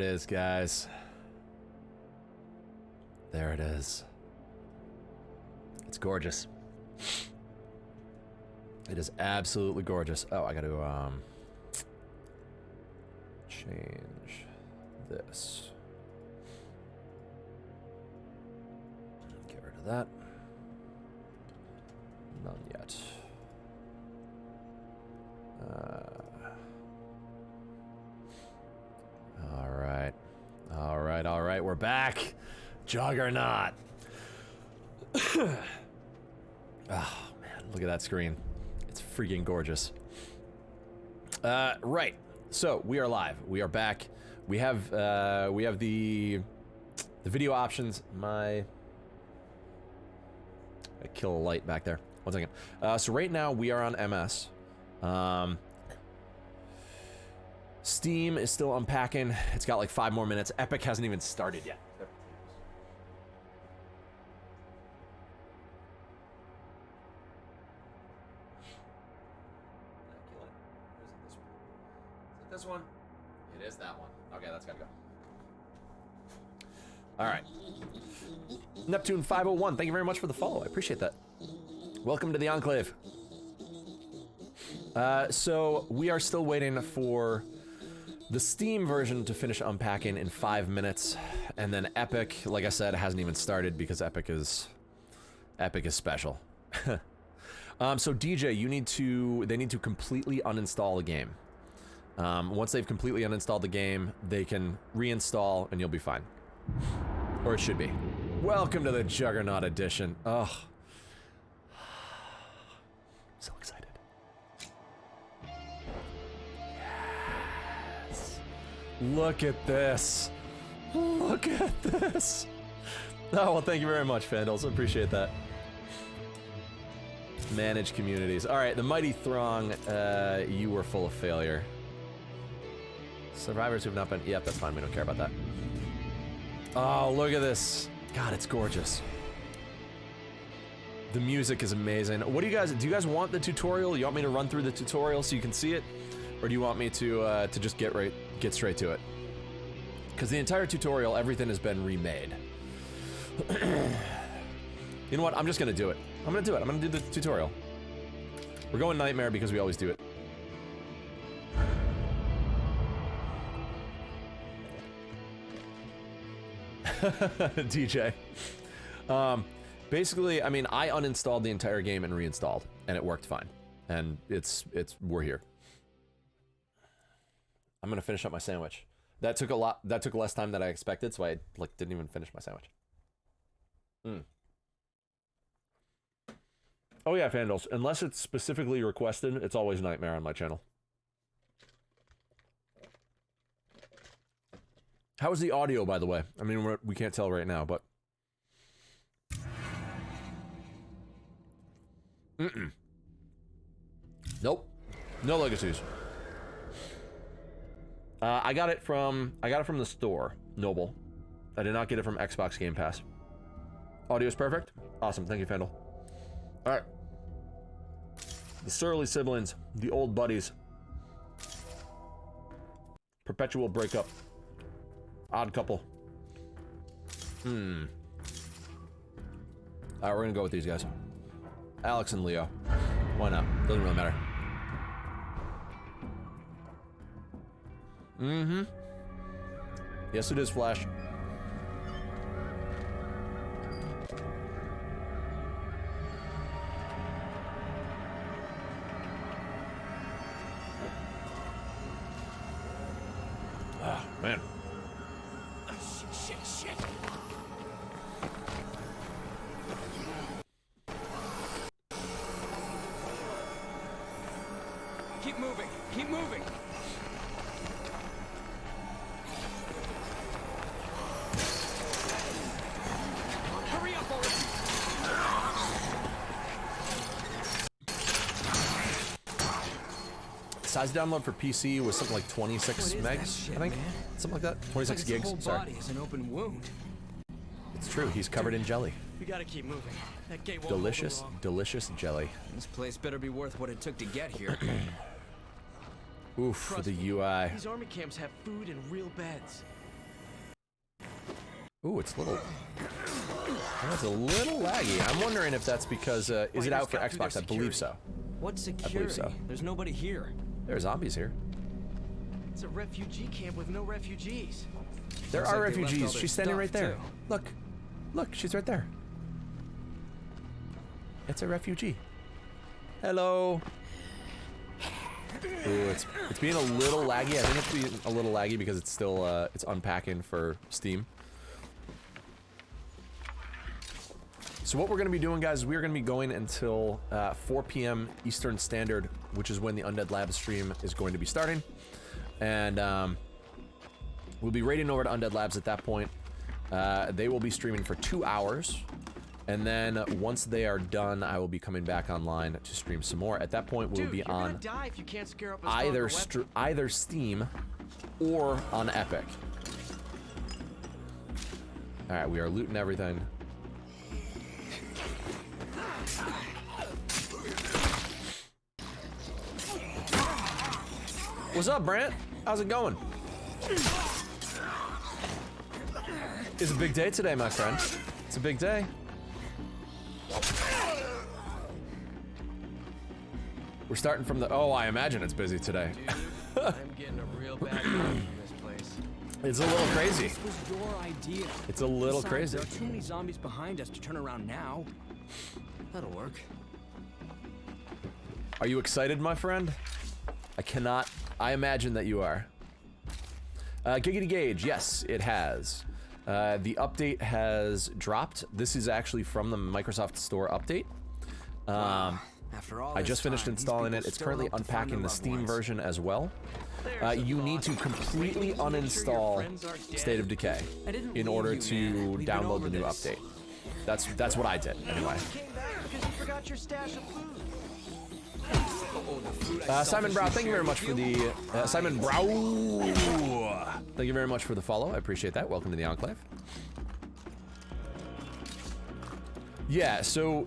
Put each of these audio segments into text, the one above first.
it is, guys. There it is. It's gorgeous. It is absolutely gorgeous. Oh, I gotta, change this. Get rid of that. None yet. All right, we're back. Juggernaut. Oh, man, look at that screen. It's freaking gorgeous. Right, so we are live. We are back. We have the video options. I kill a light back there. 1 second. So right now we are on MS. Steam is still unpacking. It's got like 5 more minutes. Epic hasn't even started yet. Is it this one? It is that one. Okay, that's gotta go. Alright. Neptune 501, thank you very much for the follow. I appreciate that. Welcome to the Enclave. So we are still waiting for the Steam version to finish unpacking in 5 minutes, and then Epic, like I said, hasn't even started because Epic is special. So DJ, they need to completely uninstall the game. Once they've completely uninstalled the game, they can reinstall and you'll be fine. Or it should be. Welcome to the Juggernaut edition. Ugh. So excited. Look at this. Look at this. Oh, well, thank you very much, Fandles. Appreciate that. Manage communities. All right, the Mighty Throng, you were full of failure. Survivors who've not been... Yep, that's fine. We don't care about that. Oh, look at this. God, it's gorgeous. The music is amazing. What do you guys want the tutorial? You want me to run through the tutorial so you can see it? Or do you want me to just get straight to it? Because the entire tutorial, everything has been remade. You know what? I'm just gonna do it. I'm gonna do the tutorial. We're going Nightmare because we always do it. DJ. Basically, I mean, I uninstalled the entire game and reinstalled, and it worked fine. And we're here. I'm gonna finish up my sandwich. That took less time than I expected, so I like didn't even finish my sandwich. Oh yeah, Fandles. Unless it's specifically requested, it's always Nightmare on my channel. How is the audio, by the way? I mean, we can't tell right now, but... Nope. No legacies. I got it from the store, Noble. I did not get it from Xbox Game Pass. Audio's perfect? Awesome, thank you, Fandle. Alright. The Surly Siblings, the old buddies. Perpetual breakup. Odd couple. Alright, we're gonna go with these guys. Alex and Leo. Why not? Doesn't really matter. Yes, it is Flash. Ah, man. Shit. Keep moving. Hurry up already. Size download for PC was something like 26 megs, shit, I think. Man? Something like that. 26 gigs. His whole Sorry. body is an open wound. It's true. He's covered in jelly. We gotta keep moving. That gate won't Delicious, hold long. delicious jelly. This place better be worth what it took to get here. Oof, for the UI. These army camps have food and real beds. Ooh, it's a little... Oh, it's a little laggy. I'm wondering if that's because, is it out for Xbox? I believe so. What security? I believe so. There's nobody here. There are zombies here. It's a refugee camp with no refugees. There Looks are like they left all refugees. their She's standing right stuff, there. too. Look. Look, she's right there. It's a refugee. Hello. Ooh, it's being a little laggy. I think it's being a little laggy because it's still, it's unpacking for Steam. So what we're going to be doing, guys, is we're going to be going until 4 p.m. Eastern Standard, which is when the Undead Labs stream is going to be starting. And we'll be raiding over to Undead Labs at that point. They will be streaming for 2 hours. And then once they are done, I will be coming back online to stream some more. At that point, we'll be on either Steam or on Epic. All right, we are looting everything. What's up, Brant? How's it going? It's a big day today, my friend. It's a big day. We're starting from the... Oh, I imagine it's busy today. Dude, I'm getting a real bad vibe from this place. It's a little crazy. This was your idea. It's a little Besides, crazy. There are too many zombies behind us to turn around now. That'll work. Are you excited, my friend? I cannot... I imagine that you are. Giggity Gauge, yes, it has. The update has dropped. This is actually from the Microsoft Store update. After all I just finished installing it. It's currently unpacking the Steam version as well. You need to completely uninstall State of Decay in order to download the new update. That's what I did, anyway. Simon Brow, thank you very much for the Simon Brow. Thank you very much for the follow. I appreciate that. Welcome to the Enclave. Yeah, so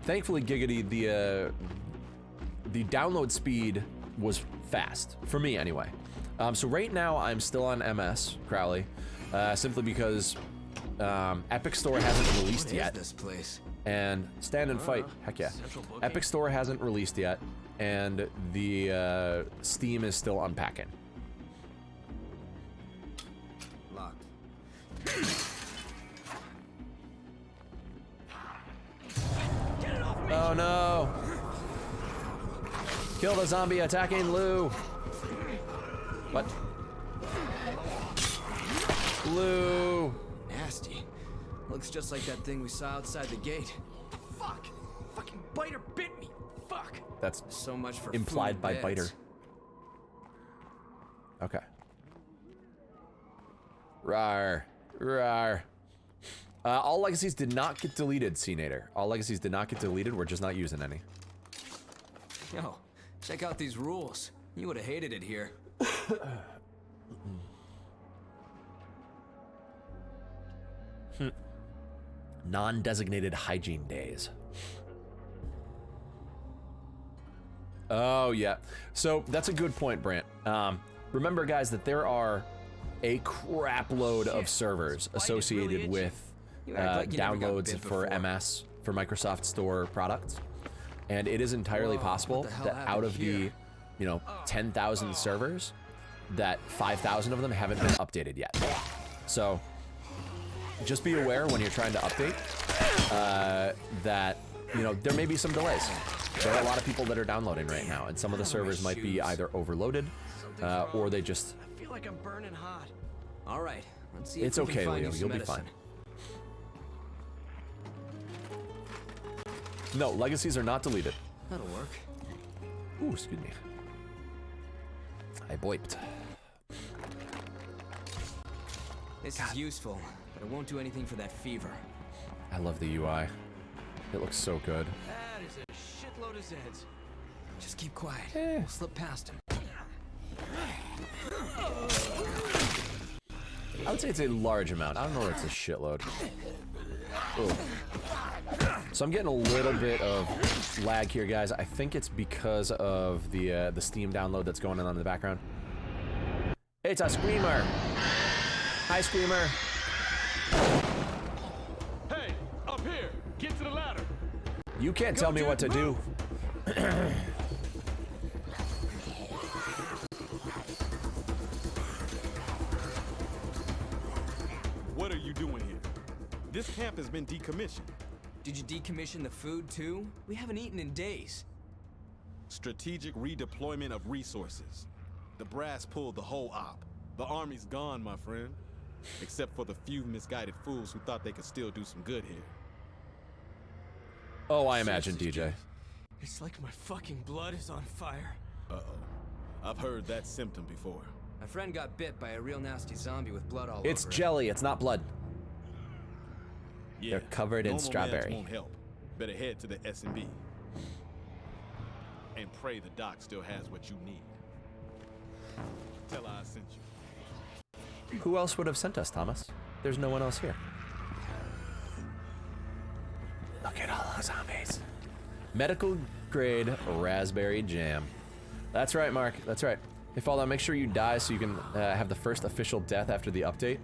thankfully, Giggity, the download speed was fast for me anyway. So right now I'm still on MS Crowley, simply because Epic Store hasn't released yet. This place? And Stand and Fight, heck yeah. Epic Store hasn't released yet, and the Steam is still unpacking. Locked. Oh no! Kill the zombie attacking Lou! What? Lou! Nasty. Looks just like that thing we saw outside the gate. Fuck! Fucking biter bit me! Fuck! That's So much for implied food by and biter. beds. Okay. Rawr. Rawr. All legacies did not get deleted, CNader. All legacies did not get deleted, we're just not using any. Yo, check out these rules. You would have hated it here. Non-designated hygiene days. Oh, yeah. So, that's a good point, Brant. Remember, guys, that there are a crap load of servers associated with downloads for MS, for Microsoft Store products. And it is entirely possible that out of the, 10,000 servers, that 5,000 of them haven't been updated yet. So, just be aware when you're trying to update that, there may be some delays. There are a lot of people that are downloading right now, and some of the servers might be either overloaded or they just... I feel like I'm burning hot. All right, let's see. It's okay, Leo. You'll be fine. No, legacies are not deleted. That'll work. Ooh, excuse me. I boiped. This is useful, but it won't do anything for that fever. I love the UI. It looks so good. That is a shitload of Zeds. Just keep quiet. Eh. We'll slip past him. I would say it's a large amount. I don't know if it's a shitload. Ooh. So I'm getting a little bit of lag here, guys. I think it's because of the Steam download that's going on in the background. It's a Screamer. Hi, Screamer. the ladder. You can't tell me what to do. What are you doing here? This camp has been decommissioned. Did you decommission the food too? We haven't eaten in days. Strategic redeployment of resources. The brass pulled the whole op. The army's gone, my friend. Except for the few misguided fools who thought they could still do some good here. Oh, I imagine, Seriously, DJ. James, it's like my fucking blood is on fire. Uh-oh. I've heard that symptom before. My friend got bit by a real nasty zombie with blood all It's over jelly, it's not blood. Yeah, They're covered in normal strawberry. meds won't help. Better head to the S&B. And pray the doc still has what you need. Tell her I sent you. Who else would have sent us, Thomas? There's no one else here. Look at all those zombies. Medical grade raspberry jam. That's right, Mark. That's right. Hey, Fallout, make sure you die so you can have the first official death after the update.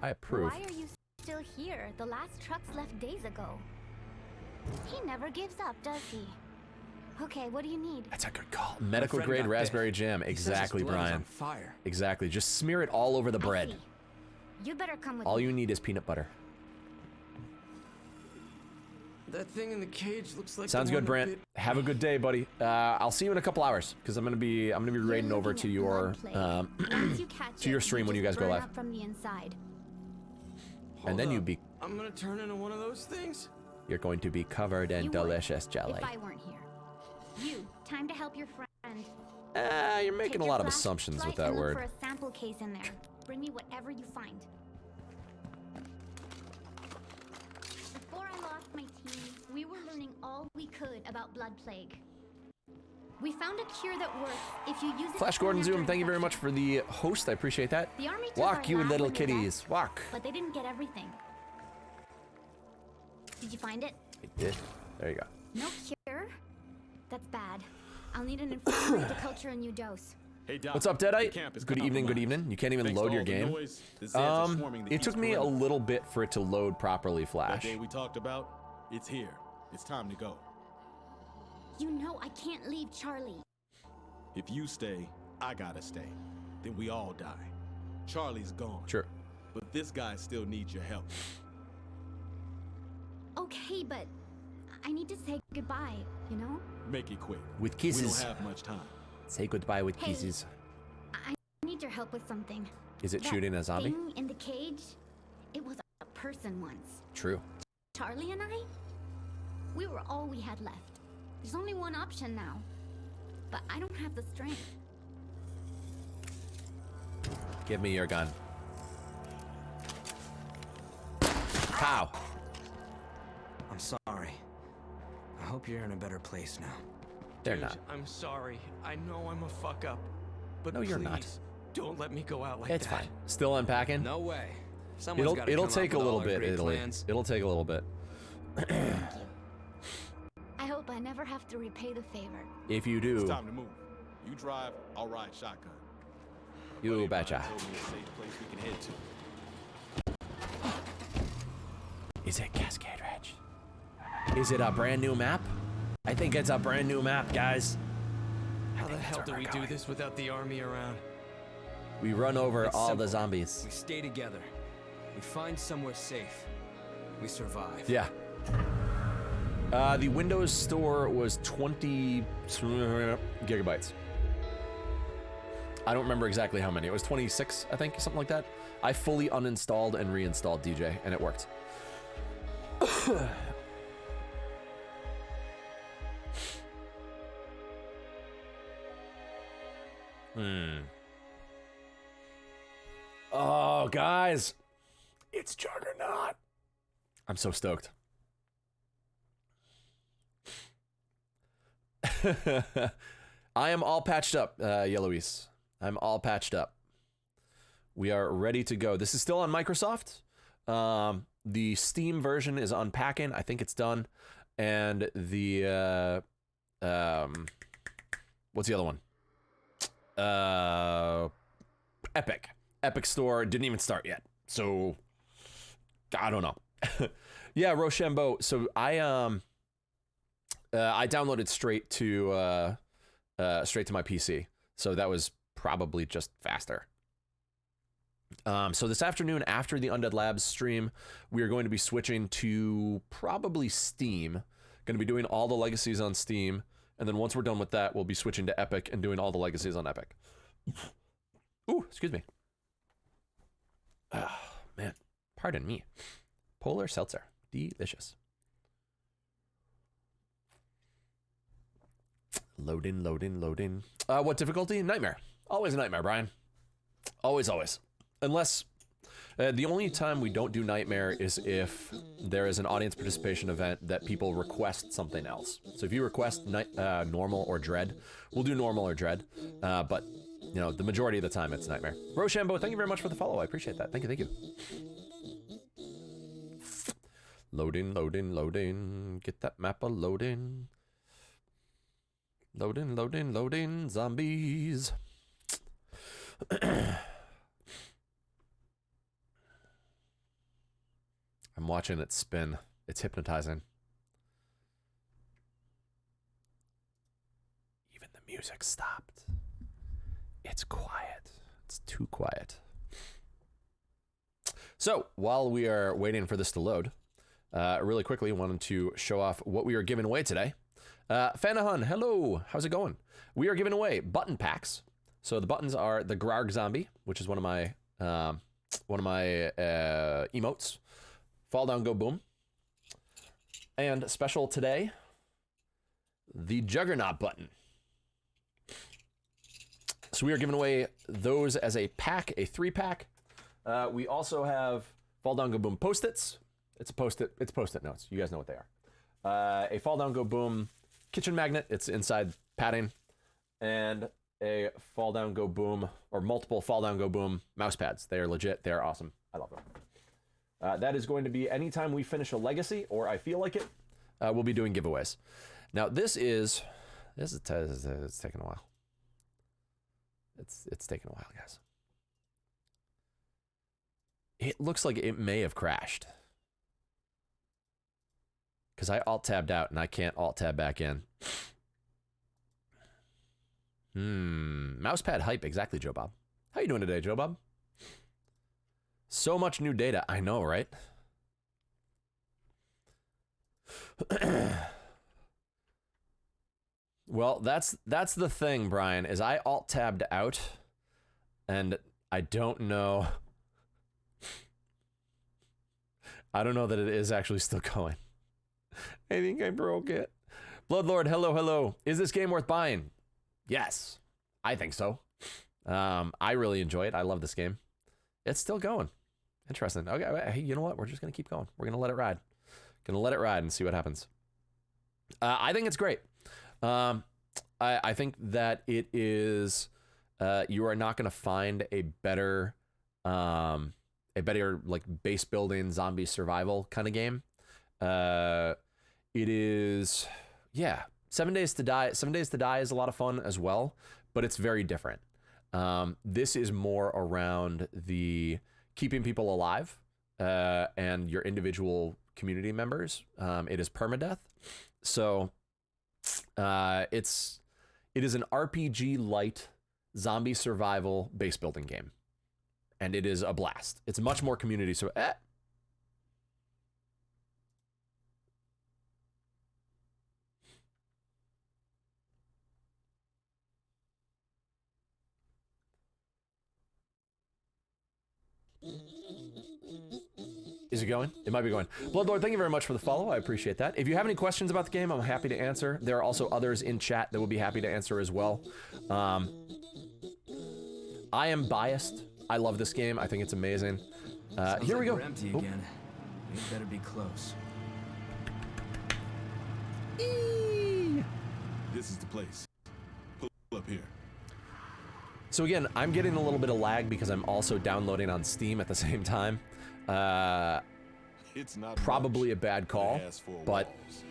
I approve. Why are you still here? The last trucks left days ago. He never gives up, does he? Okay, what do you need? That's a good call. Medical friend grade got raspberry bit. jam. He says his Exactly, blood is Brian. on fire. Exactly. Just smear it all over the I bread. see. You better come with All me. you need is peanut butter. That thing in the cage looks like Sounds the good, one that Brant. bit- Have a good day, buddy. I'll see you in a couple hours because I'm gonna be You're raiding over looking to at your blood plague. Once you catch to your it, stream when you just guys go burn live. up from the inside. And then Hold you'd up. be I'm gonna turn into one of those things? you're going to be covered in You would, delicious jelly. If I weren't here. You, time to help your friend. You're Take making a your lot of flashlight assumptions with that and look word. for a sample case in there. Bring me whatever you find. Before I lost my team, we were learning all we could about blood plague. We found a cure that works if you use it. Flash soon Gordon after Zoom, thank you very much infection. for the host. I appreciate that. The army took Walk, our you lab little when they kitties. left, Walk. But they didn't get everything. Did you find it? It did. There you go. No cure? That's bad. I'll need an infirmary to culture a new dose. Hey, Doc, What's up, the Deadite? camp is Good evening, good compromised. evening. You can't even Thanks to load your all the game. noise, the Zeds are swarming the It took east me a perimeter. little bit for it to load properly, That Flash. day we talked about, it's here. It's time to go. You know I can't leave Charlie. If you stay, I gotta stay. Then we all die. Charlie's gone. Sure. But this guy still needs your help. Okay, but I need to say goodbye, you know? Make it quick. With We kisses. don't have much time. Say goodbye with Hey. kisses. I need your help with something. Is it That shooting a zombie? thing in the cage, it was a person once. True. Charlie and I, we were all we had left. There's only one option now. But I don't have the strength. Give me your gun. Pow. I'm sorry. I hope you're in a better place now. They're Dude, not. I'm sorry. I know I'm a fuck up. But No, you're please, not. don't let me go out like It's that. fine. Still unpacking? No way. Someone's gotta It'll come take a up with all little our bit, great Italy. plans. It'll take a little bit. I hope I never have to repay the favor. If you It's do, time to move. You drive, I'll ride shotgun. you Buddy of mine betcha. told me a safe place we can head to. Is it Cascade Ridge? Is it a brand new map? I think it's a brand new map, guys. How the that's hell where do we're we do going. this without the army around? We run over It's all simple. the zombies. We stay together. We find somewhere safe. We survive. Yeah. The Windows Store was 20 gigabytes. I don't remember exactly how many. It was 26, I think, something like that. I fully uninstalled and reinstalled DJ, and it worked. Oh, guys. It's Juggernaut. I'm so stoked. I am all patched up, Yellowies. I'm all patched up. We are ready to go. This is still on Microsoft. The Steam version is unpacking. I think it's done. And the what's the other one? Epic Store didn't even start yet. So I don't know. Yeah, Rochambeau. So I downloaded straight to my PC. So that was probably just faster. So this afternoon, after the Undead Labs stream, we are going to be switching to probably Steam. Going to be doing all the legacies on Steam, and then once we're done with that, we'll be switching to Epic and doing all the legacies on Epic. Ooh, excuse me. Oh, man. Pardon me. Polar seltzer. Delicious. Loading, loading, loading. What difficulty? Nightmare. Always a nightmare, Brian. Always, always. Unless... the only time we don't do Nightmare is if there is an audience participation event that people request something else. So if you request Normal or Dread, we'll do Normal or Dread. But, you know, the majority of the time it's Nightmare. Rochambeau, thank you very much for the follow. I appreciate that. Thank you, thank you. Loading, loading, loading. Get that map a-loading. Loading, loading, loading. Zombies. I'm watching it spin. It's hypnotizing. Even the music stopped. It's quiet. It's too quiet. So, while we are waiting for this to load, really quickly, wanted to show off what we are giving away today. Fanahan, hello. How's it going? We are giving away button packs. So the buttons are the Grarg Zombie, which is one of my emotes. Fall down, go boom. And special today, the Juggernaut button. So we are giving away those as a pack, a 3-pack. We also have Fall Down Go Boom Post-its. It's Post-it notes. You guys know what they are. A Fall Down Go Boom kitchen magnet. It's inside padding. And a Fall Down Go Boom, or multiple Fall Down Go Boom mouse pads. They are legit. They are awesome. I love them. That is going to be anytime we finish a legacy, or I feel like it, we'll be doing giveaways. Now this is it's taking a while. It's taking a while, guys. It looks like it may have crashed. Because I alt-tabbed out and I can't alt-tab back in. Mousepad hype, exactly, Joe Bob. How you doing today, Joe Bob? So much new data, I know, right? Well, that's the thing, Brian, is I alt-tabbed out, and I don't know... I don't know that it is actually still going. I think I broke it. Bloodlord, hello, hello. Is this game worth buying? Yes, I think so. I really enjoy it. I love this game. It's still going. Interesting. Okay, hey, you know what? We're just going to keep going. We're going to let it ride. Going to let it ride and see what happens. I think it's great. I think that it is, you are not going to find a better like base building zombie survival kind of game. It is, yeah, 7 Days to Die. 7 Days to Die is a lot of fun as well, but it's very different. This is more around the keeping people alive and your individual community members. It is permadeath. So it is an RPG light zombie survival base building game. And it is a blast. It's much more community. So, Is it going? It might be going. Bloodlord, thank you very much for the follow. I appreciate that. If you have any questions about the game, I'm happy to answer. There are also others in chat that will be happy to answer as well. I am biased. I love this game. I think it's amazing. Here we go. We're empty again. We better be close. This is the place. Pull up here. So again, I'm getting a little bit of lag because I'm also downloading on Steam at the same time. It's not Probably much, a bad call, it has 4 but walls.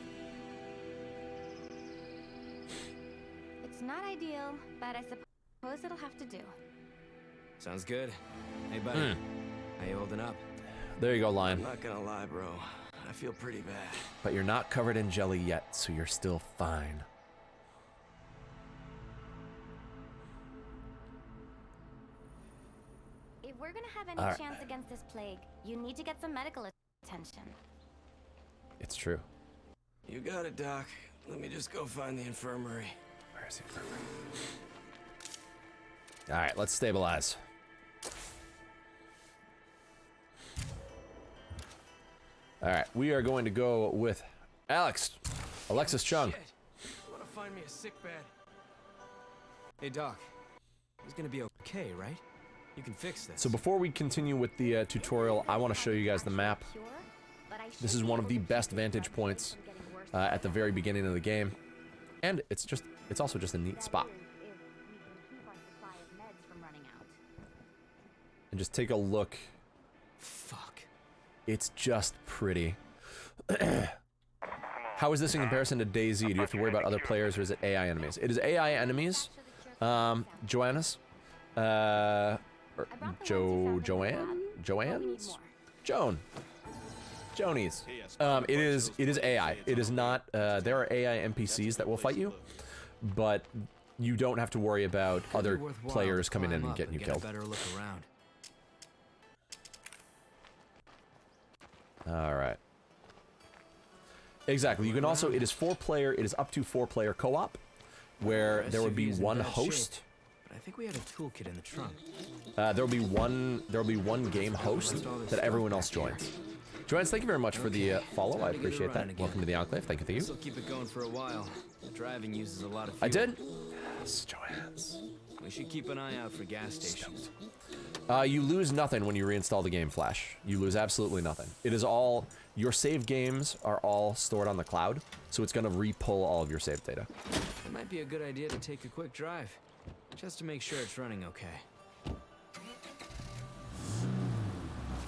It's not ideal, but I suppose it'll have to do. Sounds good. Hey, buddy. How you holding up? There you go, Lion. I'm not gonna lie, bro. I feel pretty bad. But you're not covered in jelly yet, so you're still fine. If we're gonna have any All right. chance against this plague, you need to get some medical attention. It's true. You got it, Doc. Let me just go find the infirmary. Where is the infirmary? All right, let's stabilize. All right, we are going to go with Alexis Chung. Shit. I wanna find me a sick bed. Hey, Doc. He's gonna be okay, right? You can fix this. So before we continue with the tutorial, I want to show you guys the map. This is one of the best vantage points at the very beginning of the game, and it's also just a neat spot. And just take a look. Fuck. It's just pretty. How is this in comparison to DayZ? Do you have to worry about other players, or is it AI enemies? It is AI enemies. Joanne's. Joanne's? Joan. Jonies. It is AI. It is not, there are AI NPCs that will fight you, but you don't have to worry about other players coming in and getting you killed. Better look around. Alright. Exactly. You can also, it is up to 4-player co-op, where there would be one host. But I think we had a toolkit in the trunk. There'll be one game host that everyone else joins. Joannes, thank you very much for the follow. I appreciate that. Welcome to the Enclave. Thank you, thank you. This'll keep it going for a while. Driving uses a lot of fuel. I did? Yes, Joannes. We should keep an eye out for gas stations. You lose nothing when you reinstall the game, Flash. You lose absolutely nothing. It is all, your save games are all stored on the cloud, so it's gonna re-pull all of your save data. It might be a good idea to take a quick drive, just to make sure it's running okay.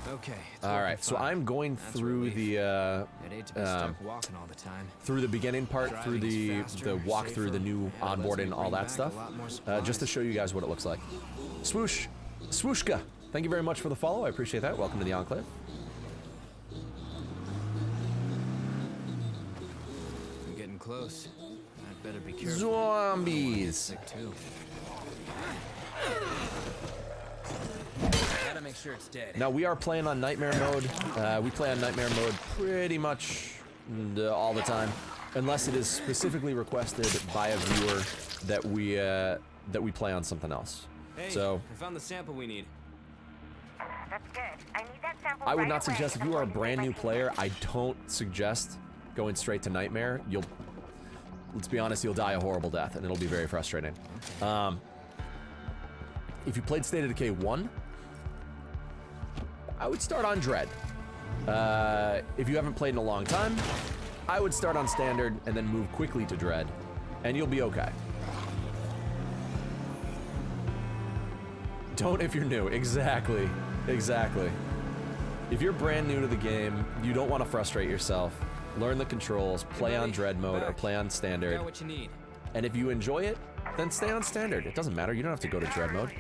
Okay. All right, so I'm going through the I'd hate to be stuck walking all the time. through the beginning part, through Driving is the faster, walk through the new safer, and lets me onboarding, all bring that back stuff, a lot more supplies. just to show you guys what it looks like. Swoosh, swooshka. Thank you very much for the follow. I appreciate that. Welcome to the Enclave. I'm getting close. I'd better be careful. Zombies. Sick too. Gotta make sure it's dead. Now we are playing on Nightmare mode. We play on Nightmare mode pretty much all the time, unless it is specifically requested by a viewer that we play on something else. Hey, So I found the sample we need. That's good. I need that sample I would right not away suggest, if you are a before brand send new my player, teammates. I don't suggest going straight to Nightmare. Let's be honest, you'll die a horrible death, and it'll be very frustrating. If you played State of Decay 1, I would start on Dread. If you haven't played in a long time, I would start on Standard and then move quickly to Dread, and you'll be okay. Don't if you're new. Exactly. Exactly. If you're brand new to the game, you don't want to frustrate yourself. Learn the controls, play on Dread mode, or play on Standard. Got what you need. And if you enjoy it, then stay on Standard. It doesn't matter. You don't have to go to Dread mode.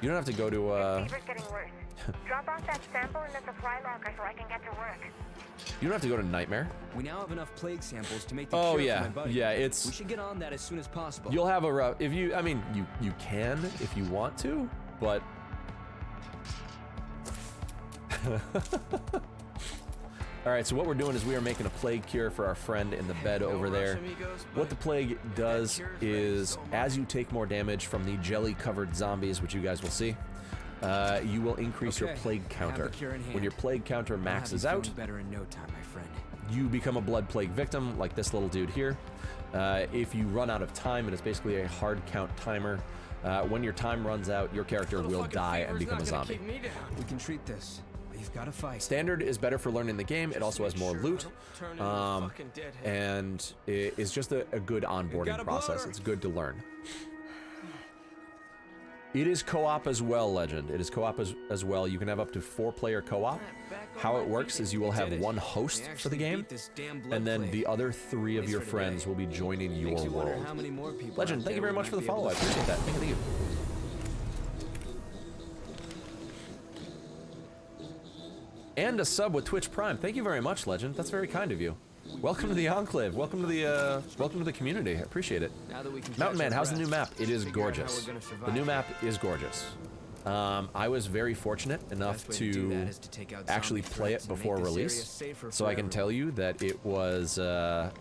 You don't have to go to, Fever's getting worse. Drop off that sample in the supply locker so I can get to work. you don't have to go to Nightmare. We now have enough plague samples to make the Oh cure yeah, for my buddy. yeah. We It's should get on that as soon as possible. you'll have a rough. If you, I mean, you can if you want to, but. All right, so what we're doing is we are making a plague cure for our friend in the bed over there. What the plague does is, as you take more damage from the jelly-covered zombies, which you guys will see, you will increase your Okay, plague I have the counter. cure in When hand. your plague counter I'll have maxes you out, feeling better in no time, my friend. you become a blood plague victim, like this little dude here. If you run out of time, it is basically a hard count timer. When your time runs out, your character Little will fucking die and fever's become a not gonna zombie. keep me down. We can treat this, but you've got to fight. Standard is better for learning the game. It also has more loot, and it is just a good onboarding gotta blow process. her. It's good to learn. It is co-op as well, Legend. It is co-op as well. You can have up to 4-player co-op. How it works is you will have one host for the game, and then the other 3 of your friends will be joining your world. Legend, thank you very much for the follow. I appreciate that. Thank you. And a sub with Twitch Prime. Thank you very much, Legend. That's very kind of you. Welcome to the Enclave. Welcome to the community. I appreciate it. Now that we can Mountain catch Man, our how's the breath, new map? It is figure out how gorgeous. we're gonna survive The new here. map is gorgeous. I was very fortunate enough Best way to do to that is to take out actually zombie play threats it and make before this area release, safer so I can for tell you that it was, it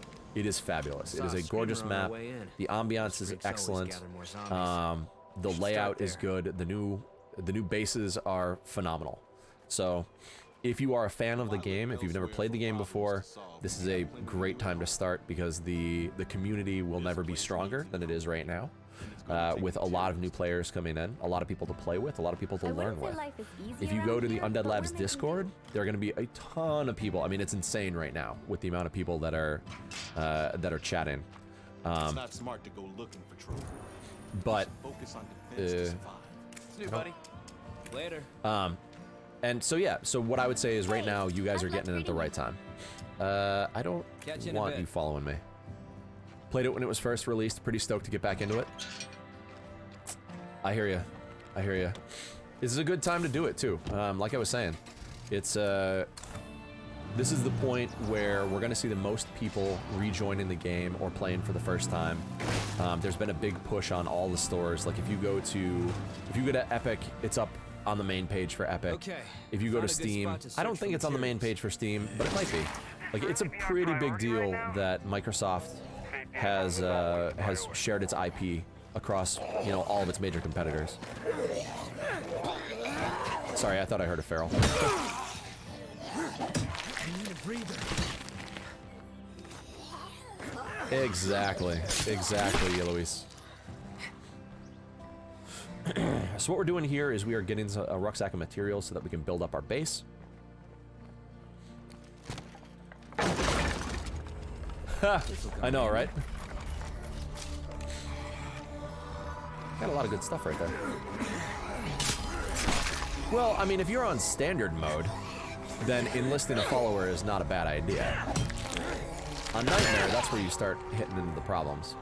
is fabulous. It Saw is a a gorgeous screamer on our map. way in. The ambiance is Freaks always excellent. gather more zombies. The Should layout start is there. good. The new bases are phenomenal. So, if you are a fan of the game, if you've never played the game before, this is a great time to start because the community will never be stronger than it is right now. With a lot of new players coming in, a lot of people to play with, a lot of people to learn with. If you go to the Undead Labs Discord, there are going to be a ton of people. I mean, it's insane right now with the amount of people that are chatting. It's not smart to go looking for trouble. But Focus on defense to survive. See you, buddy. Later. and so yeah, so what I would say is right now you guys are getting in at the right time. I don't Catch you in a want bit. you following me. Played it when it was first released. Pretty stoked to get back into it. I hear you. I hear you. This is a good time to do it too. Like I was saying, it's this is the point where we're gonna see the most people rejoining the game or playing for the first time. There's been a big push on all the stores. Like if you go to Epic, it's up on the main page for Epic. Okay. If you go to Found a good Steam, spot to I don't search think for it's on the main materials. page for Steam, but it might be. Like it's a pretty big deal that Microsoft has shared its IP across, you know, all of its major competitors. Sorry, I thought I heard a feral. Exactly, Luis. So what we're doing here is we are getting a rucksack of materials so that we can build up our base. Ha! I know, right? Got a lot of good stuff right there. Well, I mean, if you're on standard mode, then enlisting a follower is not a bad idea. On Nightmare, that's where you start hitting into the problems.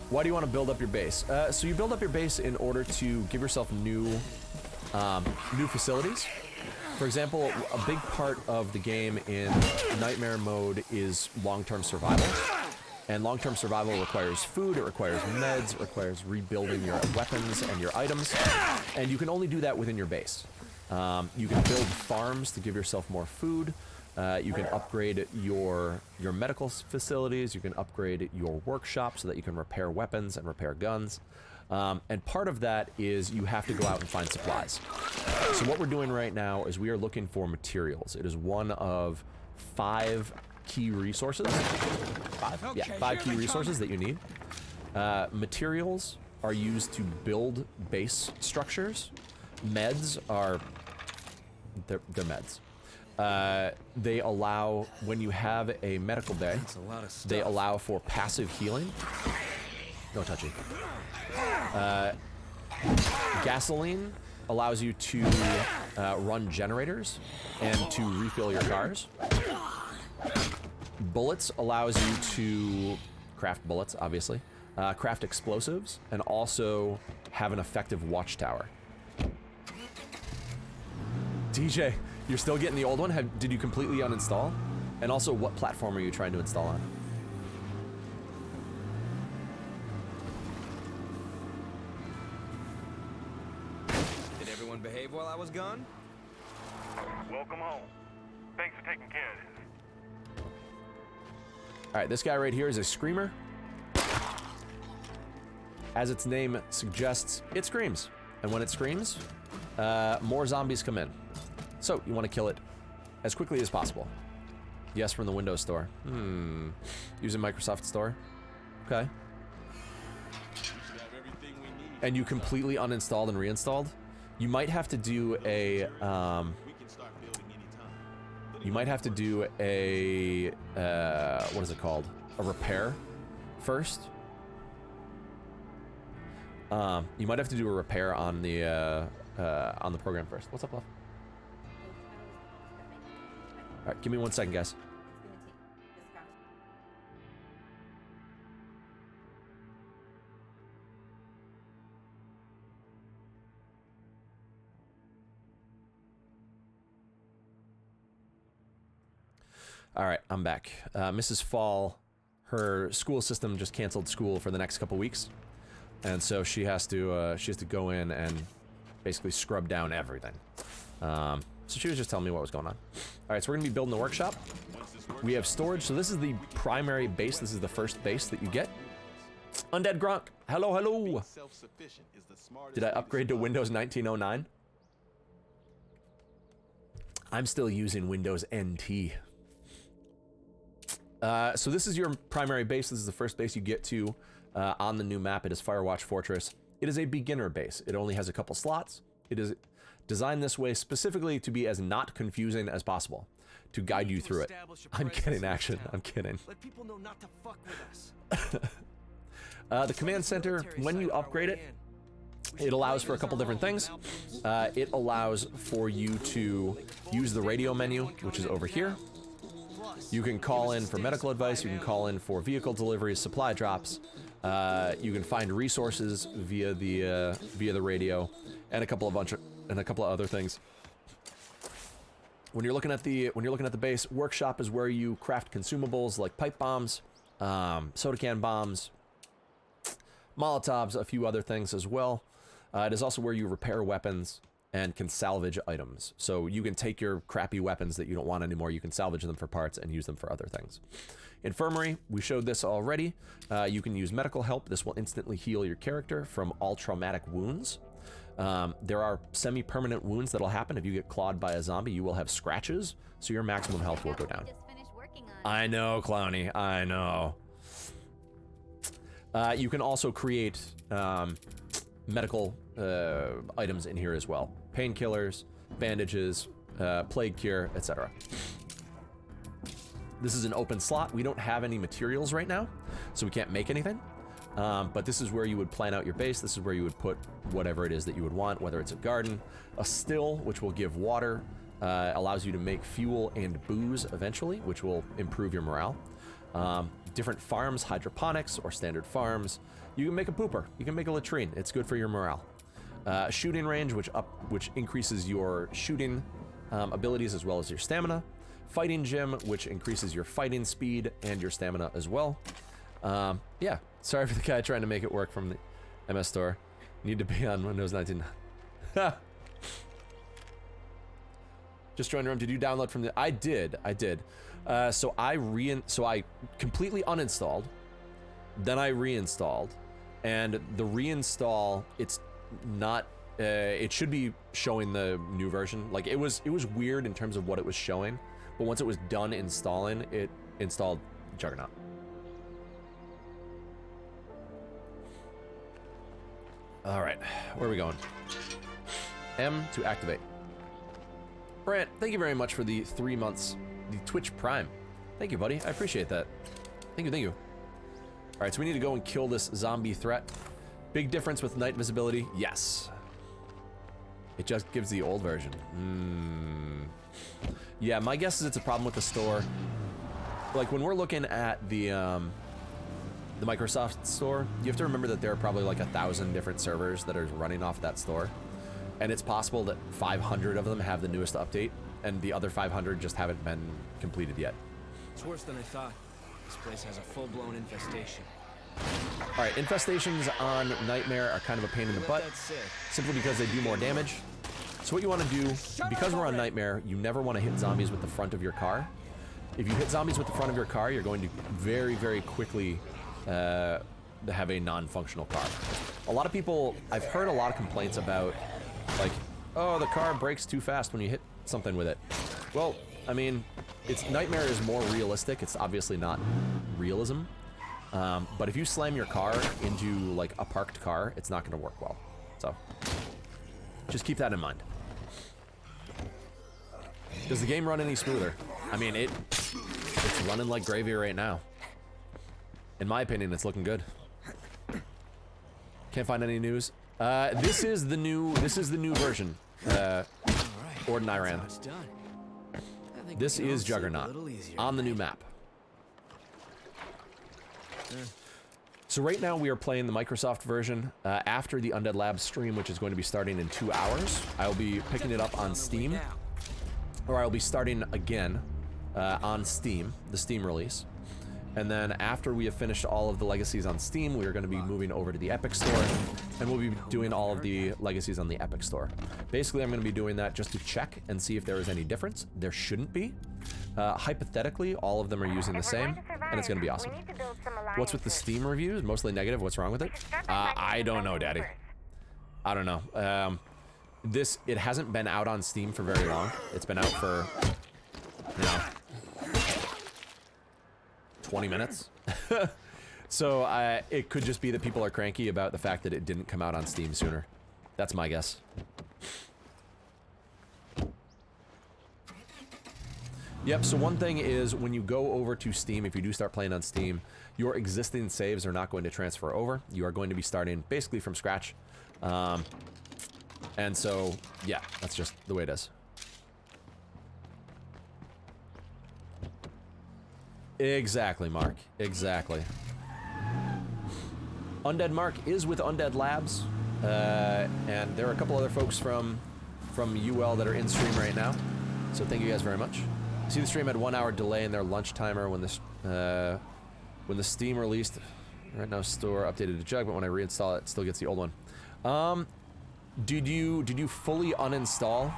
Why do you want to build up your base? So you build up your base in order to give yourself new facilities. For example, a big part of the game in Nightmare mode is long-term survival. And long-term survival requires food, it requires meds, it requires rebuilding your weapons and your items. And you can only do that within your base. You can build farms to give yourself more food. You can upgrade your medical facilities. You can upgrade your workshop so that you can repair weapons and repair guns. And part of that is you have to go out and find supplies. So what we're doing right now is we are looking for materials. It is one of 5 key resources. 5? Yeah, 5 key resources that you need. Materials are used to build base structures. Meds are... They're meds. They allow, when you have a medical bay, That's a lot of stuff. they allow for passive healing. No touchy. Gasoline allows you to run generators and to refill your cars. Bullets allows you to craft bullets, obviously, craft explosives, and also have an effective watchtower. DJ, you're still getting the old one? Did you completely uninstall? And also, what platform are you trying to install on? Did everyone behave while I was gone? Welcome home. Thanks for taking care of this. All right, this guy right here is a screamer. As its name suggests, it screams. And when it screams, more zombies come in. So you want to kill it as quickly as possible. Yes, from the Windows Store. Using Microsoft Store. Okay. And you completely uninstalled and reinstalled. You might have to do a you might have to do a what is it called? A repair first. You might have to do a repair on the program first. What's up, love? All right, give me 1 second, guys. All right, I'm back. Mrs. Fall, her school system just canceled school for the next couple weeks, and so she has to go in and basically scrub down everything. So she was just telling me what was going on. All right, so we're gonna be building the workshop. We have storage, so this is the primary base. This is the first base that you get. Undead Gronk, hello, hello. Did I upgrade to Windows 1909? I'm still using Windows NT. So this is your primary base. This is the first base you get to on the new map. It is Firewatch Fortress. It is a beginner base. It only has a couple slots. It is designed this way specifically to be as not confusing as possible, to guide you through it. I'm kidding, action. I'm kidding. Let people know not to fuck with us. The command center, when you upgrade it, it allows for a couple different things. It allows for you to use the radio menu, which is over here. You can call in for medical advice. You can call in for vehicle deliveries, supply drops. You can find resources via the radio, and a couple of other things. When you're looking at the base, workshop is where you craft consumables like pipe bombs, soda can bombs, Molotovs, a few other things as well. It is also where you repair weapons and can salvage items. So you can take your crappy weapons that you don't want anymore, you can salvage them for parts and use them for other things. Infirmary, we showed this already. You can use medical help. This will instantly heal your character from all traumatic wounds. There are semi-permanent wounds that'll happen. If you get clawed by a zombie, you will have scratches, so your maximum health will go down. I know, Clowny, I know. You can also create medical items in here as well. Painkillers, bandages, plague cure, etc. This is an open slot. We don't have any materials right now, so we can't make anything. But this is where you would plan out your base. This is where you would put whatever it is that you would want, whether it's a garden, a still, which will give water, allows you to make fuel and booze eventually, which will improve your morale. Different farms, hydroponics or standard farms. You can make a pooper. You can make a latrine. It's good for your morale. Shooting range, which increases your shooting abilities as well as your stamina. Fighting gym, which increases your fighting speed and your stamina as well. Yeah, sorry for the guy trying to make it work from the MS Store. Need to be on Windows 19. Just joined the room. Did you download from the? I did. So I completely uninstalled. Then I reinstalled, and the reinstall, it's not. It should be showing the new version. Like it was weird in terms of what it was showing, but once it was done installing, it installed Juggernaut. All right, where are we going? M to activate. Brant, thank you very much for the 3 months, the Twitch Prime. Thank you, buddy. I appreciate that. Thank you. All right, so we need to go and kill this zombie threat. Big difference with night visibility. Yes. It just gives the old version. Yeah, my guess is it's a problem with the store. Like when we're looking at the Microsoft store, you have to remember that there are probably like 1,000 different servers that are running off that store. And it's possible that 500 of them have the newest update, and the other 500 just haven't been completed yet. It's worse than I thought. This place has a full-blown infestation. All right, infestations on Nightmare are kind of a pain in the butt, simply because they do more damage. So what you want to do, because we're on Nightmare, you never want to hit zombies with the front of your car. If you hit zombies with the front of your car, you're going to very, very quickly have a non-functional car. A lot of people, I've heard a lot of complaints about, like, oh, the car brakes too fast when you hit something with it. Well, I mean, Nightmare is more realistic. It's obviously not realism. But if you slam your car into, like, a parked car, it's not going to work well. So, just keep that in mind. Does the game run any smoother? I mean, it's running like gravy right now. In my opinion, it's looking good. Can't find any news. This is the new version. Ordinary. This is Juggernaut on the new map. So right now we are playing the Microsoft version. After the Undead Labs stream, which is going to be starting in 2 hours, I'll be picking it up on Steam, or I'll be starting again on Steam, the Steam release. And then after we have finished all of the legacies on Steam, we are going to be moving over to the Epic Store, and we'll be doing all of the legacies on the Epic Store. Basically, I'm going to be doing that just to check and see if there is any difference. There shouldn't be. Hypothetically, all of them are using the same, and it's going to be awesome. What's with the Steam reviews? Mostly negative. What's wrong with it? I don't know, Daddy. I don't know. It hasn't been out on Steam for very long. It's been out for, 20 minutes. So it could just be that people are cranky about the fact that it didn't come out on Steam sooner. That's my guess. Yep, so one thing is when you go over to Steam, if you do start playing on Steam, your existing saves are not going to transfer over. You are going to be starting basically from scratch. And so, yeah, that's just the way it is. Exactly, Mark. Exactly. Undead Mark is with Undead Labs, and there are a couple other folks from UL that are in stream right now. So thank you guys very much. I see the stream had 1 hour delay in their lunch timer when the Steam released. Right now, store updated to Jug, but when I reinstall it, it still gets the old one. Did you fully uninstall?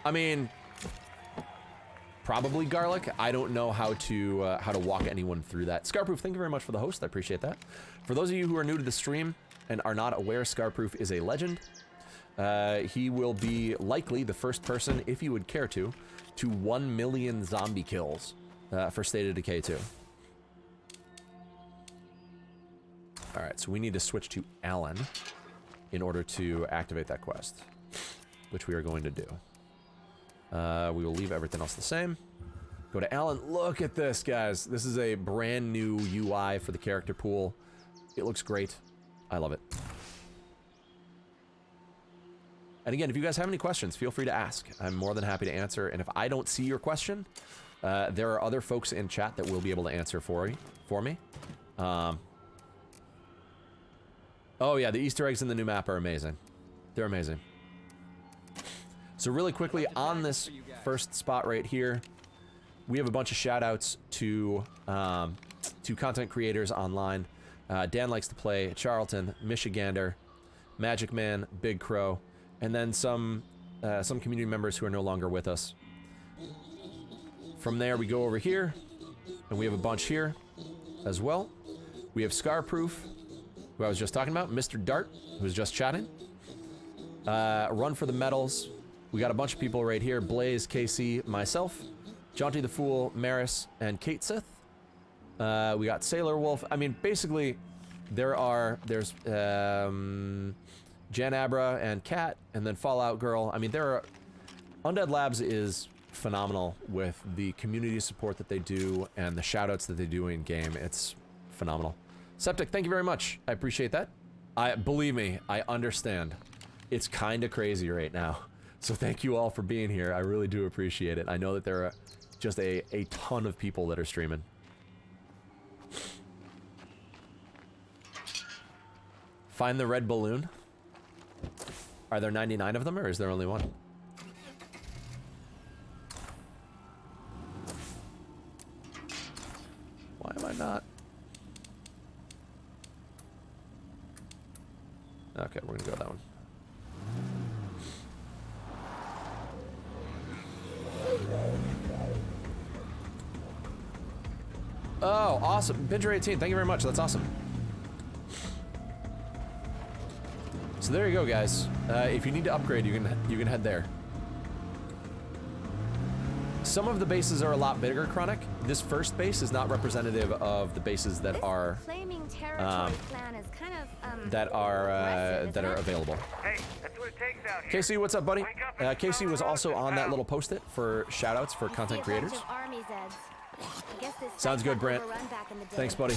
I mean, probably Garlic. I don't know how to walk anyone through that. Scarproof, thank you very much for the host. I appreciate that. For those of you who are new to the stream and are not aware, Scarproof is a legend. He will be likely the first person, if you would care to 1 million zombie kills for State of Decay 2. All right, so we need to switch to Alan in order to activate that quest, which we are going to do. We will leave everything else the same. Go to Alan. Look at this, guys. This is a brand new UI for the character pool. It looks great. I love it. And again, if you guys have any questions, feel free to ask. I'm more than happy to answer. And if I don't see your question, there are other folks in chat that will be able to answer for me. Oh yeah, the Easter eggs in the new map are amazing. They're amazing. So really quickly, on this first spot right here, we have a bunch of shout-outs to content creators online. Dan likes to play, Charlton, Michigander, Magic Man, Big Crow, and then some community members who are no longer with us. From there, we go over here, and we have a bunch here as well. We have Scarproof, who I was just talking about, Mr. Dart, who was just chatting. Run for the Medals. We got a bunch of people right here. Blaze, KC, myself, Jaunty the Fool, Maris, and Kate Sith. We got Sailor Wolf. I mean, basically, there's Jan Abra and Kat, and then Fallout Girl. I mean, Undead Labs is phenomenal with the community support that they do and the shoutouts that they do in game. It's phenomenal. Septic, thank you very much. I appreciate that. Believe me, I understand. It's kind of crazy right now. So thank you all for being here. I really do appreciate it. I know that there are just a ton of people that are streaming. Find the red balloon. Are there 99 of them, or is there only one? Why am I not? Okay, we're gonna go that one. Oh, awesome. Pincher 18, thank you very much. That's awesome. So there you go, guys. If you need to upgrade, you can head there. Some of the bases are a lot bigger, Chronic. This first base is not representative of the bases that are claiming territory plan is kind of that are available. Hey, that's what it takes out here. Casey, what's up, buddy? Casey was also on that little post-it for shoutouts for content creators. Sounds good, Brant. Thanks, buddy.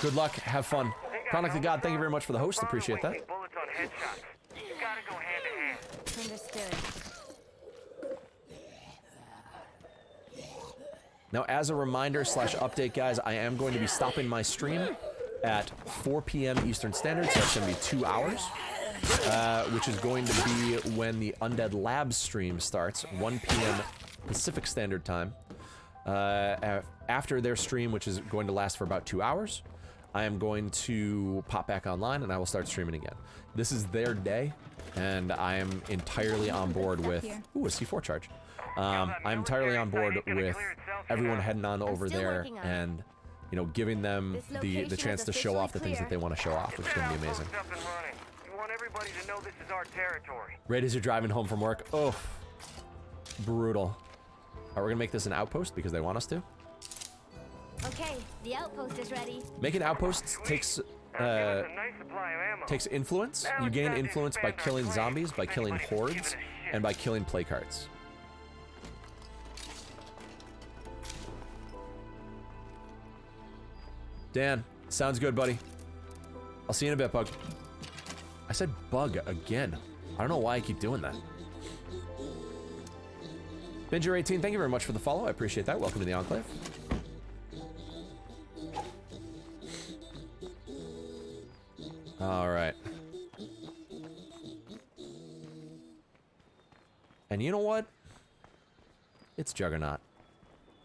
Good luck. Have fun. Chronic the God, thank you very much for the host. Appreciate that. Bullets on headshots. You gotta go hand to hand. Understood. Now, as a reminder / update, guys, I am going to be stopping my stream at 4 p.m. Eastern Standard, so that's going to be 2 hours, which is going to be when the Undead Labs stream starts, 1 p.m. Pacific Standard Time. After their stream, which is going to last for about 2 hours, I am going to pop back online and I will start streaming again. This is their day, and I am entirely on board with... Ooh, a C4 charge. I'm entirely on board with everyone heading on over there and, you know, giving them the chance to show off the things that they want to show off, which is going to be amazing. We want everybody to know this is our territory. Right as you're driving home from work. Oh, brutal. All right, we're going to make this an outpost because they want us to. Okay, the outpost is ready. Making outposts takes takes influence. You gain influence by killing zombies, by killing hordes, and by killing play cards. Dan, sounds good, buddy. I'll see you in a bit, Bug. I said bug again. I don't know why I keep doing that. Binger18, thank you very much for the follow. I appreciate that. Welcome to the Enclave. All right. And you know what? It's Juggernaut.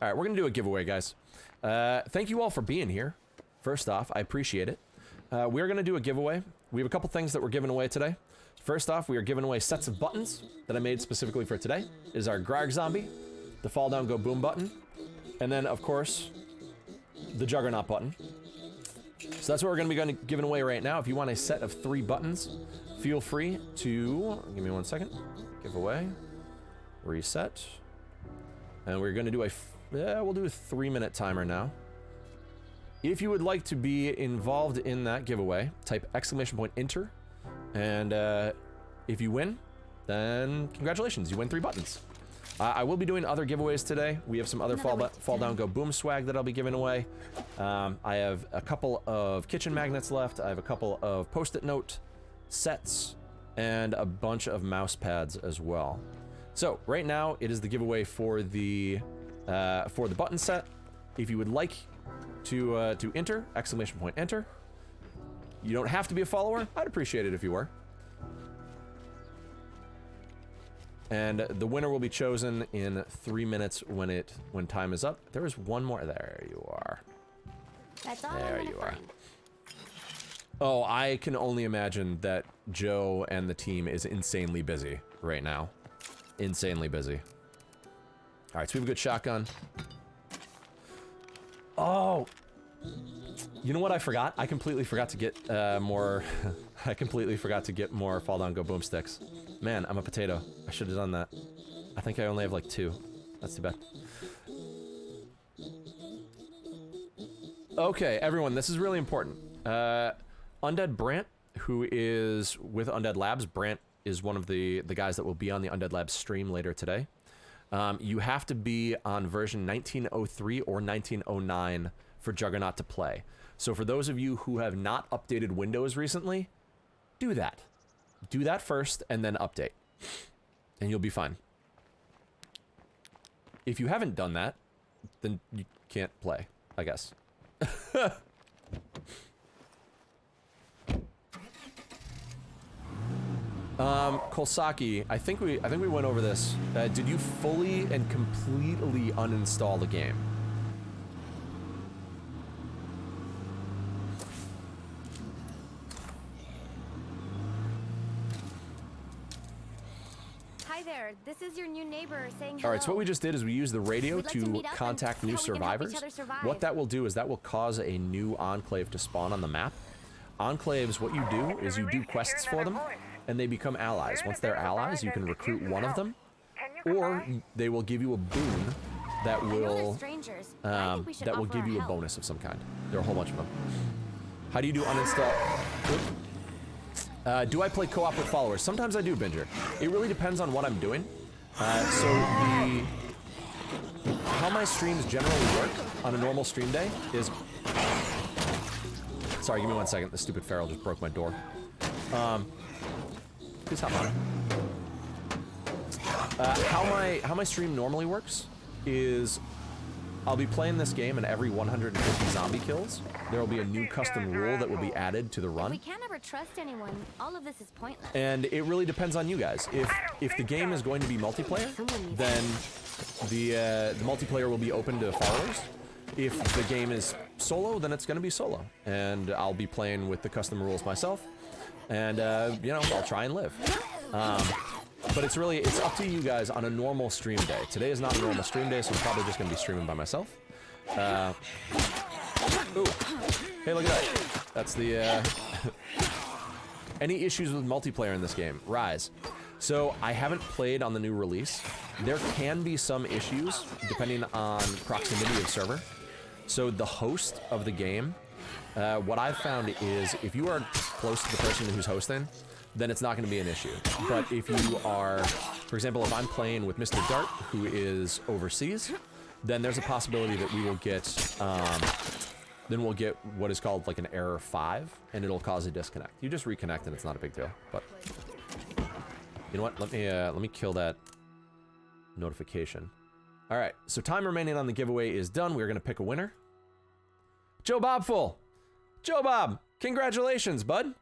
All right, we're gonna do a giveaway, guys. Thank you all for being here. First off, I appreciate it. We're gonna do a giveaway. We have a couple things that we're giving away today. First off, we are giving away sets of buttons that I made specifically for today. It is our Grarg Zombie, the Fall Down Go Boom button, and then, of course, the Juggernaut button. So that's what we're going to be giving away right now. If you want a set of 3 buttons, feel free to... Give me 1 second. Giveaway. Reset. And we're going to do a... we'll do a 3-minute timer now. If you would like to be involved in that giveaway, type !enter. And if you win, then congratulations, you win 3 buttons. I will be doing other giveaways today. We have some other Fall Down Go Boom swag that I'll be giving away. I have a couple of kitchen magnets left. I have a couple of Post-it note sets and a bunch of mouse pads as well. So right now it is the giveaway for the button set. If you would like to enter, !enter. You don't have to be a follower. I'd appreciate it if you were. And the winner will be chosen in 3 minutes when time is up. There is one more. There you are. That's all There I'm you gonna are. find. Oh, I can only imagine that Joe and the team is insanely busy right now. Insanely busy. All right, so we have a good shotgun. Oh, you know what I forgot? I completely forgot to get more. I completely forgot to get more Fall Down Go Boom sticks. Man, I'm a potato. I should have done that. I think I only have like 2. That's too bad. Okay, everyone, this is really important. Undead Brant, who is with Undead Labs. Brant is one of the guys that will be on the Undead Labs stream later today. You have to be on version 1903 or 1909 for Juggernaut to play. So for those of you who have not updated Windows recently, do that. Do that first and then update. And you'll be fine. If you haven't done that, then you can't play, I guess. Kolsaki, I think we went over this. Did you fully and completely uninstall the game? Hi there, this is your new neighbor saying hello. All right, so what we just did is we used the radio We'd like to to meet up and contact see new how we can help each survivors. other survive. What that will do is that will cause a new enclave to spawn on the map. Enclaves, what you do is you do quests for them, and they become allies. Once they're allies, you can recruit one of them, or they will give you a boon that will strangers, but I think we should offer give our you a help. bonus of some kind. There are a whole bunch of them. How do you do uninstall? Do I play co-op with followers? Sometimes I do, Binger. It really depends on what I'm doing. How my streams generally work on a normal stream day is... Sorry, give me 1 second. The stupid feral just broke my door. Please hop on. How my stream normally works is I'll be playing this game, and every 150 zombie kills, there will be a new custom rule that will be added to the We run. can't ever trust anyone. All of this is pointless. And it really depends on you guys. If the game is going to be multiplayer, then the multiplayer will be open to followers. If the game is solo, then it's going to be solo, and I'll be playing with the custom rules myself, and you know, I'll try and live. But it's up to you guys on a normal stream day. Today is not a normal stream day, so I'm probably just going to be streaming by myself. Ooh, hey, look at that. That's the any issues with multiplayer in this game? Rise. So I haven't played on the new release. There can be some issues depending on proximity of server. So the host of the game, what I've found is if you are close to the person who's hosting, then it's not going to be an issue. But if you are, for example, if I'm playing with Mr. Dart, who is overseas, then there's a possibility that we will get, then we'll get what is called like an error 5, and it'll cause a disconnect. You just reconnect and it's not a big deal. But you know what? Let me kill that notification. All right, so time remaining on the giveaway is done. We're gonna pick a winner. Joe Bobful. Joe Bob, congratulations, bud.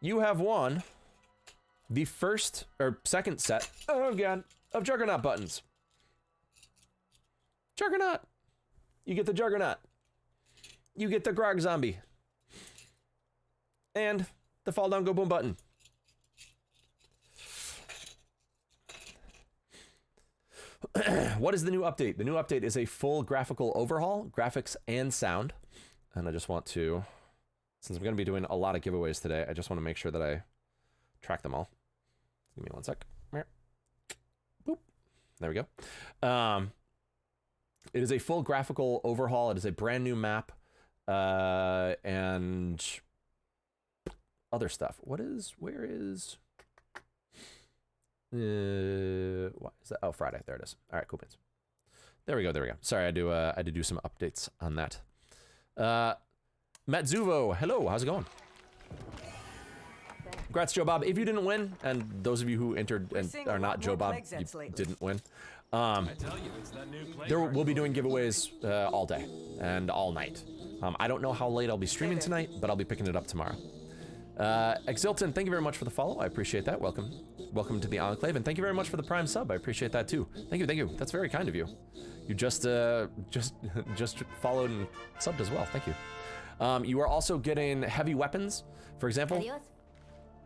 You have won the first or second set, oh god, of Juggernaut buttons. Juggernaut. You get the Juggernaut. You get the Grog Zombie. And the Fall Down Go Boom button. What is the new update? The new update is a full graphical overhaul, graphics and sound. And I just want to, since I'm going to be doing a lot of giveaways today, I just want to make sure that I track them all. Give me one sec. Boop. There we go. It is a full graphical overhaul. It is a brand new map and other stuff. Where is... what is that? Oh, Friday. There it is. All right, cool beans. There we go. Sorry, I had to do some updates on that. Matt Zuvo, hello. How's it going? Congrats, Joe Bob. If you didn't win, and those of you who entered and are not Joe Bob, you didn't win. We'll be doing giveaways all day and all night. I don't know how late I'll be streaming tonight, but I'll be picking it up tomorrow. Exilton, thank you very much for the follow. I appreciate that. Welcome to the Enclave, and thank you very much for the Prime sub. I appreciate that too. Thank you. That's very kind of you. You just followed and subbed as well. Thank you. You are also getting heavy weapons. For example,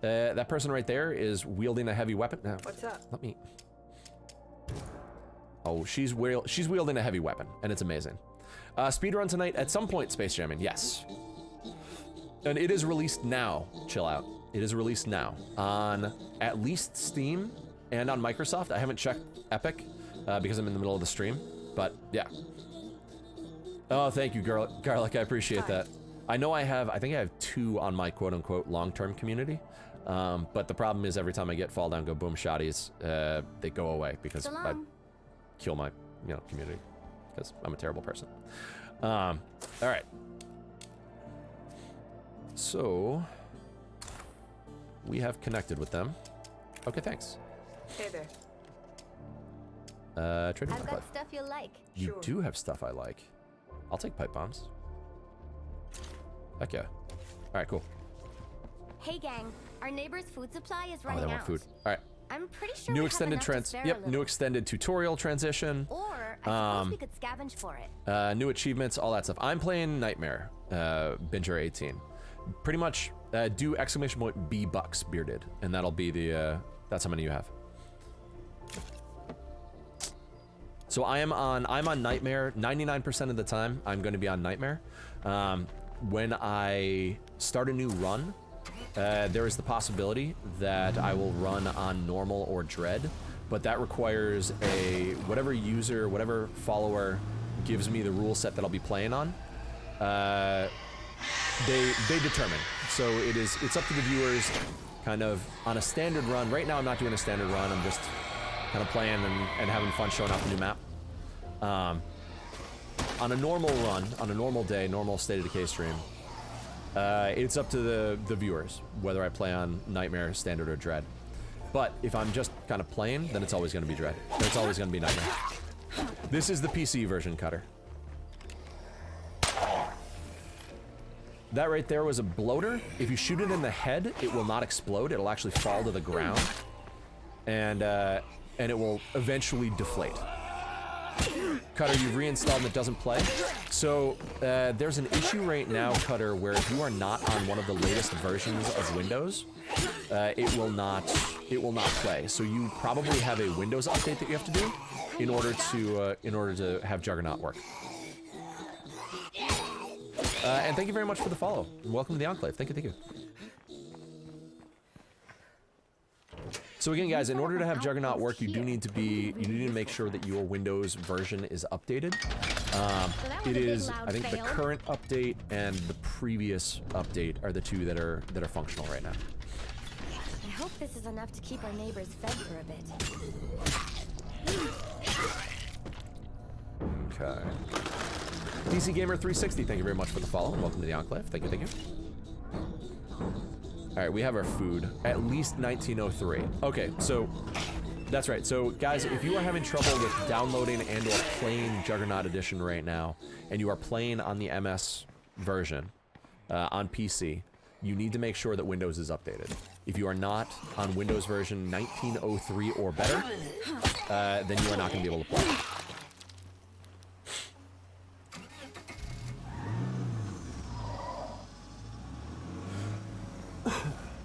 that person right there is wielding a heavy weapon. What's up? Let me. Oh, she's wielding a heavy weapon, and it's amazing. Speedrun tonight at some point, Space Jamming. Yes. And it is released now. Chill out. It is released now on at least Steam and on Microsoft. I haven't checked Epic because I'm in the middle of the stream, but yeah. Oh, thank you, Garlic. I appreciate that. I know I think I have 2 on my quote-unquote long-term community, but the problem is every time I get Fall Down Go Boom shotties, they go away because I kill my community because I'm a terrible person. All right. So we have connected with them. Okay, thanks. Hey there. Trading I've pipe. got stuff you'll like. You do have stuff I like. I'll take pipe bombs. Heck yeah. All right, cool. Hey gang, our neighbor's food supply is Oh, running they out. want food. All right. I'm pretty sure New we extended have enough to spare a Yep. little. New extended tutorial transition. Or I suppose we could scavenge for it. New achievements, all that stuff. I'm playing Nightmare, Binger 18. Pretty much do exclamation point B bucks bearded, and that'll be the that's how many you have. So I'm on Nightmare 99% of the time. I'm going to be on Nightmare. When I start a new run, there is the possibility that I will run on normal or dread, but that requires whatever user, whatever follower gives me the rule set that I'll be playing on. They determine. So it's up to the viewers, kind of on a standard run. Right now I'm not doing a standard run. I'm just kind of playing and having fun showing off the new map. On a normal run, on a normal day, normal State of Decay stream, it's up to the viewers whether I play on Nightmare, Standard, or Dread. But if I'm just kind of playing, then it's always going to be Dread. It's always going to be Nightmare. This is the PC version, Cutter. That right there was a bloater. If you shoot it in the head, it will not explode. It'll actually fall to the ground, and it will eventually deflate. Cutter, you've reinstalled and it doesn't play. So there's an issue right now, Cutter, where if you are not on one of the latest versions of Windows, it will not play. So you probably have a Windows update that you have to do in order to have Juggernaut work. And thank you very much for the follow. Welcome to the Enclave. Thank you, thank you. So again, guys, in order to have Juggernaut work, you need to make sure that your Windows version is updated. It is, I think, the current update and the previous update are the two that are functional right now. I hope this is enough to keep our neighbors fed for a bit. Okay. DC Gamer 360, thank you very much for the follow. Welcome to the Enclave. Thank you, thank you. All right, we have our food. At least 1903. Okay, so that's right. So guys, if you are having trouble with downloading and or playing Juggernaut Edition right now, and you are playing on the MS version on PC, you need to make sure that Windows is updated. If you are not on Windows version 1903 or better, then you are not going to be able to play.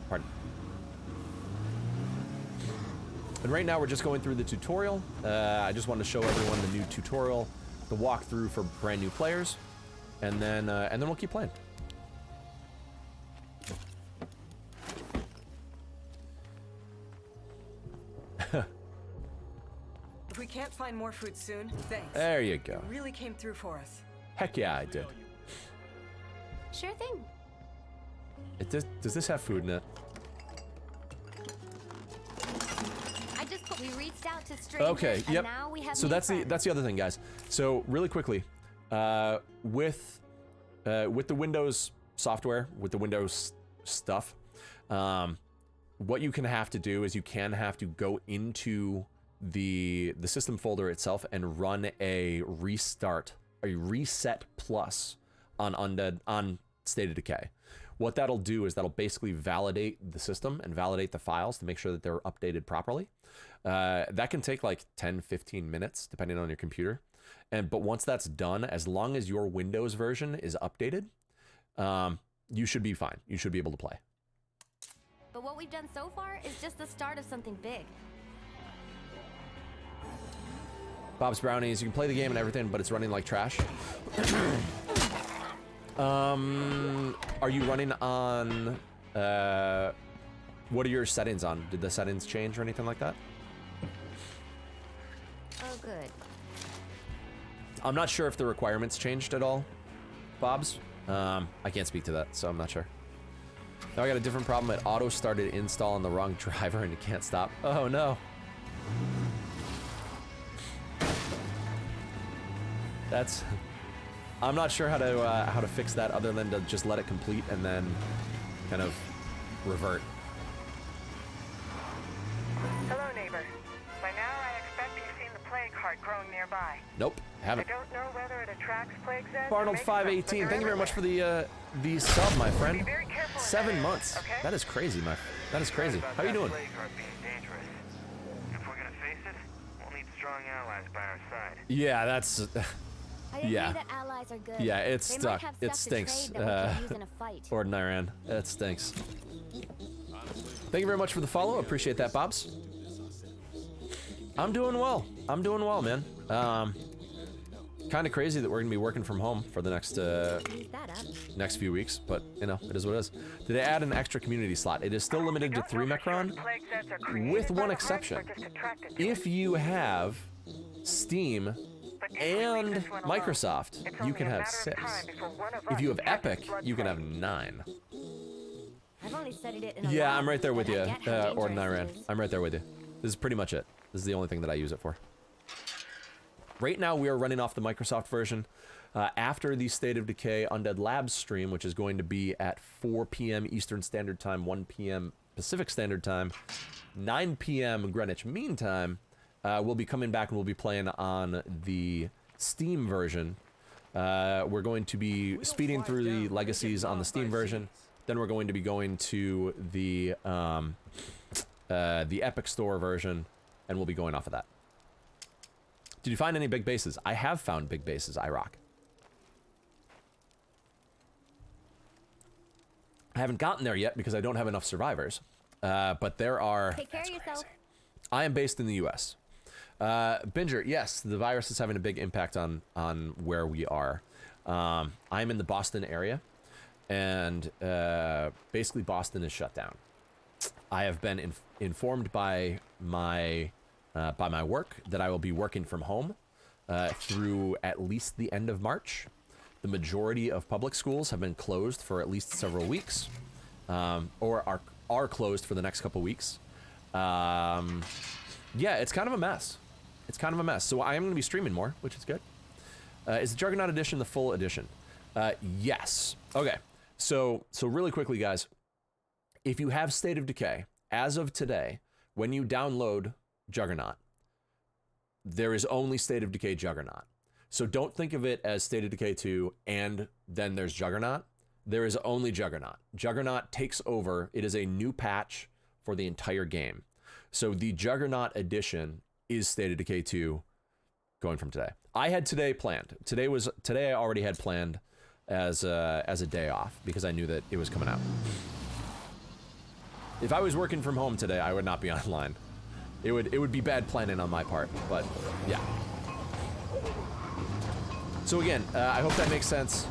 Pardon. And right now we're just going through the tutorial. I just wanted to show everyone the new tutorial, the walkthrough for brand new players, and then we'll keep playing. If we can't find more food soon, thanks. There you go. You really came through for us. Heck yeah, I did. Sure thing. Does this have food in it? We reached out to strangers, okay, yep. And now we have so that's friends. the other thing, guys. So really quickly, with the Windows software, with the Windows stuff, what you can have to do is you can have to go into the system folder itself and run a reset plus on State of Decay. What that'll do is that'll basically validate the system and validate the files to make sure that they're updated properly. That can take like 10-15 minutes depending on your computer. But once that's done, as long as your Windows version is updated, you should be fine. You should be able to play. But what we've done so far is just the start of something big. Bob's Brownies, you can play the game and everything, but it's running like trash. Are you running on, what are your settings on? Did the settings change or anything like that? Oh, good. I'm not sure if the requirements changed at all, Bob's. I can't speak to that, so I'm not sure. Now I got a different problem. It auto started install on the wrong driver and it can't stop. Oh no. That's... I'm not sure how to fix that other than to just let it complete and then kind of revert. Hello, neighbor. By now, I expect you've seen the plague heart growing nearby. Nope, haven't. I don't know whether it attracts plague zeds. Arnold 518, thank you very much for the sub, my friend. Be very careful 7 months. Okay? That is crazy, that is crazy. How you doing? Plague heart being dangerous. If we're gonna face it, we'll need strong allies by our side. Yeah, that's... I agree Yeah. that allies are good. Yeah, it's They might stuck. have It stuff to stinks. trade that we could use in a fight. Ordinarian. It stinks. Thank you very much for the follow. Appreciate that, Bobs. I'm doing well. I'm doing well, man. Kind of crazy that we're gonna be working from home for the next Use that up. next few weeks, but you know, it is what it is. Did they add an extra community slot? It is still limited to 3 Mecron, with one exception. If you have Steam and Microsoft, you can have 6. If you have Epic, you can have 9. I've only studied it in a Yeah, lab, I'm right there with but you, I get how dangerous Ordinarian. it is. I'm right there with you. This is pretty much it. This is the only thing that I use it for. Right now, we are running off the Microsoft version. After the State of Decay Undead Labs stream, which is going to be at 4 p.m. Eastern Standard Time, 1 p.m. Pacific Standard Time, 9 p.m. Greenwich Mean Time, we'll be coming back and we'll be playing on the Steam version. We're going to be speeding through the legacies on the Steam version. Then we're going to be going to the Epic Store version, and we'll be going off of that. Did you find any big bases? I have found big bases, IROC. I haven't gotten there yet because I don't have enough survivors. But there are... Take care of yourself. I am based in the U.S. Binger, yes, the virus is having a big impact on where we are. I'm in the Boston area, and basically Boston is shut down. I have been informed by my work that I will be working from home through at least the end of March. The majority of public schools have been closed for at least several weeks, or are closed for the next couple weeks. Yeah, it's kind of a mess. It's kind of a mess. So I am going to be streaming more, which is good. Is the Juggernaut edition the full edition? Yes. Okay. So really quickly, guys, if you have State of Decay, as of today, when you download Juggernaut, there is only State of Decay Juggernaut. So don't think of it as State of Decay 2 and then there's Juggernaut. There is only Juggernaut. Juggernaut takes over. It is a new patch for the entire game. So the Juggernaut edition is State of Decay 2 going from today. I had today planned. Today I already had planned as a day off because I knew that it was coming out. If I was working from home today, I would not be online. It would be bad planning on my part, but yeah. So again, I hope that makes sense.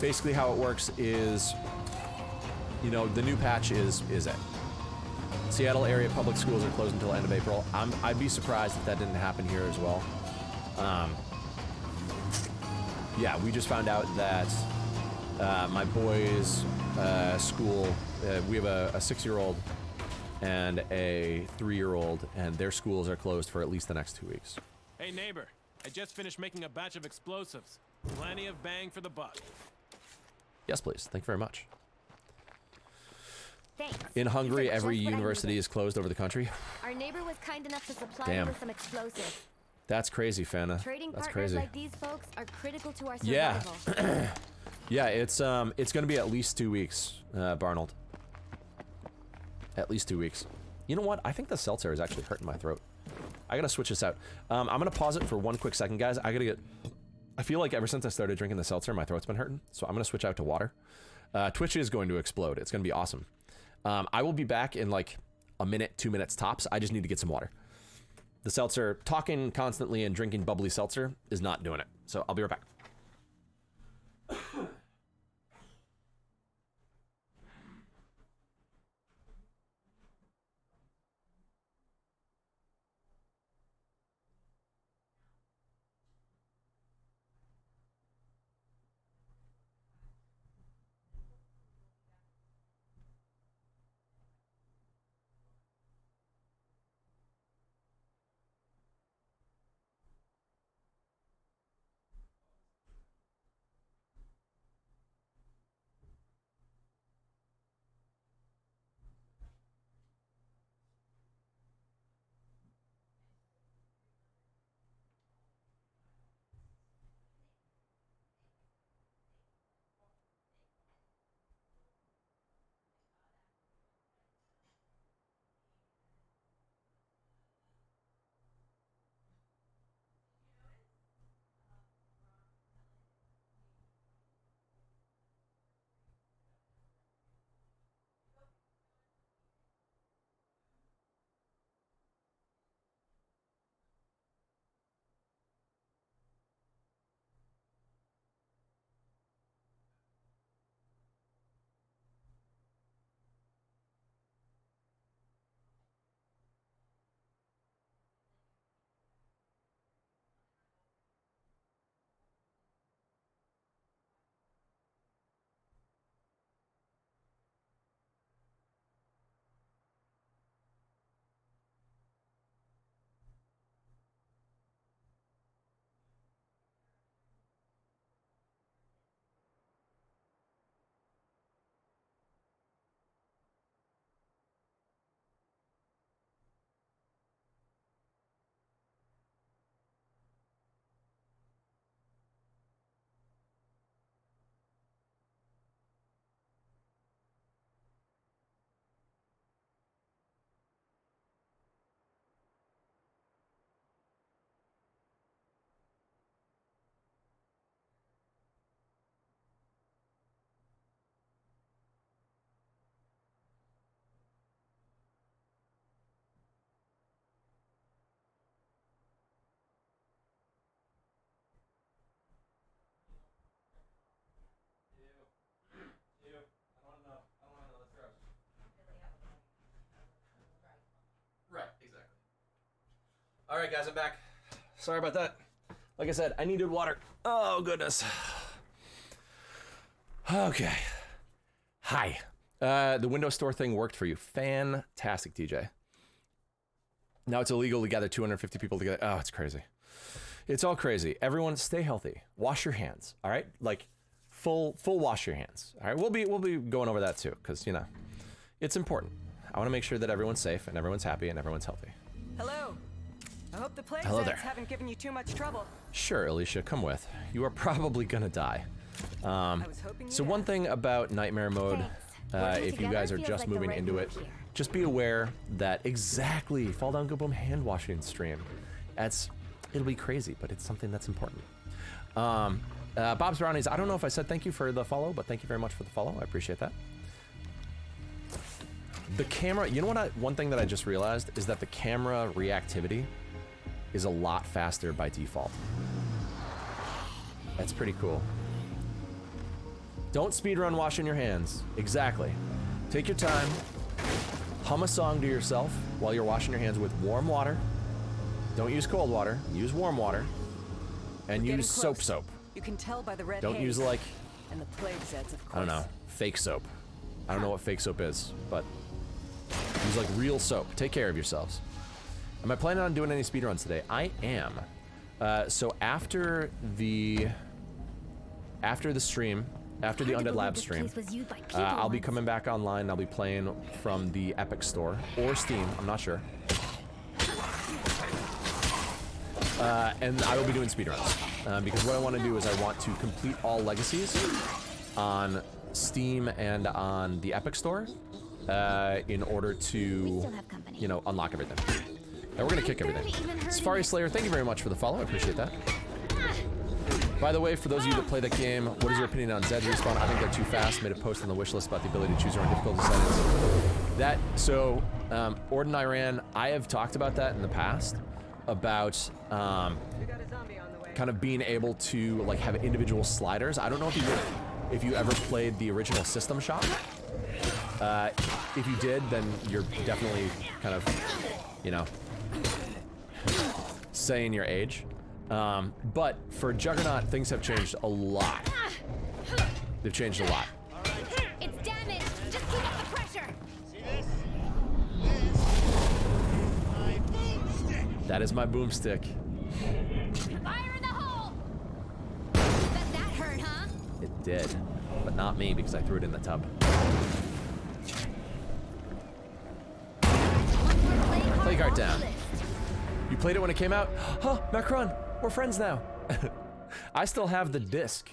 Basically how it works is, you know, the new patch is it. Seattle area public schools are closed until the end of April. I'd be surprised if that didn't happen here as well. Yeah, we just found out that my boys' school, we have a 6-year-old and a 3-year-old, and their schools are closed for at least the next 2 weeks. Hey neighbor, I just finished making a batch of explosives. Plenty of bang for the buck. Yes, please. Thank you very much. Thanks. In Hungary, You said every just what I university needed. is closed over the country. Our neighbor was kind enough to supply Damn. me with some explosives. That's crazy, Fana. Trading That's partners crazy. like these folks are critical to our Yeah. survival. Yeah, it's gonna be at least 2 weeks, Barnold. At least 2 weeks. You know what? I think the seltzer is actually hurting my throat. I gotta switch this out. I'm gonna pause it for 1 quick second, guys. I feel like ever since I started drinking the seltzer, my throat's been hurting, so I'm gonna switch out to water. Twitch is going to explode. It's gonna be awesome. I will be back in like a minute, 2 minutes tops. I just need to get some water. The seltzer, talking constantly and drinking bubbly seltzer is not doing it. So I'll be right back. All right, guys, I'm back. Sorry about that. Like I said, I needed water. Oh, goodness. Okay. Hi. The window store thing worked for you. Fantastic, TJ. Now it's illegal to gather 250 people together. Oh, it's crazy. It's all crazy. Everyone stay healthy. Wash your hands, all right? Like full wash your hands. All right? We'll be going over that too cuz you know, it's important. I want to make sure that everyone's safe and everyone's happy and everyone's healthy. Hello. I hope the plague Hello zeds there. haven't given you too much trouble. Sure, Alicia, come with. You are probably going to die. I was hoping So you'd one ask. thing about nightmare mode, Working if you together guys are feels just like the moving right into move it, here. just be aware that exactly Fall Down Go Boom hand washing stream. It'll be crazy, but it's something that's important. Bob's Brownies, I don't know if I said thank you for the follow, but thank you very much for the follow. I appreciate that. The camera, you know what? One thing that I just realized is that the camera reactivity is a lot faster by default. That's pretty cool. Don't speedrun washing your hands. Exactly. Take your time. Hum a song to yourself while you're washing your hands with warm water. Don't use cold water. Use warm water. And We're use getting close. soap. You can tell by the red Don't haze. use like, And the plague zeds, of course. I don't know, fake soap. I don't know what fake soap is, but use like real soap. Take care of yourselves. Am I planning on doing any speedruns today? I am. So after the stream, after the Undead Lab stream, I'll be coming back online. I'll be playing from the Epic Store or Steam. I'm not sure. And I will be doing speedruns because what I want to do is I want to complete all legacies on Steam and on the Epic Store in order to, you know, unlock everything. And we're gonna kick everything. Safari Slayer, thank you very much for the follow. I appreciate that. By the way, for those of you that play that game, what is your opinion on Zed respawn? I think they're too fast. Made a post on the wish list about the ability to choose your own difficulty settings. Ord and Iran, I have talked about that in the past, about kind of being able to like have individual sliders. I don't know if you ever played the original System Shock. If you did, then you're definitely kind of, you know, saying your age. But for Juggernaut, things have changed a lot. They've changed a lot. It's damaged. Just keep up the pressure. That is my boomstick. Fire in the hole. Bet that hurt, huh? It did, but not me because I threw it in the tub. Play card down. You played it when it came out? Huh, Macron, we're friends now. I still have the disc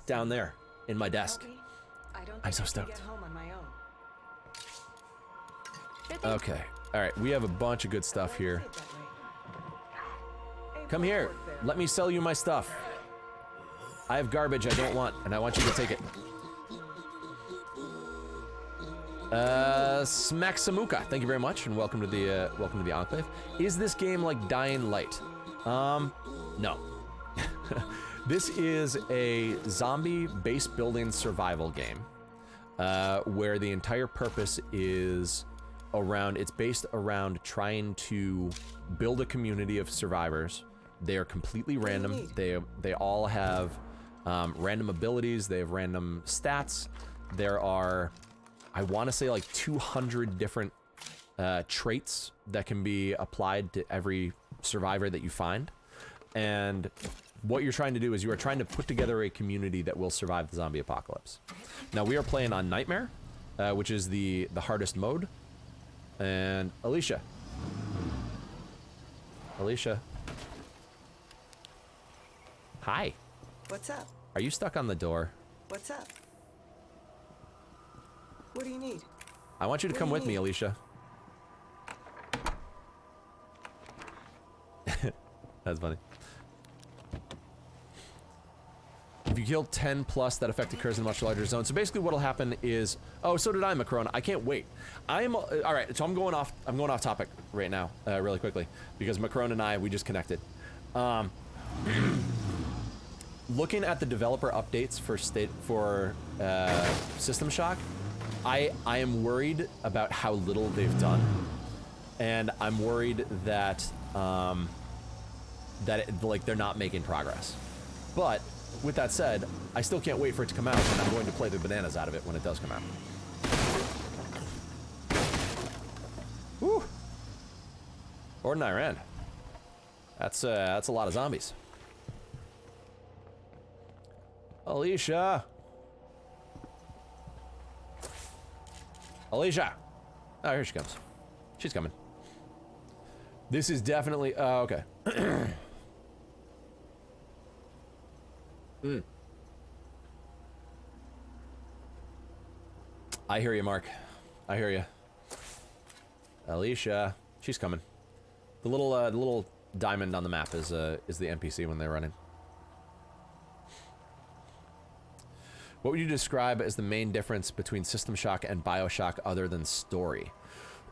down there in my desk. I'm so stoked. Okay, all right, we have a bunch of good stuff here. Come here, let me sell you my stuff. I have garbage I don't want, and I want you to take it. Smacksamuka, thank you very much, and welcome to the Enclave. Is this game like Dying Light? No. This is a zombie base building survival game, where the entire purpose is it's based around trying to build a community of survivors. They are completely random. They all have random abilities. They have random stats. There are, I want to say, like 200 different traits that can be applied to every survivor that you find. And what you're trying to do is you are trying to put together a community that will survive the zombie apocalypse. Now we are playing on Nightmare, which is the hardest mode. And Alicia. Hi. What's up? Are you stuck on the door? What's up? What do you need? I want you to come with me, Alicia. That's funny. If you kill 10 plus, that effect occurs in a much larger zone. So basically what'll happen is, oh, so did I, Macron. I can't wait. All right, so I'm going off topic right now, really quickly, because Macron and we just connected. Looking at the developer updates for System Shock, I am worried about how little they've done. And I'm worried that, that like they're not making progress. But with that said, I still can't wait for it to come out, and I'm going to play the bananas out of it when it does come out. Woo! Ord and Iran. That's a lot of zombies. Alicia. Alicia. Oh, here she comes. She's coming. This is definitely. Oh, okay. I hear you, Mark. I hear you. Alicia, she's coming. The little diamond on the map is the NPC when they're running. What would you describe as the main difference between System Shock and BioShock other than story?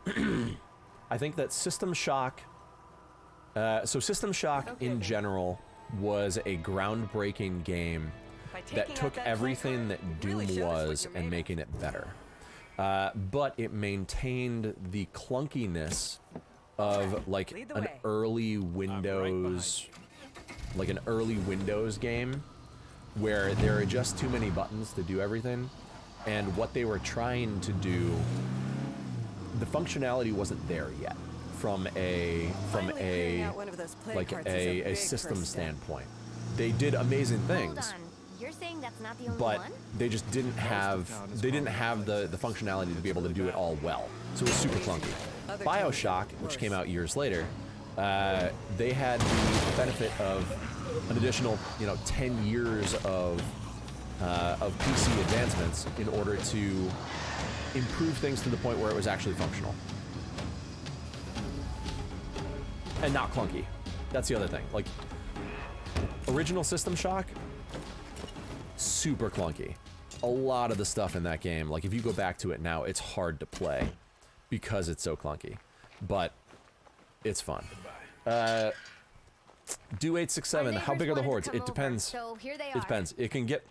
I think that System Shock. So System Shock in general was a groundbreaking game that took everything that Doom was and making it better. But it maintained the clunkiness of like an early Windows, game where there are just too many buttons to do everything, and what they were trying to do, the functionality wasn't there yet from a system standpoint. They did amazing things. You're saying that's not the only but one? they just didn't have the functionality to be able to do it all well. So it was super clunky. BioShock, which came out years later, they had the benefit of an additional 10 years of PC advancements in order to improve things to the point where it was actually functional and not clunky. That's the other thing. Like original System Shock, super clunky. A lot of the stuff in that game, like if you go back to it now, it's hard to play because it's so clunky, but it's fun. Do 867. How big are the hordes? It depends. So here they It depends. It can get.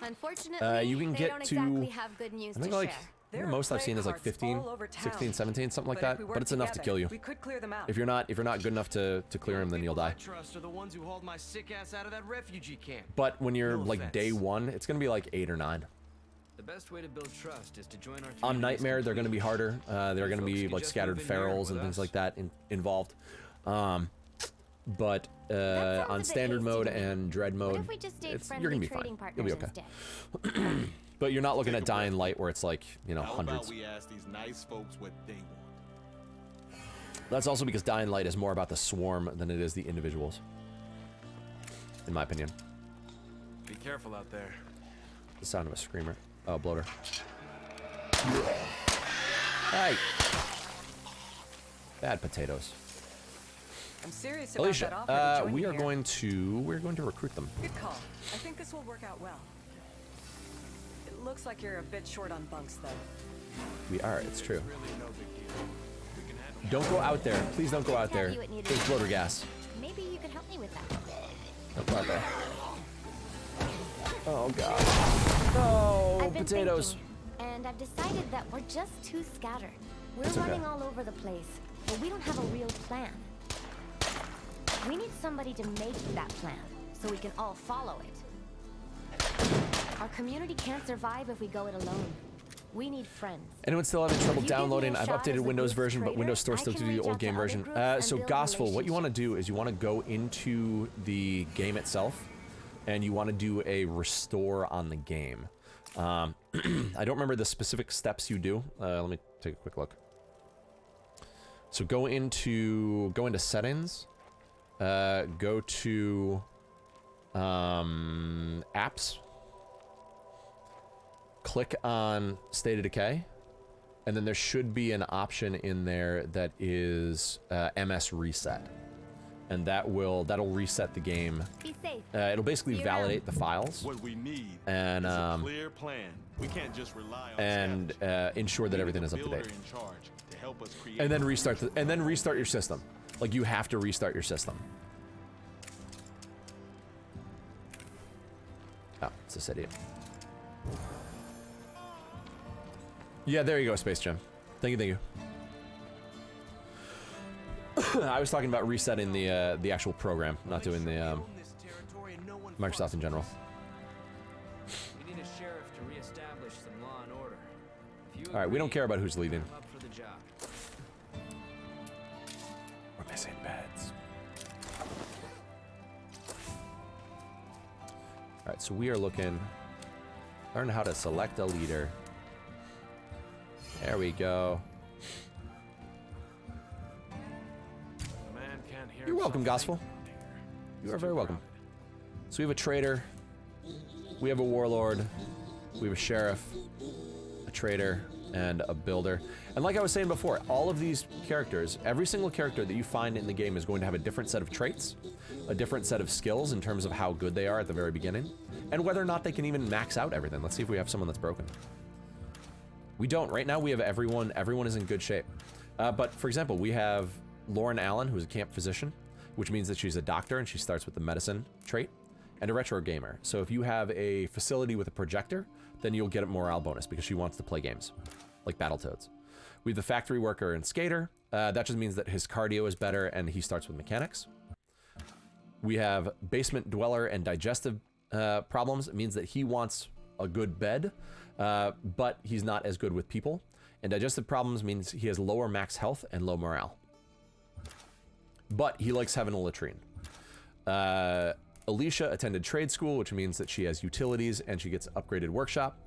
Unfortunately, you can they get don't to. exactly have good news I think to like share. the most I've seen is like 15, 16, 17, something like that. But it's enough to kill you. We could clear them out. If you're not good enough to clear him, then you'll die. Trust are the ones who hauled my sick ass out of that refugee camp. But when you're No like offense. day one, it's gonna be like 8 or 9. The best way to build trust is to join our On communities Nightmare, they're gonna be completely. harder. They're gonna Folks be can like just scattered move in here ferals and with things us. like that involved. But sounds a on bit standard hasty mode to me. and dread What mode, if we just stayed you're gonna be friendly fine. trading You'll be partners okay. instead? But you're not looking at Dying Light where it's like How hundreds. about we ask these nice folks what they want? That's also because Dying Light is more about the swarm than it is the individuals, in my opinion. Be careful out there. The sound of a screamer. Oh, bloater. Hey! Bad potatoes. I'm serious about that Alicia, offer to join we're you here. going to recruit them. Good call. I think this will work out well. It looks like you're a bit short on bunks, though. We are, it's true. Really no big deal. We can handle Don't go out there. Please don't go out there. Tell you it needed There's bloater gas. Maybe you could help me with that. Don't go out there. Oh, God. Oh, I've been potatoes. thinking, and I've decided that we're just too scattered. We're That's okay. running all over the place, but we don't have a real plan. We need somebody to make that plan, so we can all follow it. Our community can't survive if we go it alone. We need friends. Anyone still having trouble You give me a downloading? I've shot updated as the Windows group's version, but trader, Windows Store I still can do the reach old out to game other version. groups and So build Gospel, what you want to do is you want to go into the game itself, and you want to do a restore on the game. I don't remember the specific steps you do. Let me take a quick look. So go into settings. Go to apps. Click on State of Decay, and then there should be an option in there that is MS Reset, and that'll reset the game. Be safe. It'll basically See you around. validate the files What we need and is a clear plan. We can't just rely on and scavenging. ensure that We need everything the is up to builder date. in charge to help us create And then restart your system. Like you have to restart your system. Oh, it's this idiot. Yeah, there you go, Space Gem. Thank you, thank you. I was talking about resetting the actual program, not doing the Microsoft in general. We need a sheriff to reestablish some law and order. All right, we don't care about who's leading. I'm up for the job. We're missing beds. All right, so we are looking. Learn how to select a leader. There we go. The man can't hear You're welcome, himself Gospel. think. You are It's very too welcome. crowded. So we have a trader, we have a warlord, we have a sheriff, a trader, and a builder. And like I was saying before, all of these characters, every single character that you find in the game is going to have a different set of traits, a different set of skills in terms of how good they are at the very beginning, and whether or not they can even max out everything. Let's see if we have someone that's broken. We don't. Right now we have everyone is in good shape. But for example, we have Lauren Allen, who's a camp physician, which means that she's a doctor and she starts with the medicine trait, and a retro gamer. So if you have a facility with a projector, then you'll get a morale bonus because she wants to play games, like Battletoads. We have the factory worker and skater. That just means that his cardio is better and he starts with mechanics. We have basement dweller and digestive problems. It means that he wants a good bed, but he's not as good with people. And digestive problems means he has lower max health and low morale. But he likes having a latrine. Alicia attended trade school, which means that she has utilities and she gets upgraded workshop.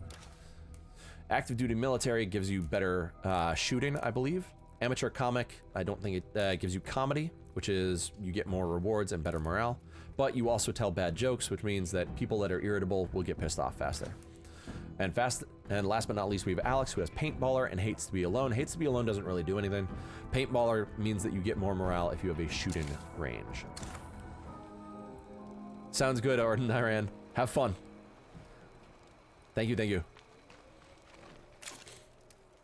Active duty military gives you better shooting, I believe. Amateur comic, I don't think it gives you comedy, which is you get more rewards and better morale. But you also tell bad jokes, which means that people that are irritable will get pissed off faster. And last but not least, we have Alex, who has paintballer and hates to be alone. Hates to be alone doesn't really do anything. Paintballer means that you get more morale if you have a shooting range. Sounds good, Arden Iran. Have fun. Thank you, thank you.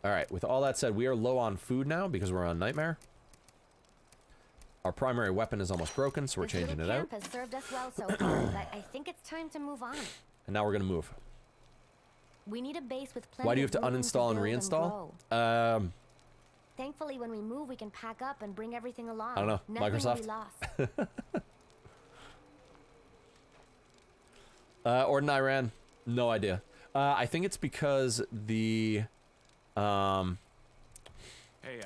All right, with all that said, we are low on food now because we're on Nightmare. Our primary weapon is almost broken, so we're changing it out. This camp has served us well so far, but I think it's time to move on. And now we're gonna move. We need a base with plenty. Why do you have to of room uninstall and build reinstall? Thankfully, when we move, we can pack up and bring everything along. I don't know. Nothing Microsoft? will be lost. Orden Iran, no idea. I think it's because the Hey,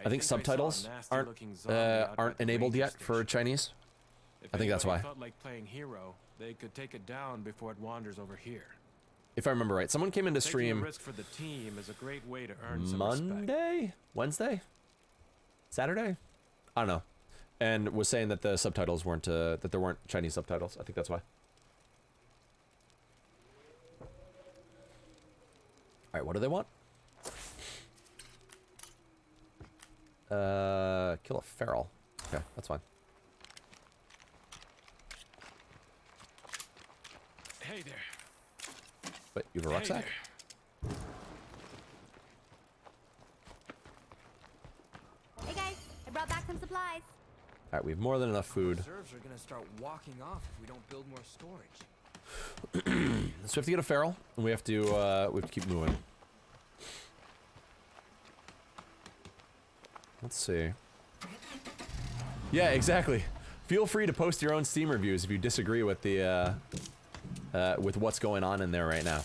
I think subtitles aren't enabled yet for Chinese. I think that's why. Felt like playing hero, they could take it down before it wanders over here. If I remember right, someone came into Taking stream a risk for the team is a great way to earn some respect. Monday, Wednesday, Saturday, I don't know, and was saying that the subtitles weren't that there weren't Chinese subtitles. I think that's why. All right, what do they want? Kill a feral. Okay, that's fine. Hey there. Wait, you have a rucksack? Hey guys, I brought back some supplies. All right, we have more than enough food. Reserves are gonna start walking off if we don't build more storage. So we have to get a feral, and we have to keep moving. Let's see. Yeah, exactly. Feel free to post your own Steam reviews if you disagree with the with what's going on in there right now.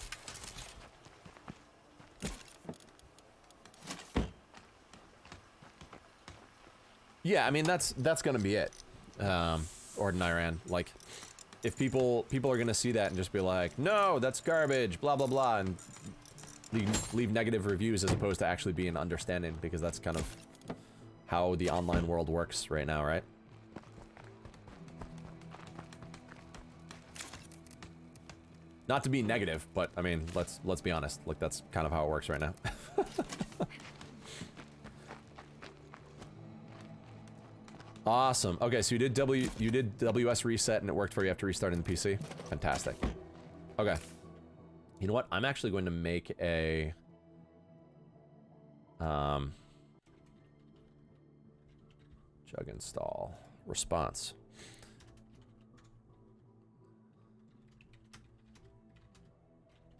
Yeah, I mean that's gonna be it. Orden Iran, like, if people are gonna see that and just be like, no, that's garbage, blah blah blah, and leave negative reviews as opposed to actually being understanding, because that's kind of how the online world works right now, right? Not to be negative, but I mean, let's be honest. Like, that's kind of how it works right now. Awesome. Okay, so you did WS reset and it worked for you after restarting the PC. Fantastic. Okay. You know what? I'm actually going to make a Jug install response.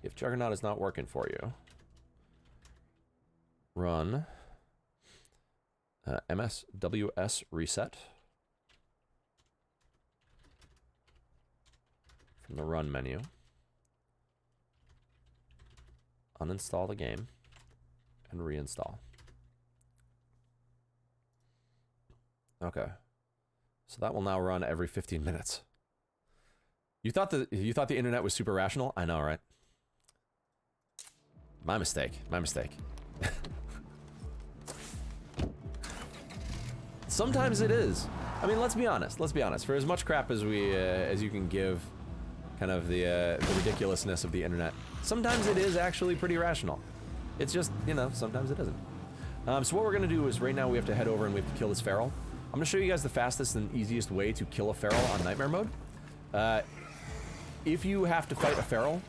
If Juggernaut is not working for you, run MSWS reset. from the run menu. Uninstall the game and reinstall. Okay. So that will now run every 15 minutes. You thought the internet was super rational? I know, right? My mistake. My mistake. Sometimes it is. I mean, let's be honest. Let's be honest. For as much crap as as you can give, kind of the ridiculousness of the internet, sometimes it is actually pretty rational. It's just, you know, sometimes it isn't. So what we're gonna do is right now we have to head over and we have to kill this feral. I'm gonna show you guys the fastest and easiest way to kill a feral on Nightmare mode. If you have to fight a feral,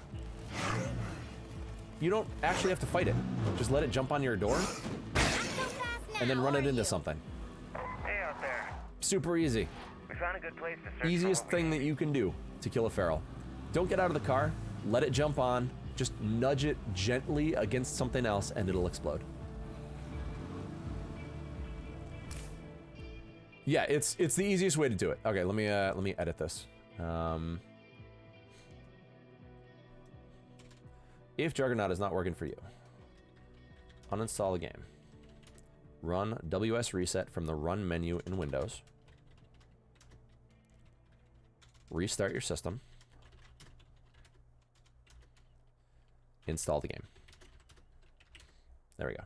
you don't actually have to fight it. Just let it jump on your door and then run it into something. Hey out there. Super easy. We found a good place to search. Easiest thing that you can do to kill a feral. Don't get out of the car, let it jump on, just nudge it gently against something else and it'll explode. Yeah, it's the easiest way to do it. Okay, let me edit this. If Juggernaut is not working for you, uninstall the game. Run WS reset from the run menu in Windows. Restart your system. Install the game. There we go.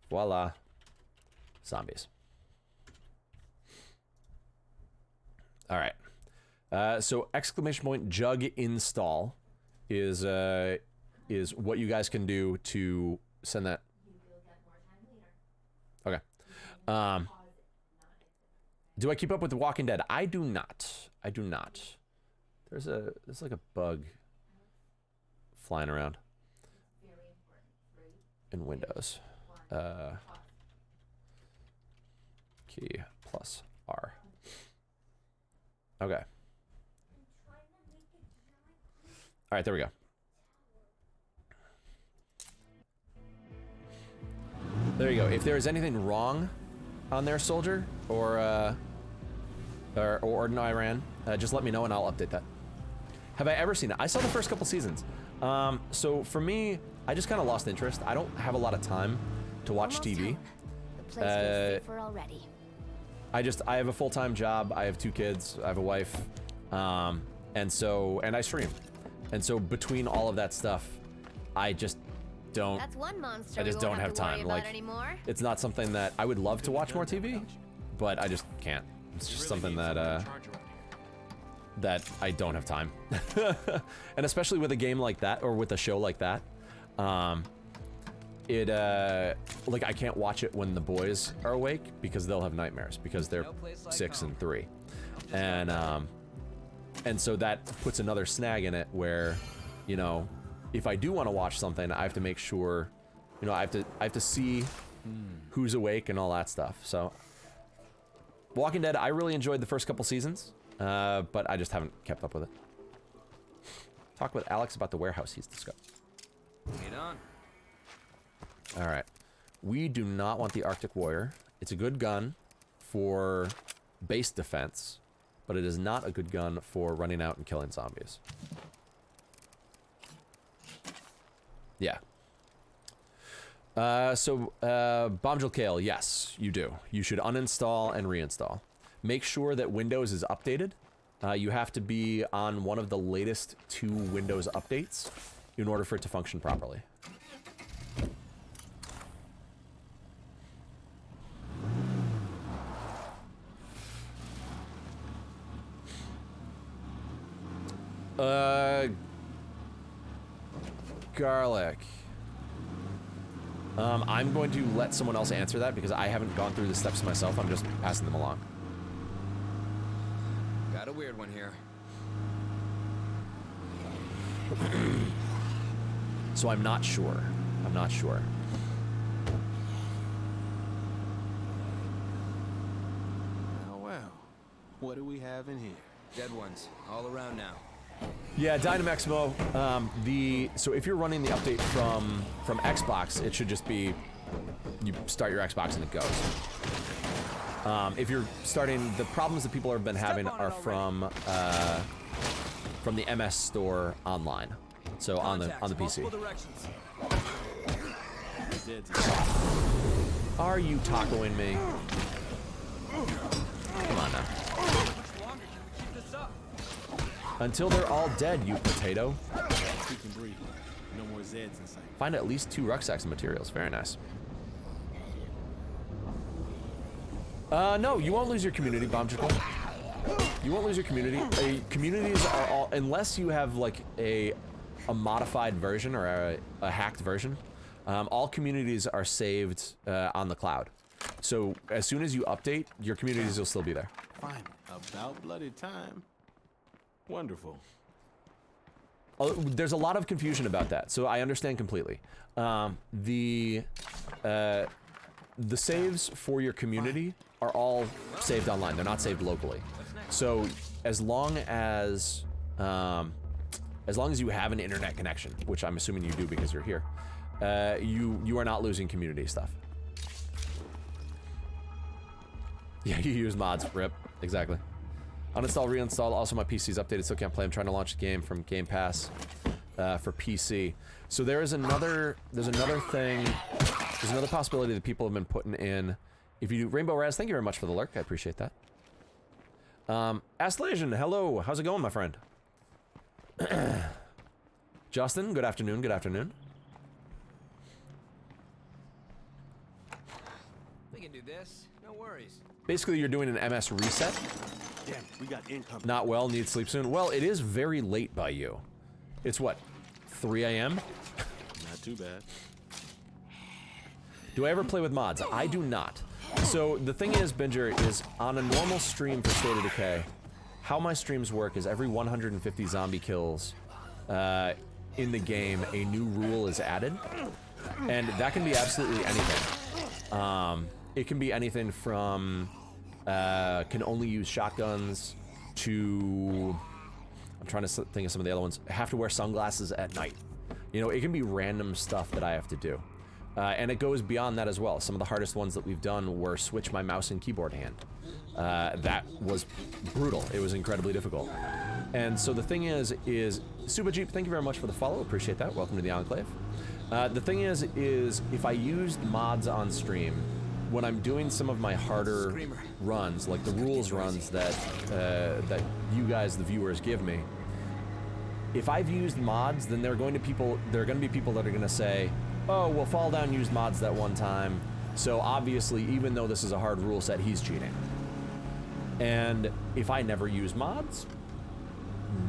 Voila. Zombies. All right. So exclamation point jug install is what you guys can do to send that. Okay. Do I keep up with The Walking Dead? I do not. I do not. There's like a bug flying around in Windows. Key plus R. Okay. All right, there we go. There you go. If there is anything wrong on there, soldier, or in Iran, just let me know and I'll update that. Have I ever seen it? I saw the first couple seasons. So for me, I just kind of lost interest. I don't have a lot of time to watch TV. The place feels safer already. I have a full-time job. I have 2 kids. I have a wife, and I stream, and so between all of that stuff, I just don't. That's one monster I just don't have time. Like, it's not something that I would love to watch more TV, but I just can't. It's just something that that I don't have time, and especially with a game like that or with a show like that, like I can't watch it when the boys are awake because they'll have nightmares because they're 6 and 3, and so that puts another snag in it where, you know, if I do want to watch something, I have to make sure, you know, I have to see who's awake and all that stuff. So Walking Dead, I really enjoyed the first couple seasons, but I just haven't kept up with it. Talk with Alex about the warehouse he's discovered. Get on. All right. We do not want the Arctic Warrior. It's a good gun for base defense, but it is not a good gun for running out and killing zombies. Yeah. Bombjil Kale, yes, you do. You should uninstall and reinstall. Make sure that Windows is updated. You have to be on one of the latest 2 Windows updates in order for it to function properly. Garlic. I'm going to let someone else answer that because I haven't gone through the steps myself. I'm just passing them along. Got a weird one here. So I'm not sure. I'm not sure. Well, what do we have in here? Dead ones all around now. Yeah, Dynamexmo. So if you're running the update from Xbox, it should just be you start your Xbox and it goes. If you're starting, the problems that people have been having are from from the MS store online. So on the PC. Are you tacoing me? Come on now. Until they're all dead, you potato. We can breathe. No more Zeds in sight. Find at least 2 rucksacks of materials. Very nice. No, you won't lose your community, Bombchicle. You won't lose your community. Communities are all, unless you have like a modified version or a hacked version, all communities are saved on the cloud. So as soon as you update, your communities will still be there. Fine. About bloody time. Wonderful. There's a lot of confusion about that, so I understand completely. The saves for your community are all saved online. They're not saved locally. So as long as you have an internet connection, which I'm assuming you do because you're here, you are not losing community stuff. Yeah, you use mods. Rip. Exactly. Uninstall, reinstall. Also, my PC's updated, still can't play. I'm trying to launch the game from Game Pass for PC. So there's another thing. There's another possibility that people have been putting in. If you do Rainbow Raz, thank you very much for the lurk. I appreciate that. Aslasian, hello. How's it going, my friend? Justin, good afternoon. Good afternoon. We can do this. No worries. Basically, you're doing an MS reset. Damn, we got incoming. Not well, need sleep soon. Well, it is very late by you. It's what, 3 a.m.? Not too bad. Do I ever play with mods? I do not. So the thing is, Binger, is on a normal stream for State of Decay, how my streams work is every 150 zombie kills in the game, a new rule is added. And that can be absolutely anything. It can be anything from can only use shotguns to, I'm trying to think of some of the other ones, have to wear sunglasses at night. You know, it can be random stuff that I have to do. And it goes beyond that as well. Some of the hardest ones that we've done were switch my mouse and keyboard hand. That was brutal. It was incredibly difficult. And so the thing is Super Jeep, thank you very much for the follow. Appreciate that. Welcome to the Enclave. The thing is if I used mods on stream, when I'm doing some of my harder runs, like the rules runs that that you guys, the viewers, give me, if I've used mods, then there are going to be people that are going to say, oh, well, Fall Down used mods that one time, so obviously, even though this is a hard rule set, he's cheating. And if I never use mods,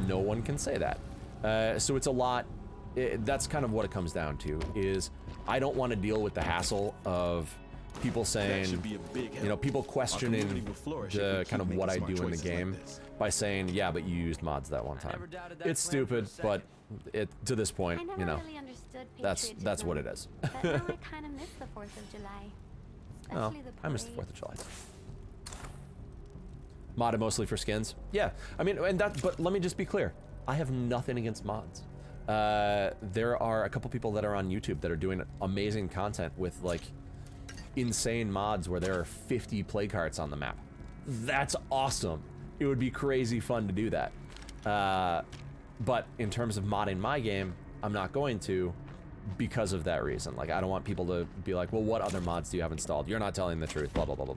no one can say that. So it's a lot. That's kind of what it comes down to, is I don't want to deal with the hassle of people saying, you know, people questioning the kind of what I do in the game by saying, yeah, but you used mods that one time. It's stupid, but to this point, you know, really understood that's what it is. But now I kind of miss the 4th of July. Oh, Especially the I miss the parade. 4th of July. Modded mostly for skins. Yeah, I mean, but let me just be clear. I have nothing against mods. There are a couple people that are on YouTube that are doing amazing content with like insane mods where there are 50 play carts on the map. That's awesome. It would be crazy fun to do that. But in terms of modding my game, I'm not going to, because of that reason. Like, I don't want people to be like, well, what other mods do you have installed? You're not telling the truth, blah, blah, blah, blah,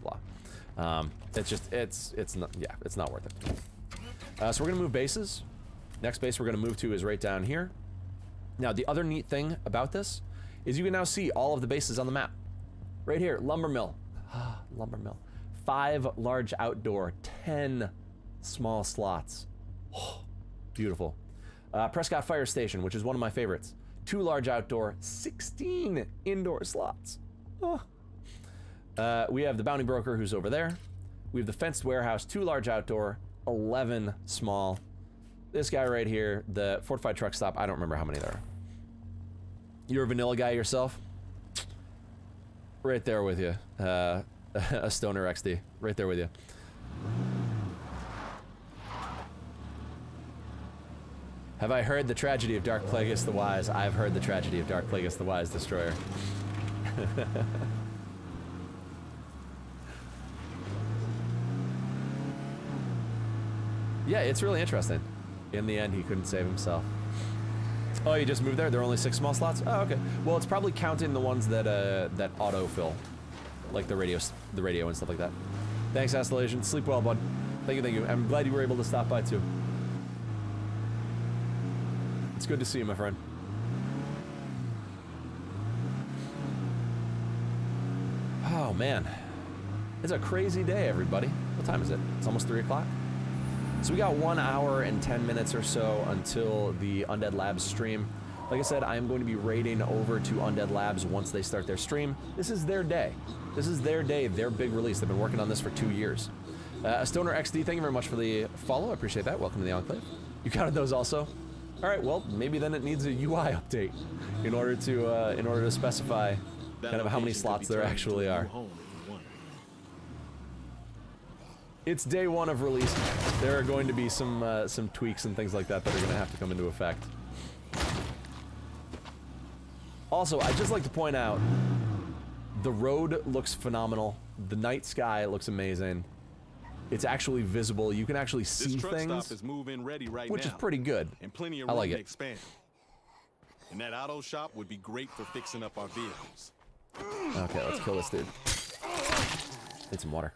blah. It's just, it's not, yeah, it's not worth it. So we're gonna move bases. Next base we're gonna move to is right down here. Now, the other neat thing about this is you can now see all of the bases on the map. Right here, Lumber Mill. Lumber Mill. 5 large outdoor, 10 small slots. Oh, beautiful. Prescott Fire Station, which is one of my favorites. 2 large outdoor, 16 indoor slots. Oh. We have the Bounty Broker, who's over there. We have the Fenced Warehouse, 2 large outdoor, 11 small. This guy right here, the Fortified Truck Stop, I don't remember how many there are. You're a vanilla guy yourself? Right there with you. A Stoner XD. Right there with you. Have I heard the tragedy of Dark Plagueis the Wise? I've heard the tragedy of Dark Plagueis the Wise Destroyer. Yeah, it's really interesting. In the end, he couldn't save himself. Oh, you just moved there? There are only 6 small slots? Oh, okay. Well, it's probably counting the ones that that autofill. Like the radio and stuff like that. Thanks, Astellation. Sleep well, bud. Thank you, thank you. I'm glad you were able to stop by, too. It's good to see you, my friend. Oh, man. It's a crazy day, everybody. What time is it? It's almost 3 o'clock. So we got 1 hour and 10 minutes or so until the Undead Labs stream. Like I said, I am going to be raiding over to Undead Labs once they start their stream. This is their day. This is their day, their big release. They've been working on this for 2 years. Stoner XD, thank you very much for the follow. I appreciate that. Welcome to the Enclave. You counted those also? All right, well, maybe then it needs a UI update in order to specify kind of how many slots there actually are. It's day 1 of release. There are going to be some tweaks and things like that that are going to have to come into effect. Also, I'd just like to point out, the road looks phenomenal. The night sky looks amazing. It's actually visible. You can actually see this truck things, stop is move-in ready right which now, is pretty good. and plenty of I room like to it. expand. And that auto shop would be great for fixing up our vehicles. Okay, let's kill this dude. Need some water.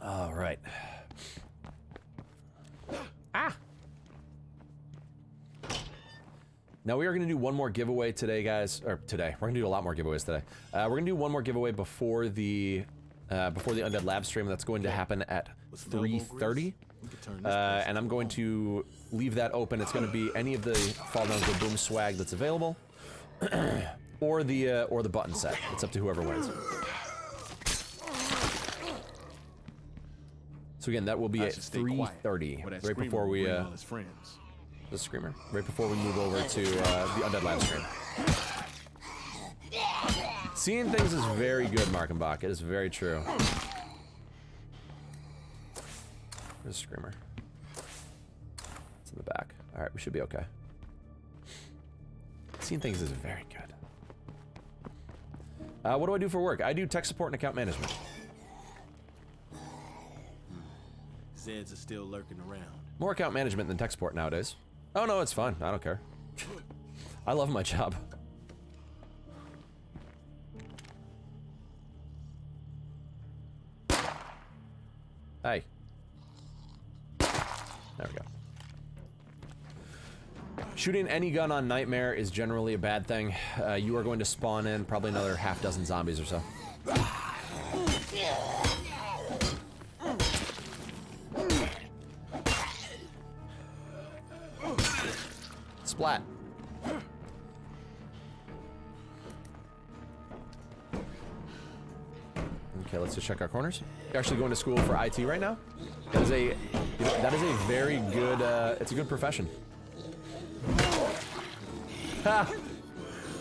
All right. Ah! Now we are going to do one more giveaway today, guys. Or today. We're going to do a lot more giveaways today. We're going to do one more giveaway before the Undead Lab stream. That's going to happen at 3:30. And I'm going to leave that open. It's going to be any of the Fall Down Go Boom swag that's available, or the button set. It's up to whoever wins. So again, that will be at 3:30, right before we the screamer, right before we move over to the Undead Lab stream. Seeing things is very good, Markenbach. It is very true. There's a screamer. It's in the back. All right, we should be okay. Seeing things is very good. What do I do for work? I do tech support and account management. Zeds are still lurking around. More account management than tech support nowadays. Oh no, it's fun. I don't care. I love my job. Hey. There we go. Shooting any gun on Nightmare is generally a bad thing. You are going to spawn in probably another half dozen zombies or so. Splat. Okay, let's just check our corners. You're actually going to school for IT right now? That is a very good, it's a good profession. Ha!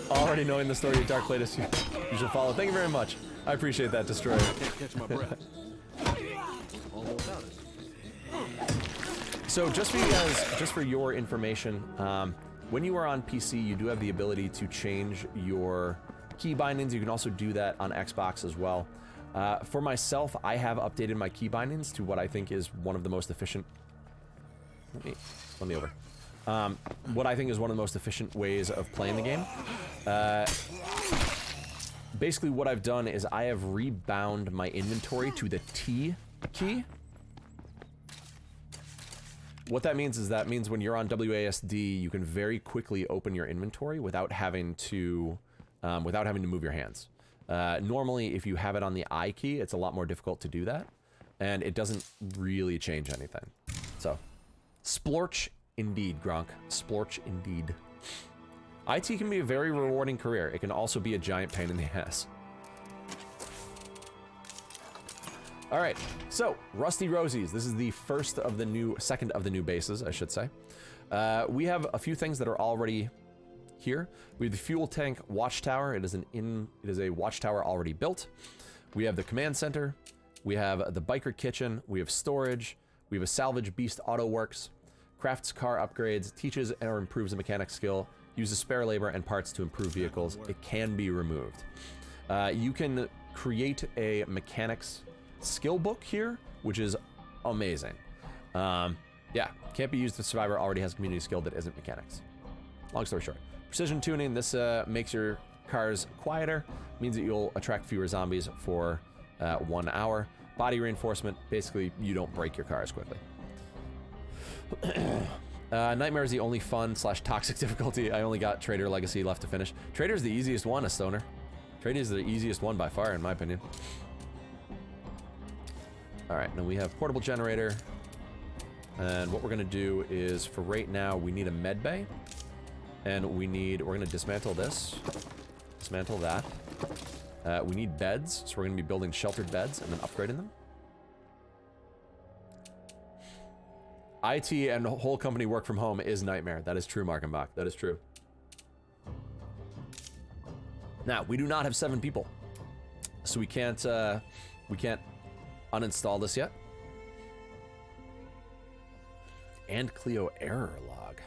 Already knowing the story of Dark Latest, you should follow. Thank you very much. I appreciate that, Destroyer. I can't catch my breath. Almost out of it. So just for you guys, just for your information, when you are on PC, you do have the ability to change your key bindings. You can also do that on Xbox as well. For myself, I have updated my key bindings to what I think is one of the most efficient. Let me over. What I think is one of the most efficient ways of playing the game. Basically, what I've done is I have rebound my inventory to the T key. What that means is when you're on WASD, you can very quickly open your inventory without having to move your hands. Normally, if you have it on the I key, it's a lot more difficult to do that, and it doesn't really change anything. So, splorch indeed, Gronk. Splorch indeed. IT can be a very rewarding career. It can also be a giant pain in the ass. All right, so Rusty Rosie's. This is the second of the new bases, I should say. We have a few things that are already here. We have the fuel tank watchtower. It is a watchtower already built. We have the command center. We have the biker kitchen. We have storage. We have a salvage beast auto works. Crafts car upgrades. Teaches or improves a mechanic skill. Uses spare labor and parts to improve vehicles. It can be removed. You can create a mechanics skill book here, which is amazing. Yeah, can't be used if Survivor already has a community skill that isn't mechanics. Long story short. Precision tuning, this makes your cars quieter, means that you'll attract fewer zombies for 1 hour. Body reinforcement, basically you don't break your car as quickly. Nightmare is the only fun / toxic difficulty. I only got Trader Legacy left to finish. Trader's the easiest one, a stoner. Trader is the easiest one by far, in my opinion. Alright, now we have portable generator. And what we're gonna do is, for right now, we need a med bay. And we're gonna dismantle this. Dismantle that. We need beds, so we're gonna be building sheltered beds and then upgrading them. IT and whole company work from home is nightmare. That is true, Markenbach. That is true. Now, we do not have 7 people. So we can't uninstall this yet. And Clio error log.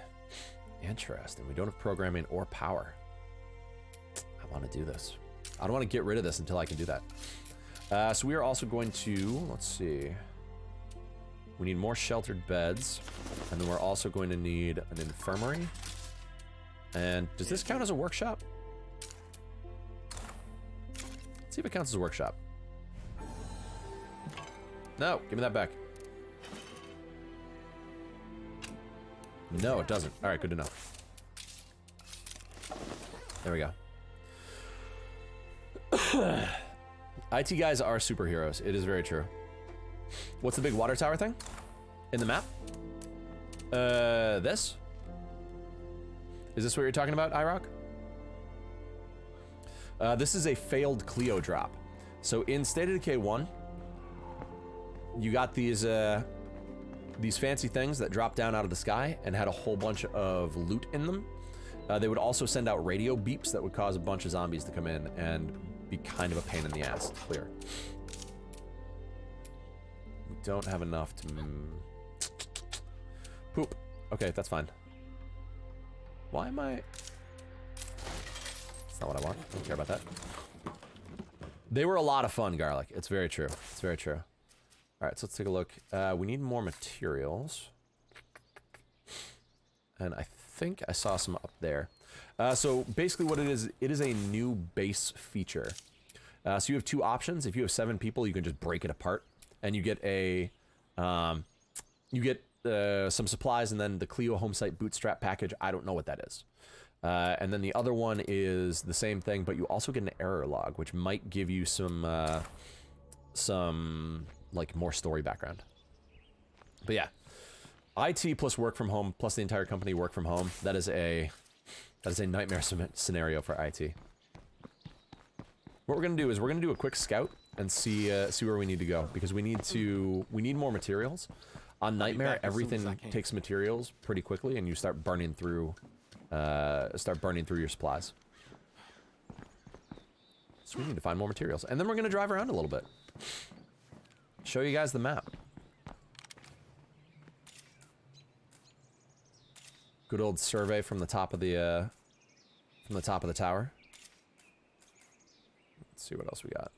Interesting. We don't have programming or power. I want to do this. I don't want to get rid of this until I can do that. So we are also going to, let's see. We need more sheltered beds. And then we're also going to need an infirmary. And does this count as a workshop? Let's see if it counts as a workshop. No, give me that back. No, it doesn't. All right, good to know. There we go. IT guys are superheroes. It is very true. What's the big water tower thing? In the map? This? Is this what you're talking about, iRock? This is a failed Clio drop. So in State of Decay 1, you got these fancy things that dropped down out of the sky and had a whole bunch of loot in them. They would also send out radio beeps that would cause a bunch of zombies to come in and be kind of a pain in the ass to clear. We don't have enough to... Poop. Okay, that's fine. Why am I... That's not what I want. I don't care about that. They were a lot of fun, Garlic. It's very true. It's very true. All right, so let's take a look. We need more materials. And I think I saw some up there. So basically what it is a new base feature. So you have 2 options. If you have 7 people, you can just break it apart. And you get some supplies and then the Clio Homesite Bootstrap package. I don't know what that is. And then the other one is the same thing, but you also get an error log, which might give you some like more story background. But yeah, IT plus work from home plus the entire company work from home. That is a nightmare scenario for IT. What we're gonna do is we're gonna do a quick scout and see where we need to go, because we need more materials. On Nightmare, everything takes materials pretty quickly, and you start burning through your supplies. So we need to find more materials, and then we're gonna drive around a little bit. Show you guys the map. Good old survey from the top of the tower. Let's see what else we got.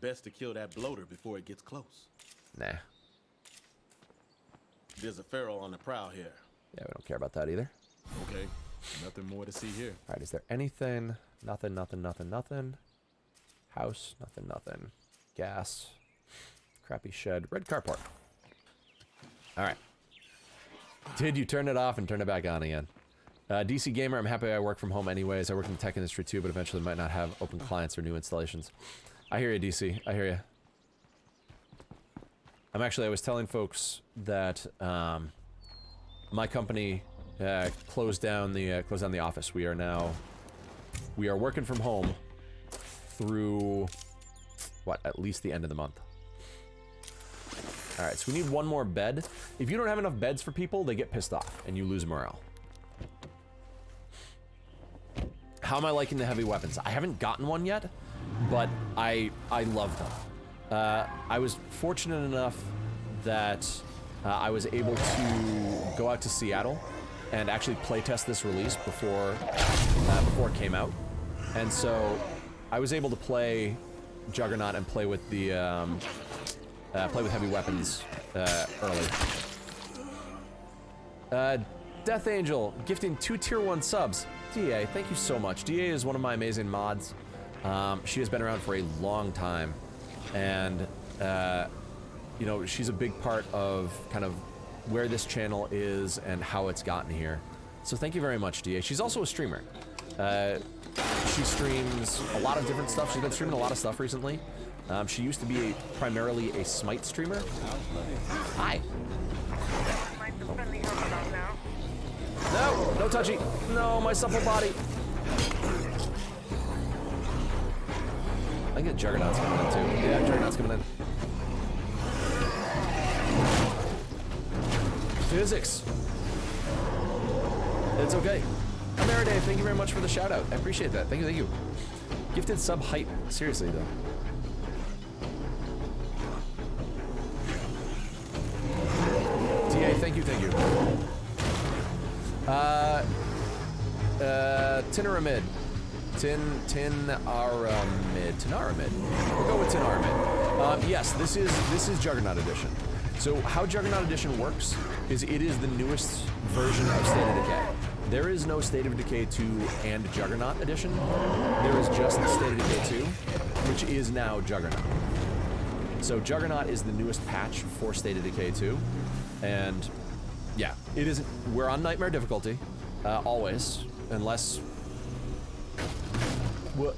Best to kill that bloater before it gets close. Nah. There's a feral on the prowl here. Yeah, we don't care about that either. Okay, nothing more to see here. All right, is there anything? Nothing, nothing, nothing, nothing. House, nothing, nothing. Gas. Crappy shed. Red carport. All right. Did you turn it off and turn it back on again? DC Gamer, I'm happy I work from home anyways. I work in the tech industry too, but eventually might not have open clients or new installations. I hear you, DC. I hear you. I was telling folks that my company closed down the office. We are working from home through at least the end of the month. All right, so we need 1 more bed. If you don't have enough beds for people, they get pissed off and you lose morale. How am I liking the heavy weapons? I haven't gotten one yet, but I love them. I was fortunate enough that I was able to go out to Seattle and actually playtest this release before it came out. And so I was able to play Juggernaut and play with the play with heavy weapons early. Death Angel gifting 2 tier 1 subs. DA, thank you so much. DA is one of my amazing mods. She has been around for a long time, and you know, she's a big part of kind of where this channel is and how it's gotten here. So thank you very much, DA. She's also a streamer. She streams a lot of different stuff. She's been streaming a lot of stuff recently. She used to be primarily a Smite streamer. Hi. No, no touchy. No, my supple body. I think Juggernaut's coming in too. Yeah, Juggernaut's coming in. Physics. It's okay. Ameriday, thank you very much for the shout out. I appreciate that. Thank you, thank you. Gifted sub hype. Seriously though. TA, thank you, thank you. Tinaramid. Tinaramid. We'll go with Tinaramid. Yes, this is Juggernaut Edition. So how Juggernaut Edition works is it is the newest version of State of Decay. There is no State of Decay 2 and Juggernaut Edition. There is just State of Decay 2, which is now Juggernaut. So Juggernaut is the newest patch for State of Decay 2, and yeah, it isn't. We're on Nightmare difficulty, always, unless. What?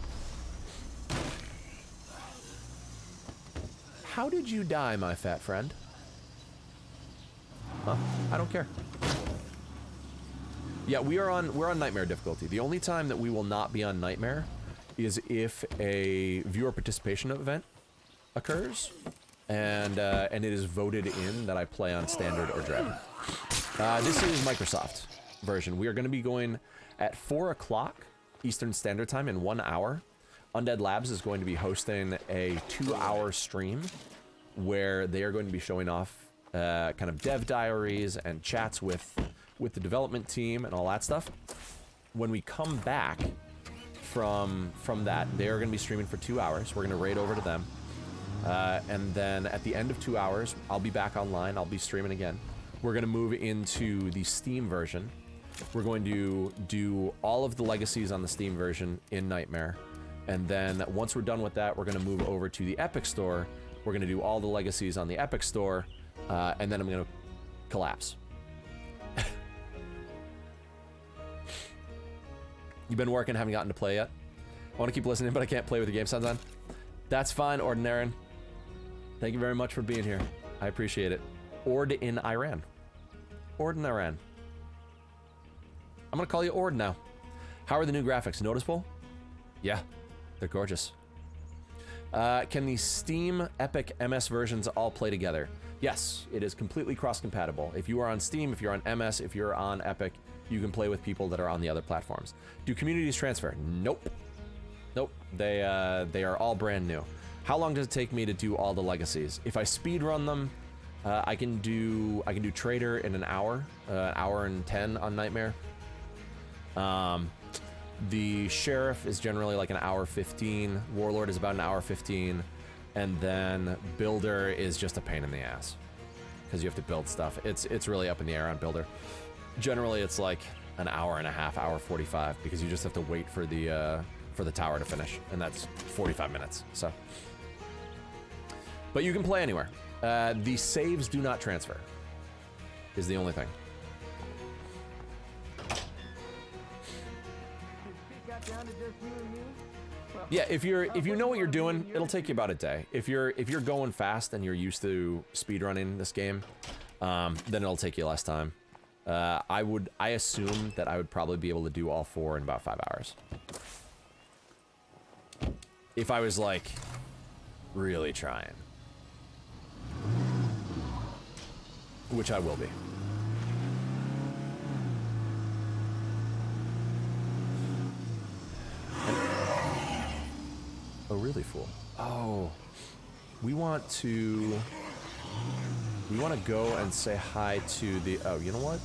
How did you die, my fat friend? Huh? I don't care. Yeah, we're on Nightmare difficulty. The only time that we will not be on Nightmare is if a viewer participation event occurs, and it is voted in that I play on Standard or Dread. This is Microsoft version. We are going to be going at 4 o'clock Eastern Standard Time in 1 hour. Undead Labs is going to be hosting a 2-hour stream where they are going to be showing off kind of dev diaries and chats with the development team and all that stuff. When we come back from that, they are going to be streaming for 2 hours. We're going to raid over to them. And then at the end of 2 hours, I'll be back online. I'll be streaming again. We're going to move into the Steam version. We're going to do all of the legacies on the Steam version in Nightmare. And then once we're done with that, we're going to move over to the Epic Store. We're going to do all the legacies on the Epic Store. And then I'm going to collapse. You've been working, haven't gotten to play yet? I want to keep listening, but I can't play with the game sounds on. That's fine, Ordinarian. Thank you very much for being here. I appreciate it. Ord in Iran. Ord in Iran. I'm gonna call you Ord now. How are the new graphics? Noticeable? Yeah, they're gorgeous. Can the Steam Epic MS versions all play together? Yes, it is completely cross-compatible. If you are on Steam, if you're on MS, if you're on Epic, you can play with people that are on the other platforms. Do communities transfer? Nope. Nope. They are all brand new. How long does it take me to do all the legacies? If I speed run them, I can do Trader in an hour and 10 on Nightmare. The Sheriff is generally like an hour 15. Warlord is about an hour 15. And then Builder is just a pain in the ass because you have to build stuff. It's really up in the air on Builder. Generally, it's like an hour and a half, hour 45, because you just have to wait for the tower to finish, and that's 45 minutes. So, but you can play anywhere. The saves do not transfer. Is the only thing. Yeah, if you know what you're doing, it'll take you about a day. If you're going fast and you're used to speedrunning this game, then it'll take you less time. I assume that I would probably be able to do all 4 in about 5 hours. If I was like really trying. Which I will be. Oh, really, fool? Oh, we want to go and say hi to the, oh, you know what?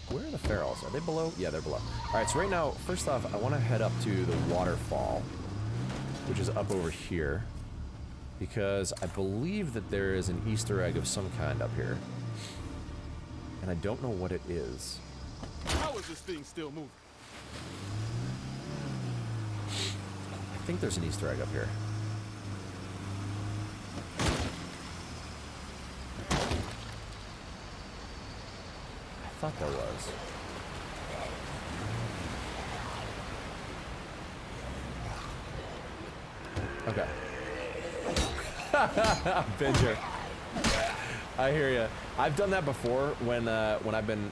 Where are the ferals? Are they below? Yeah, they're below. All right, so right now, first off, I want to head up to the waterfall. which is up over here, because I believe that there is an Easter egg of some kind up here, and I don't know what it is. How is this thing still moving? I think there's an Easter egg up here. I thought there was. Okay. Binger. I hear you. I've done that before when I've been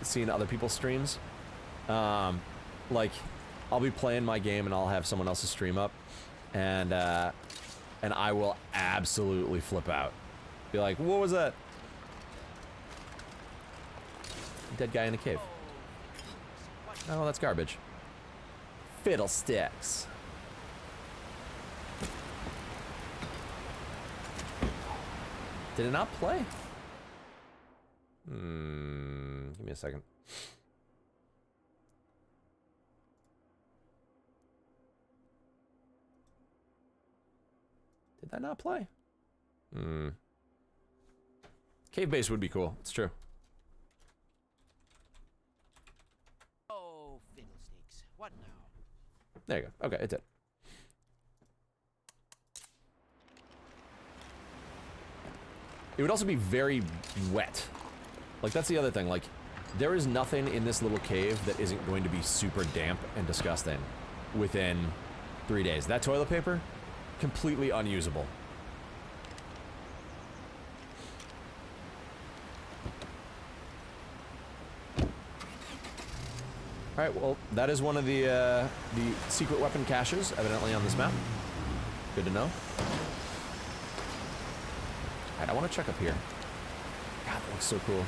seeing other people's streams. Like, I'll be playing my game and I'll have someone else's stream up, and I will absolutely flip out. Be like, what was that? Dead guy in a cave. Oh, that's garbage. Fiddlesticks. Did it not play? Give me a second. Did that not play? Cave base would be cool. It's true. Oh, fiddlesticks. What now? There you go. Okay, it did. It would also be very wet. Like, that's the other thing. Like, there is nothing in this little cave that isn't going to be super damp and disgusting within 3 days. That toilet paper, completely unusable. Alright, well, that is one of the secret weapon caches, evidently, on this map. Good to know. Alright, I want to check up here. God, that looks so cool.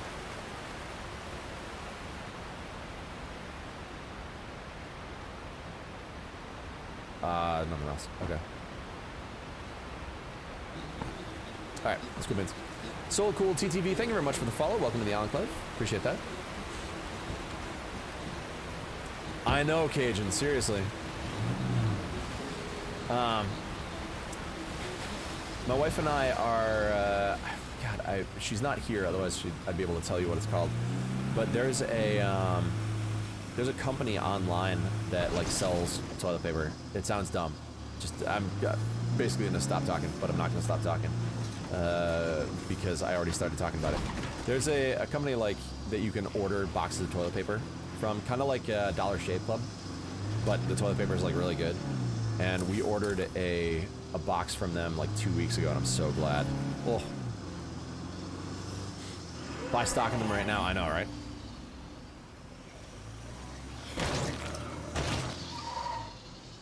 Nothing else. Okay. Alright, let's go, Vince. Soul Cool TTV, thank you very much for the follow. Welcome to the Enclave. Appreciate that. I know, Cajun, seriously. My wife and I are, God, she's not here, otherwise I'd be able to tell you what it's called. But there's a company online that, like, sells toilet paper. It sounds dumb. I'm basically gonna stop talking, but I'm not gonna stop talking. Because I already started talking about it. There's a company, like, that you can order boxes of toilet paper from, kind of like Dollar Shave Club, but the toilet paper is, like, really good. And we ordered a box from them like 2 weeks ago, and I'm so glad. Oh, buy stock in them right now. I know, right?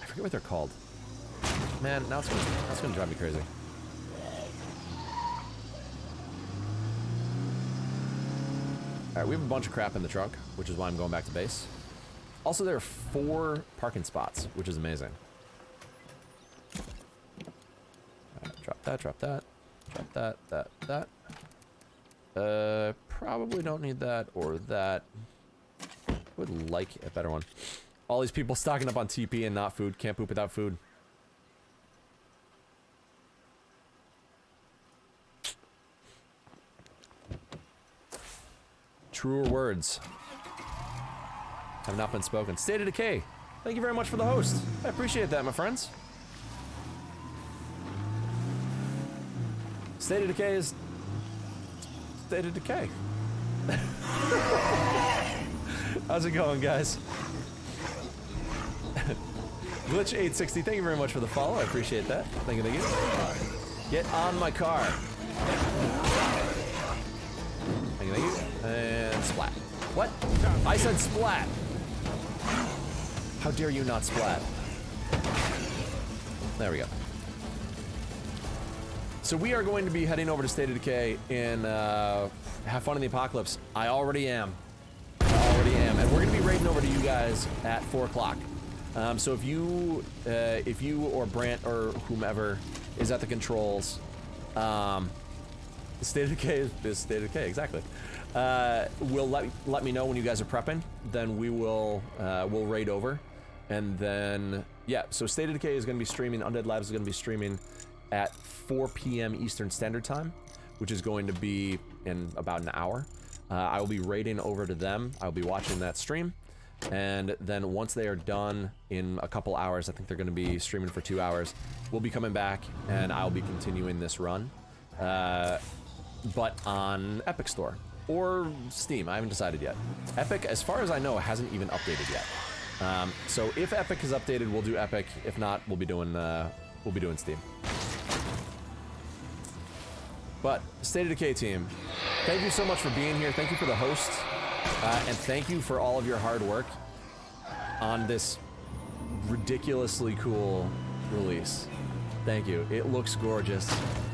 I forget what they're called. Man, now it's gonna drive me crazy. All right, we have a bunch of crap in the trunk, which is why I'm going back to base. Also, there are 4 parking spots, which is amazing. Drop that, drop that, drop that. Probably don't need that or that. Would like a better one. All these people stocking up on TP and not food. Can't poop without food. Truer words have not been spoken. State of Decay, thank you very much for the host. I appreciate that, my friends. State of Decay is State of Decay. How's it going, guys? Glitch860, thank you very much for the follow. I appreciate that. Thank you, thank you. Get on my car. Thank you, thank you. And splat. What? I said splat. How dare you not splat? There we go. So we are going to be heading over to State of Decay and have fun in the apocalypse. I already am. And we're going to be raiding over to you guys at 4 o'clock. So if you or Brant or whomever is at the controls, State of Decay is State of Decay, exactly. Will let me know when you guys are prepping. Then we will we'll raid over. And then, yeah, so State of Decay is going to be streaming, Undead Labs is going to be streaming at 4 p.m. Eastern Standard Time, which is going to be in about an hour. I will be raiding over to them. I'll be watching that stream. And then once they are done in a couple hours, I think they're going to be streaming for 2 hours, we'll be coming back and I'll be continuing this run. But on Epic Store or Steam, I haven't decided yet. Epic, as far as I know, hasn't even updated yet. So if Epic is updated, we'll do Epic. If not, we'll be doing Steam. But State of Decay team, thank you so much for being here. Thank you for the host, and thank you for all of your hard work on this ridiculously cool release. Thank you. It looks gorgeous.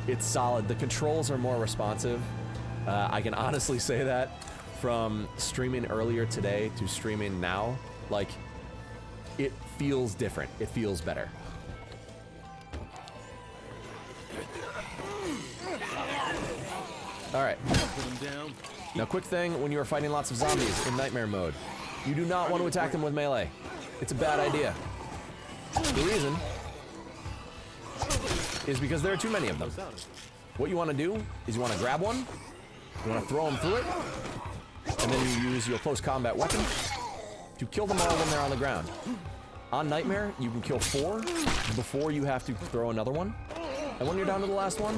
It's solid. The controls are more responsive. I can honestly say that from streaming earlier today to streaming now. Like, it feels different. It feels better. Alright. Now, quick thing, when you are fighting lots of zombies in nightmare mode, you do not want to attack them with melee. It's a bad idea. The reason is because there are too many of them. What you want to do is you want to grab one, you want to throw them through it, and then you use your close combat weapon to kill them all when they're on the ground. On Nightmare, you can kill 4 before you have to throw another one. And when you're down to the last one,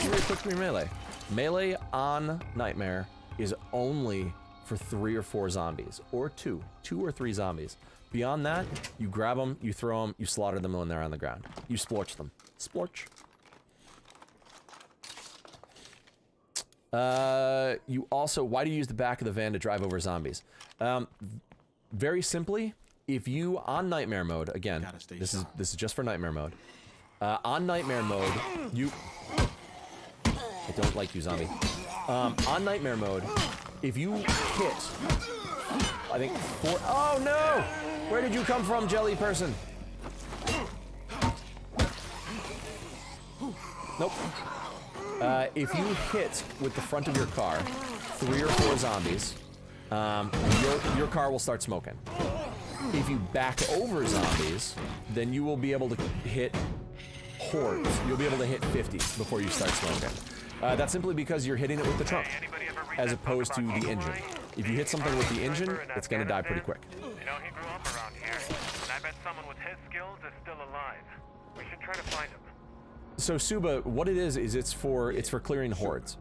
you really quick melee. Melee on Nightmare is only for 3 or 4 zombies, or 2 or 3 zombies. Beyond that, you grab them, you throw them, you slaughter them when they're on the ground. You splorch them. Splorch. You also, why do you use the back of the van to drive over zombies? Very simply, if you, on Nightmare mode, again, this is just for Nightmare mode. On Nightmare mode, you... I don't like you, zombie. On Nightmare mode, if you hit, I think 4... Oh no! Where did you come from, jelly person? Nope. If you hit with the front of your car 3 or 4 zombies, your car will start smoking. If you back over zombies, then you will be able to hit hordes. You'll be able to hit 50 before you start smoking. That's simply because you're hitting it with the trunk, as opposed to the engine. If you hit something with the engine, it's gonna die pretty quick. You know, he grew up around here, and I bet someone with his skills is still alive. We should try to find him. So Suba, what it is it's for clearing hordes.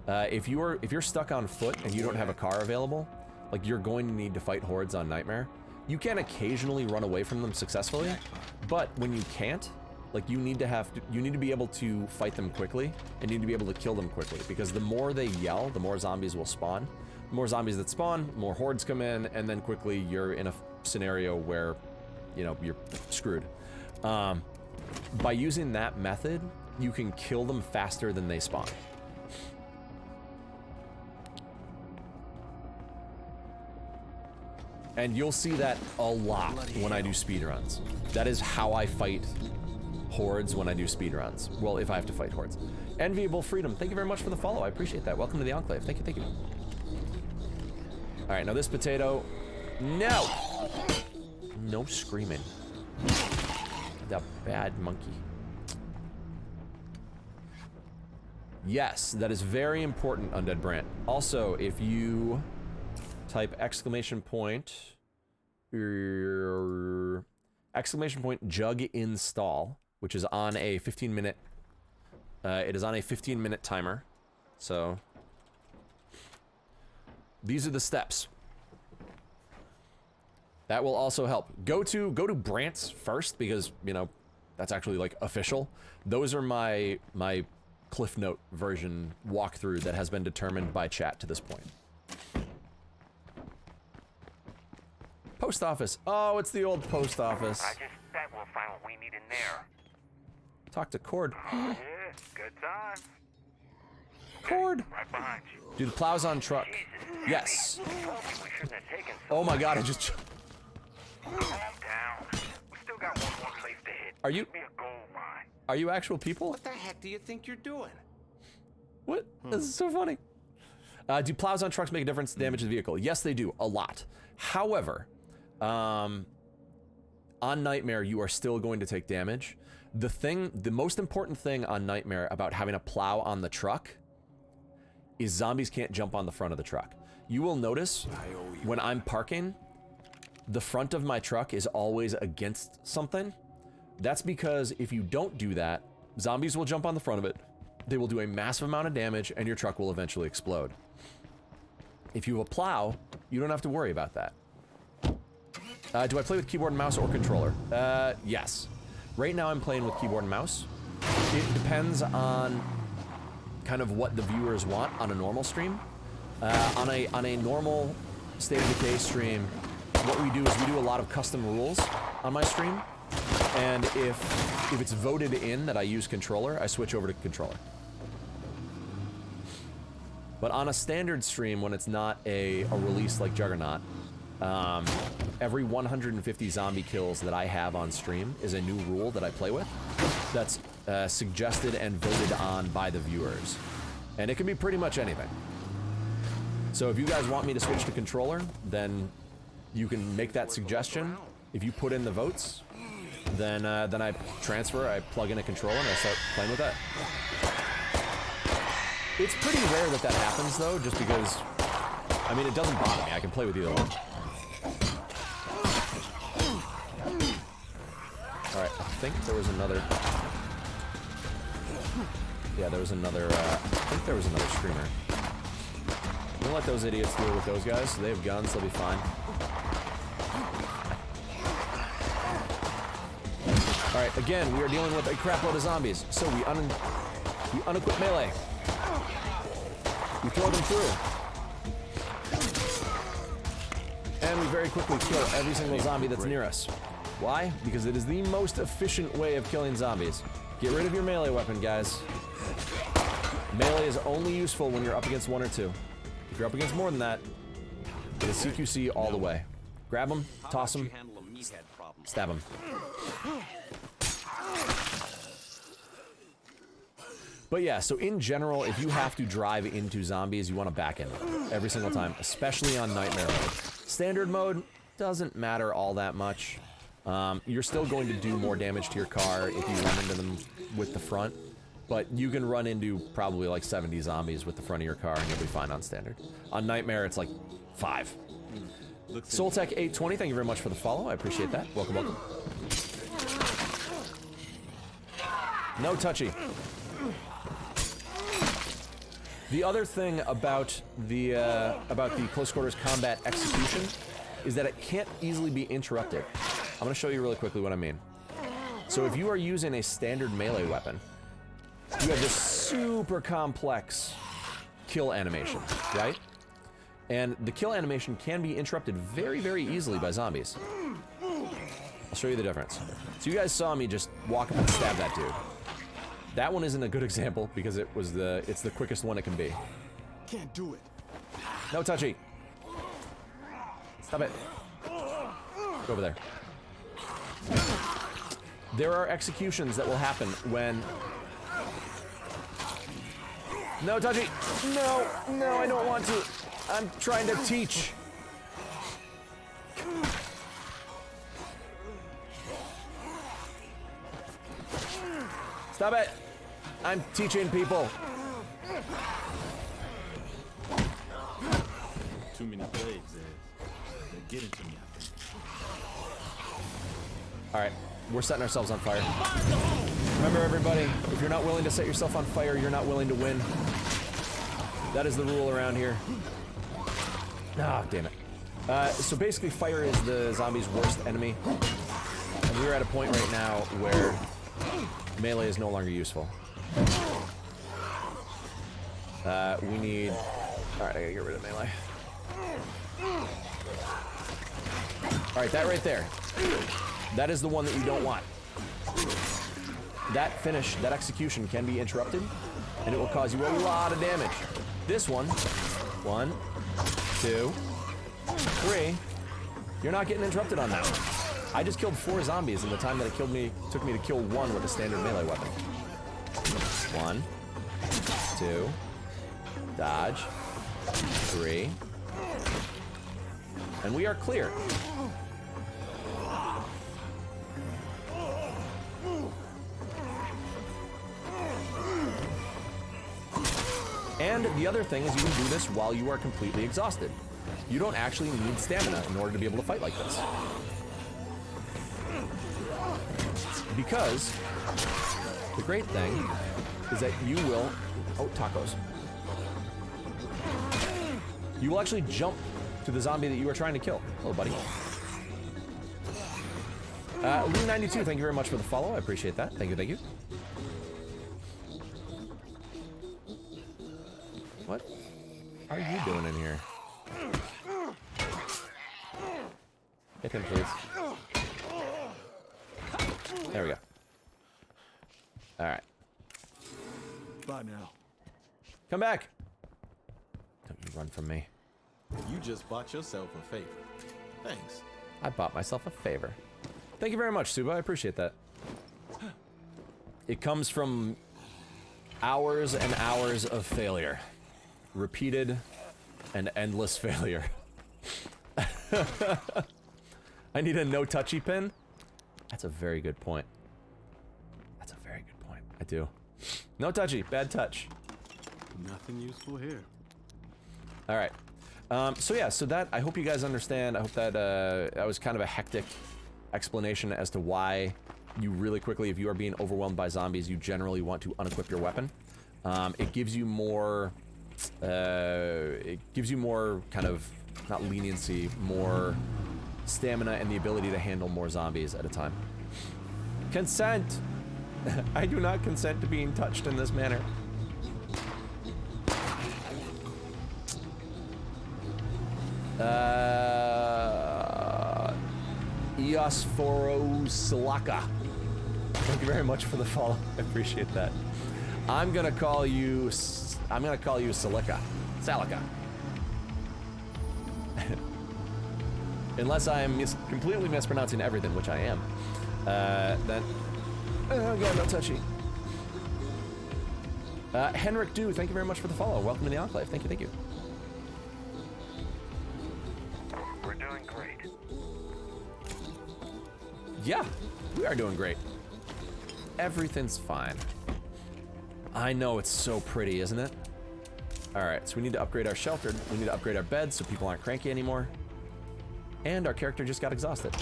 If you're stuck on foot and you don't have a car available, like, you're going to need to fight hordes on Nightmare. You can occasionally run away from them successfully, but when you can't, like, you need to be able to fight them quickly and you need to be able to kill them quickly, because the more they yell, the more zombies will spawn. The more zombies that spawn, more hordes come in, and then quickly you're in a scenario where, you know, you're screwed. By using that method, you can kill them faster than they spawn. And you'll see that a lot when I do speedruns. That is how I fight hordes when I do speedruns. Well, if I have to fight hordes. Enviable Freedom, thank you very much for the follow. I appreciate that. Welcome to the Enclave. Thank you, thank you. All right, now this potato. No! No screaming. The bad monkey. Yes, that is very important, Undead Brant. Also, if you type exclamation point jug install, which is on a 15-minute, it is on a 15-minute timer. So these are the steps. That will also help. Go to Brant's first, because, you know, that's actually, like, official. Those are my Cliff Note version walkthrough that has been determined by chat to this point. Post office. Oh, it's the old post office. I just bet we'll find what we need in there. Talk to Cord. Yeah, good times. Cord. Right behind you. Do the plows on truck. Yes. We shouldn't have taken so Oh my god, I just... Calm down. We still got one more place to hit. Are you... Be a gold mine. Are you actual people? What the heck do you think you're doing? What? This is so funny. Do plows on trucks make a difference to damage the vehicle? Yes, they do. A lot. However, on Nightmare, you are still going to take damage. The most important thing on Nightmare about having a plow on the truck is zombies can't jump on the front of the truck. You will notice when I'm parking, the front of my truck is always against something. That's because if you don't do that, zombies will jump on the front of it. They will do a massive amount of damage and your truck will eventually explode. If you have a plow, you don't have to worry about that. Do I play with keyboard and mouse or controller? Yes. Right now I'm playing with keyboard and mouse. It depends on kind of what the viewers want on a normal stream. On a normal State of Decay stream, what we do is we do a lot of custom rules on my stream. And if it's voted in that I use controller, I switch over to controller. But on a standard stream, when it's not a release like Juggernaut, every 150 zombie kills that I have on stream is a new rule that I play with that's suggested and voted on by the viewers. And it can be pretty much anything. So if you guys want me to switch to controller, then you can make that suggestion. If you put in the votes, then I transfer, I plug in a controller, and I start playing with that. It's pretty rare that that happens, though, just because, I mean, it doesn't bother me. I can play with either one. Alright, I think there was another... Yeah, there was another, I think there was another screamer. I'm gonna let those idiots deal with those guys. They have guns, they'll be fine. Alright, again, we are dealing with a crapload of zombies. So we unequip melee. We throw them through. And we very quickly kill every single zombie that's near us. Why? Because it is the most efficient way of killing zombies. Get rid of your melee weapon, guys. Melee is only useful when you're up against one or two. If you're up against more than that, it is CQC all the way. Grab them, toss them, stab them. But yeah, so in general, if you have to drive into zombies, you want to back in every single time, especially on Nightmare mode. Standard mode doesn't matter all that much. You're still going to do more damage to your car if you run into them with the front, but you can run into probably like 70 zombies with the front of your car and you'll be fine on standard. On Nightmare, it's like 5. Soultech820, thank you very much for the follow. I appreciate that. Welcome, welcome. No touchy. The other thing about the close quarters combat execution is that it can't easily be interrupted. I'm gonna show you really quickly what I mean. So if you are using a standard melee weapon, you have this super complex kill animation, right? And the kill animation can be interrupted very, very easily by zombies. I'll show you the difference. So you guys saw me just walk up and stab that dude. That one isn't a good example because it's the quickest one it can be. Can't do it. No touchy. Stop it. Go over there. There are executions that will happen when... No touchy. No, no, I don't want to. I'm trying to teach. Stop it! I'm teaching people. Too many plagues, they're getting to me, I think. Alright, we're setting ourselves on fire. Remember, everybody, if you're not willing to set yourself on fire, you're not willing to win. That is the rule around here. Ah, damn it. So basically, fire is the zombie's worst enemy. And we're at a point right now where melee is no longer useful. We need... Alright, I gotta get rid of melee. Alright, that right there. That is the one that you don't want. That finish, that execution can be interrupted, and it will cause you a lot of damage. This one, 1, 2, 3, you're not getting interrupted on that one. I just killed 4 zombies in the time that it took me to kill 1 with a standard melee weapon. 1, 2, dodge, 3, and we are clear. And the other thing is you can do this while you are completely exhausted. You don't actually need stamina in order to be able to fight like this. Because the great thing is that you will... Oh, tacos. You will actually jump to the zombie that you are trying to kill. Hello, buddy. Lee92, thank you very much for the follow. I appreciate that. Thank you, thank you. What are you doing in here? Hit him, please. There we go. Alright. Bye now. Come back! Don't you run from me. You just bought yourself a favor. Thanks. I bought myself a favor. Thank you very much, Suba. I appreciate that. It comes from hours and hours of failure. Repeated and endless failure. I need a no-touchy pin? That's a very good point. That's a very good point. I do. No touchy. Bad touch. Nothing useful here. Alright. So yeah, so that, I hope you guys understand. I hope that, that was kind of a hectic explanation as to why you really quickly, if you are being overwhelmed by zombies, you generally want to unequip your weapon. It gives you more, kind of, not leniency, more stamina and the ability to handle more zombies at a time. Consent! I do not consent to being touched in this manner. Eosphorosilaka. Thank you very much for the follow. I appreciate that. I'm gonna call you Silica. Salika. Unless I'm completely mispronouncing everything, which I am. Then... Oh god, no touchy. Henrik Du, thank you very much for the follow. Welcome to the Enclave. Thank you, thank you. We're doing great. Yeah, we are doing great. Everything's fine. I know, it's so pretty, isn't it? Alright, so we need to upgrade our shelter. We need to upgrade our beds so people aren't cranky anymore. And our character just got exhausted.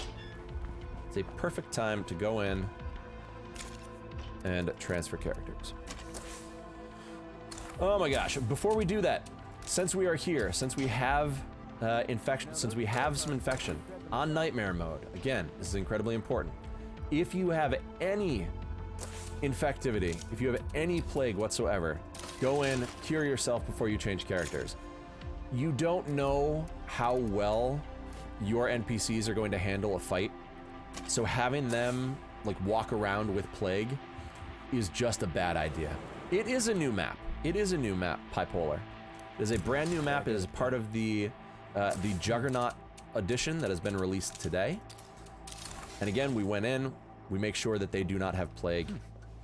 It's a perfect time to go in and transfer characters. Oh my gosh, before we do that, since we are here, since we have infection, since we have some infection on nightmare mode, again, this is incredibly important. If you have any infectivity, if you have any plague whatsoever, go in, cure yourself before you change characters. You don't know how well your NPCs are going to handle a fight, so having them like walk around with plague is just a bad idea. It is a new map. It is a new map, Bipolar. It is a brand new map. It is part of the Juggernaut edition that has been released today. And again, we went in, we make sure that they do not have plague.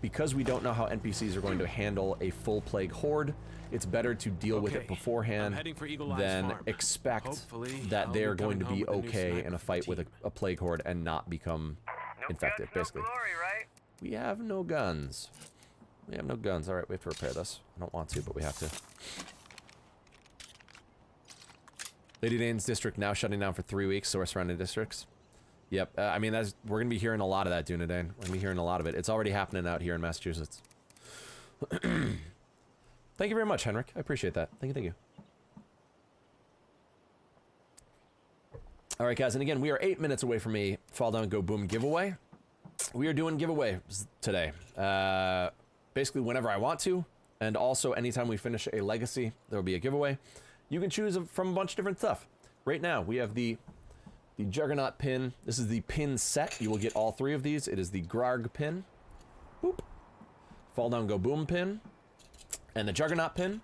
Because we don't know how NPCs are going to handle a full plague horde, it's better to deal with it beforehand than expect that they are going to be okay in a fight with a plague horde and not become infected, basically. We have no guns. We have no guns. Alright, we have to repair this. I don't want to, but we have to. Lady Dane's district now shutting down for 3 weeks, so we're surrounding districts. Yep, I mean, we're going to be hearing a lot of that, Dunedin. We're going to be hearing a lot of it. It's already happening out here in Massachusetts. Thank you very much, Henrik. I appreciate that. Thank you, thank you. Alright, guys, and again, we are 8 minutes away from a Fall Down Go Boom giveaway. We are doing giveaways today. Basically, whenever I want to, and also anytime we finish a legacy, there will be a giveaway. You can choose from a bunch of different stuff. Right now, we have the Juggernaut pin. This is the pin set. You will get all 3 of these. It is the Grarg pin. Boop. Fall Down Go Boom pin. And the Juggernaut pin.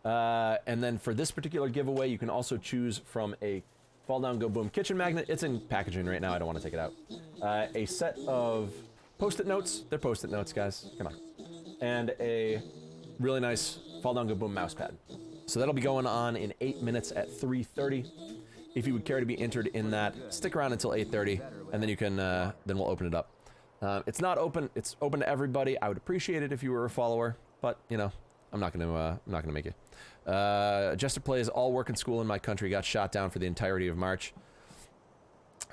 And then for this particular giveaway, you can also choose from a Fall Down Go Boom kitchen magnet. It's in packaging right now. I don't want to take it out. A set of Post-it notes. They're Post-it notes, guys. Come on. And a really nice Fall Down Go Boom mouse pad. So that'll be going on in 8 minutes at 3:30. If you would care to be entered in that, stick around until 8:30, and then you can, then we'll open it up. It's not open, it's open to everybody. I would appreciate it if you were a follower, but, you know, I'm not gonna make it. Jester plays all work and school in my country got shot down for the entirety of March.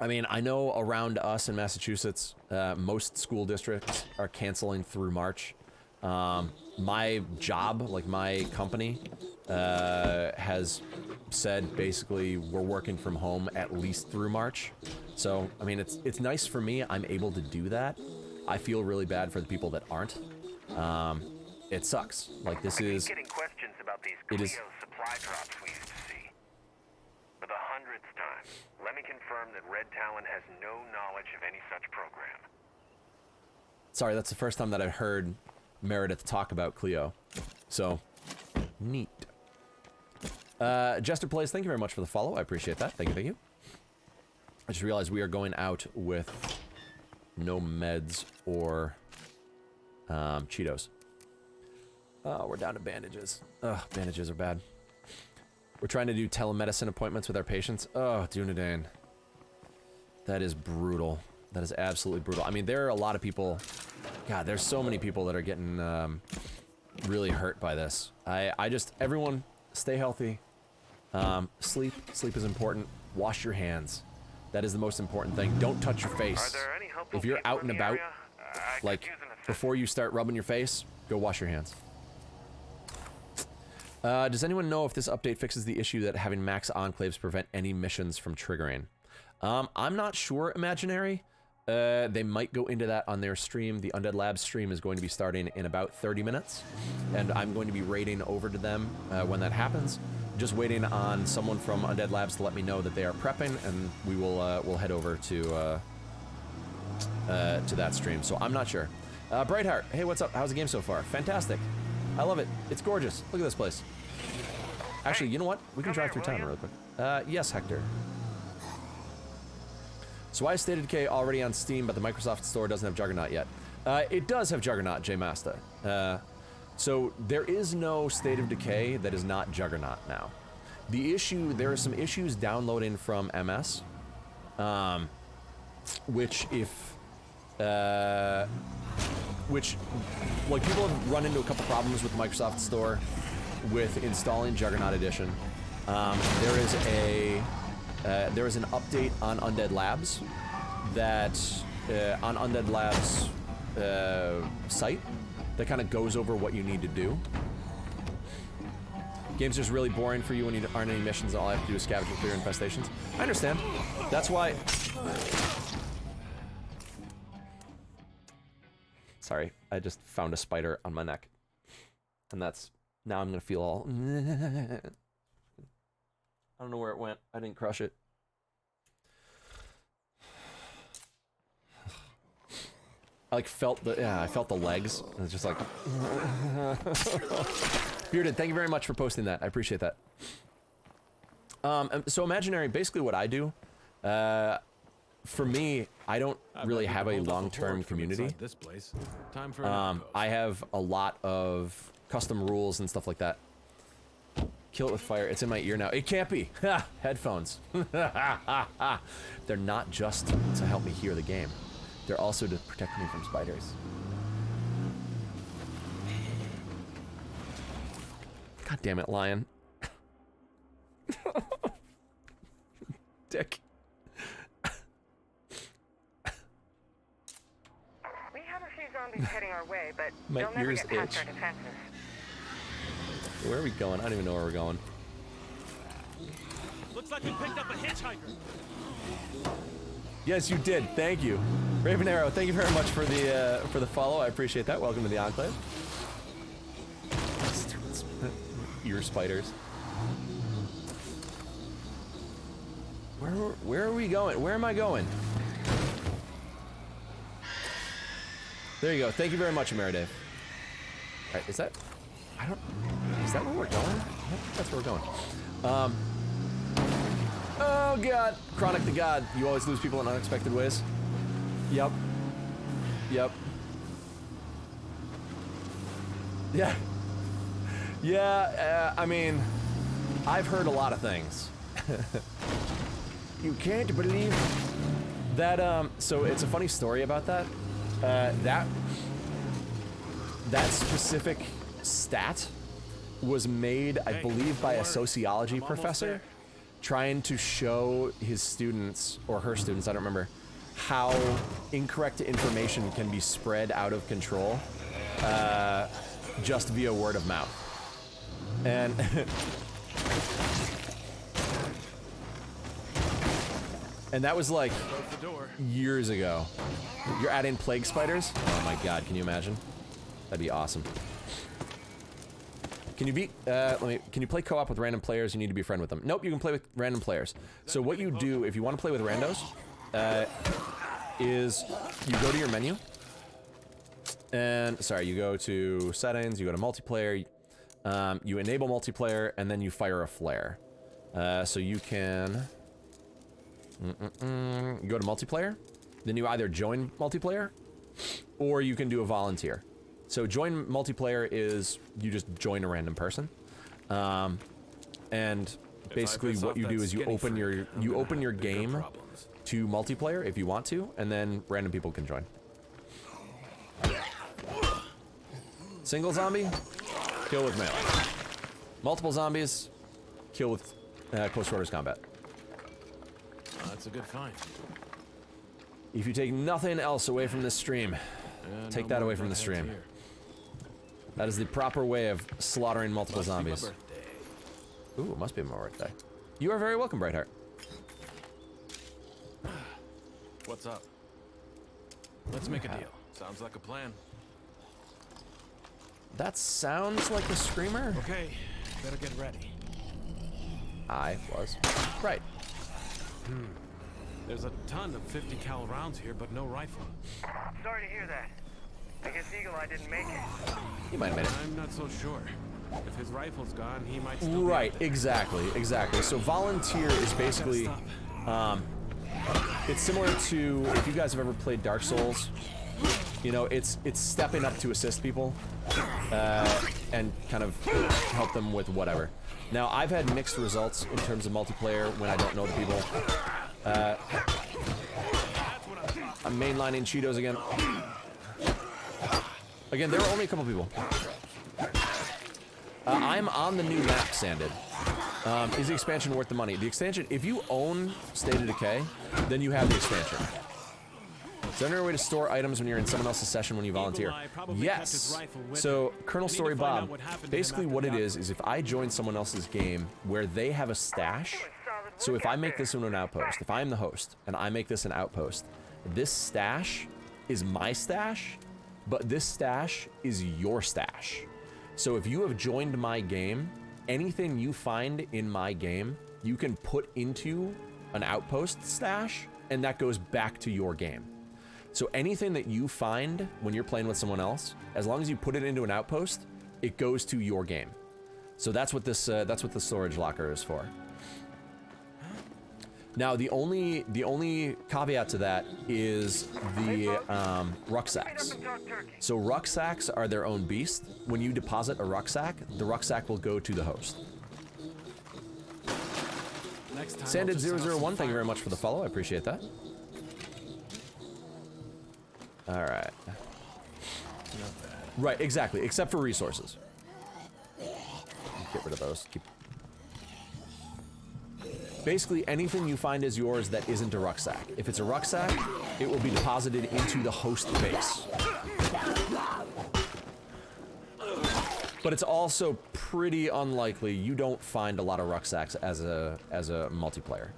I mean, I know around us in Massachusetts, most school districts are canceling through March. My job, like my company, has said basically we're working from home at least through March. So, I mean, it's nice for me. I'm able to do that. I feel really bad for the people that aren't. It sucks. Like, this is... getting questions about these Clio supply drops we used to see. For the 100th time, let me confirm that Red Talon has no knowledge of any such program. Sorry, that's the first time that I've heard Meredith talk about Clio. So, neat. Jester Plays, thank you very much for the follow. I appreciate that. Thank you, thank you. I just realized we are going out with no meds or Cheetos. Oh, we're down to bandages. Ugh, bandages are bad. We're trying to do telemedicine appointments with our patients. Oh, Dunedain. That is brutal. That is absolutely brutal. I mean, there are a lot of people... God, there's so many people that are getting really hurt by this. I just... Everyone, stay healthy. Sleep. Sleep is important. Wash your hands. That is the most important thing. Don't touch your face. If you're out and about, like, before you start rubbing your face, go wash your hands. Does anyone know if this update fixes the issue that having max enclaves prevent any missions from triggering? I'm not sure, Imaginary. They might go into that on their stream. The Undead Labs stream is going to be starting in about 30 minutes, and I'm going to be raiding over to them when that happens. Just waiting on someone from Undead Labs to let me know that they are prepping, and we will we'll head over to that stream. So I'm not sure. Brightheart, hey, what's up? How's the game so far? Fantastic. I love it. It's gorgeous. Look at this place. Actually, you know what? We can drive through town real quick. Yes, Hector. So why is State of Decay already on Steam, but the Microsoft Store doesn't have Juggernaut yet? It does have Juggernaut, J-Master. So there is no State of Decay that is not Juggernaut now. The issue, there are some issues downloading from MS, which like, people have run into a couple problems with the Microsoft Store with installing Juggernaut Edition. There is an update on Undead Labs that on Undead Labs site that kind of goes over what you need to do. Game's just really boring for you when you aren't any missions and all I have to do is scavenge and clear infestations. I understand. That's why... Sorry, I just found a spider on my neck. And that's... Now I'm gonna feel all... I don't know where it went. I didn't crush it. I like felt the... Yeah, I felt the legs. And it's just like... Bearded, thank you very much for posting that. I appreciate that. So Imaginary, basically what I do... for me, I don't really have a long-term community. This place. Time for I have a lot of custom rules and stuff like that. Kill it with fire. It's in my ear now. It can't be. Ha! Headphones. They're not just to help me hear the game. They're also to protect me from spiders. God damn it, lion. Dick. We have a few zombies heading our way, but My they'll never ears get past itch. our defenses. Where are we going? I don't even know where we're going. Looks like we picked up a hitchhiker. Yes, you did. Thank you. Raven Arrow, thank you very much for the follow. I appreciate that. Welcome to the Enclave. Ear spiders. Where are we going? Where am I going? There you go. Thank you very much, Ameridave. Alright, is that... Is that where we're going? I think that's where we're going. Oh god! Chronic the God. You always lose people in unexpected ways. Yep. Yep. Yeah. Yeah, I mean, I've heard a lot of things. You can't believe that, so it's a funny story about that. That specific stat was made, I believe, by a sociology professor trying to show his students, or her students, I don't remember, how incorrect information can be spread out of control just via word of mouth. And and that was like years ago. You're adding plague spiders? Oh my god, can you imagine? That'd be awesome. Can you beat, can you play co-op with random players? You need to be a friend with them. Nope, you can play with random players. So what you do, if you want to play with randos, is you go to your menu, and, sorry, you go to settings, you go to multiplayer, you enable multiplayer, and then you fire a flare. So you can, you go to multiplayer, then you either join multiplayer, or you can do a volunteer. So join multiplayer is you just join a random person, and basically what you do is you open your game to multiplayer if you want to, and then random people can join. Single zombie, kill with melee. Multiple zombies, kill with close quarters combat. That's a good find. If you take nothing else away from this stream, take that away from the stream. That is the proper way of slaughtering multiple zombies. Ooh, it must be my birthday. You are very welcome, Brightheart. What's up? Let's make a deal. Sounds like a plan. That sounds like a screamer. Okay, better get ready. I was right. There's a ton of 50 cal rounds here, but no rifle. Sorry to hear that. I guess Eagle Eye didn't make it. He might have made it. I'm not so sure. If his rifle's gone, he might still Right, be out there. exactly. So volunteer is basically, it's similar to, if you guys have ever played Dark Souls, you know, it's stepping up to assist people, and kind of help them with whatever. Now, I've had mixed results in terms of multiplayer when I don't know the people. I'm mainlining Cheetos again. Again, there were only a couple people. I'm on the new map, Sanded. Is the expansion worth the money? The expansion, if you own State of Decay, then you have the expansion. Is there any way to store items when you're in someone else's session when you volunteer? Yes. So, Colonel Story Bob, basically what it is if I join someone else's game where they have a stash, so if I make this into an outpost, if I'm the host, and I make this an outpost, this stash is my stash, but this stash is your stash. So if you have joined my game, anything you find in my game, you can put into an outpost stash, and that goes back to your game. So anything that you find when you're playing with someone else, as long as you put it into an outpost, it goes to your game. So that's what this that's what the storage locker is for. Now the only caveat to that is the rucksacks. So rucksacks are their own beast. When you deposit a rucksack, the rucksack will go to the host. Sanded001, thank you very much for the follow. I appreciate that. All right. Right, exactly. Except for resources. Get rid of those. Basically, anything you find is yours that isn't a rucksack. If it's a rucksack, it will be deposited into the host base. But it's also pretty unlikely you don't find a lot of rucksacks as a multiplayer.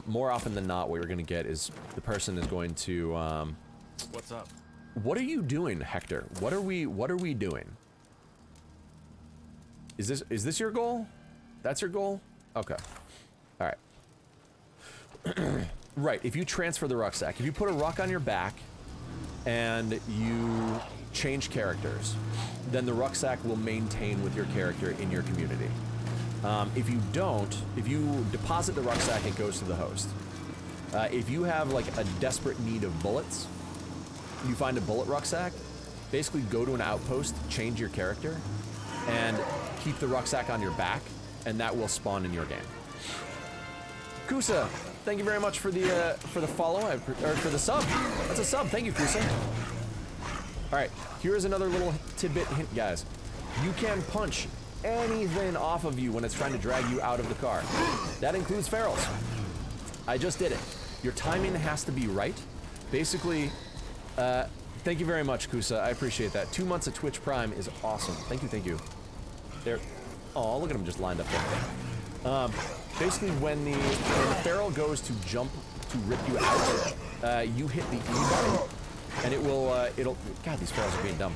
More often than not, what you're going to get is the person is going to. What's up? What are you doing, Hector? What are we doing? Is this your goal? That's your goal? Okay. All right. Right, if you transfer the rucksack, if you put a ruck on your back and you change characters, then the rucksack will maintain with your character in your community. If you don't, if you deposit the rucksack, it goes to the host. If you have like a desperate need of bullets, you find a bullet rucksack, basically go to an outpost, change your character, and keep the rucksack on your back, and that will spawn in your game. Kusa, thank you very much for the follow, or for the sub. That's a sub. Thank you, Kusa. All right, here is another little tidbit hint, guys. You can punch anything off of you when it's trying to drag you out of the car. That includes ferals. I just did it. Your timing has to be right. Basically, thank you very much, Kusa. I appreciate that. 2 months of Twitch Prime is awesome. Thank you, thank you. There. Oh, look at him just lined up there. Basically, when the feral goes to jump to rip you out, you hit the E button, and it will, God, these ferals are being dumb.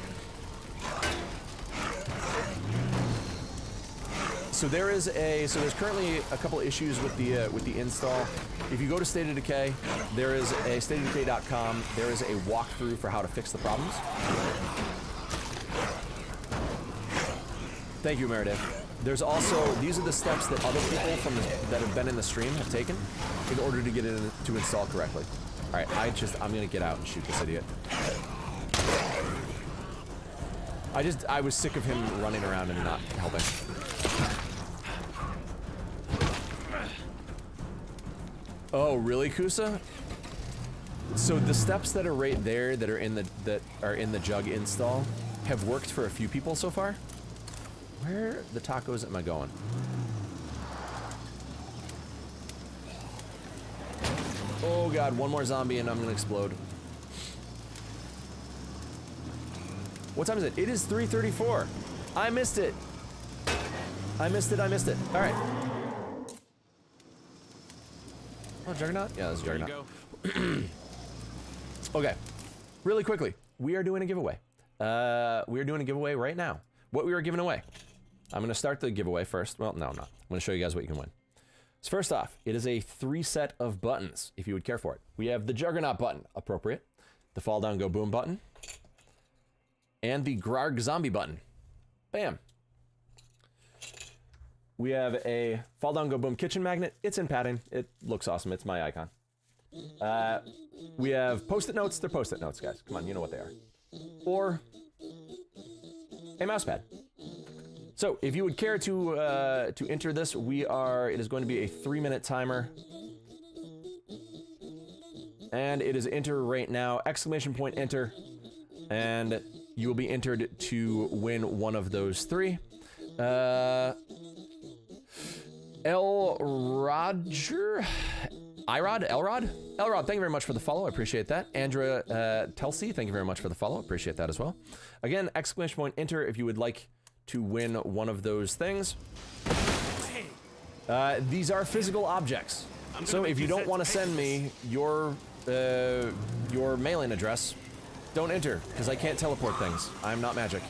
So there's currently a couple issues with the install. If you go to State of Decay, there is a stateofdecay.com. There is a walkthrough for how to fix the problems. Thank you, Meredith. There's also, these are the steps that other people that have been in the stream have taken in order to get it to install correctly. All right, I'm gonna get out and shoot this idiot. I was sick of him running around and not helping. Oh, really, Kusa? So the steps that are right there that are in the Jug install have worked for a few people so far. Where the tacos am I going? Oh god, one more zombie and I'm gonna explode. What time is it? It is 3:34. I missed it. I missed it. All right. Oh, Juggernaut? Yeah, that's Juggernaut. Okay. Really quickly, we are doing a giveaway. We are doing a giveaway right now. What we are giving away. I'm going to start the giveaway first. Well, no, I'm not. I'm going to show you guys what you can win. So first off, it is a 3 set of buttons, if you would care for it. We have the Juggernaut button, appropriate. The Fall Down Go Boom button. And the Grarg Zombie button. Bam. We have a Fall Down Go Boom kitchen magnet. It's in padding. It looks awesome. It's my icon. We have Post-it notes. They're Post-it notes, guys. Come on, you know what they are. Or a mouse pad. So, if you would care to enter this, it is going to be a 3-minute timer. And it is enter right now, exclamation point enter. And you will be entered to win one of those 3. Elrod, thank you very much for the follow. I appreciate that. Andrea Telsey, thank you very much for the follow. Appreciate that as well. Again, exclamation point enter if you would like to win one of those things. These are physical objects. So if you don't want to send me your mailing address, don't enter, because I can't teleport things. I'm not magic.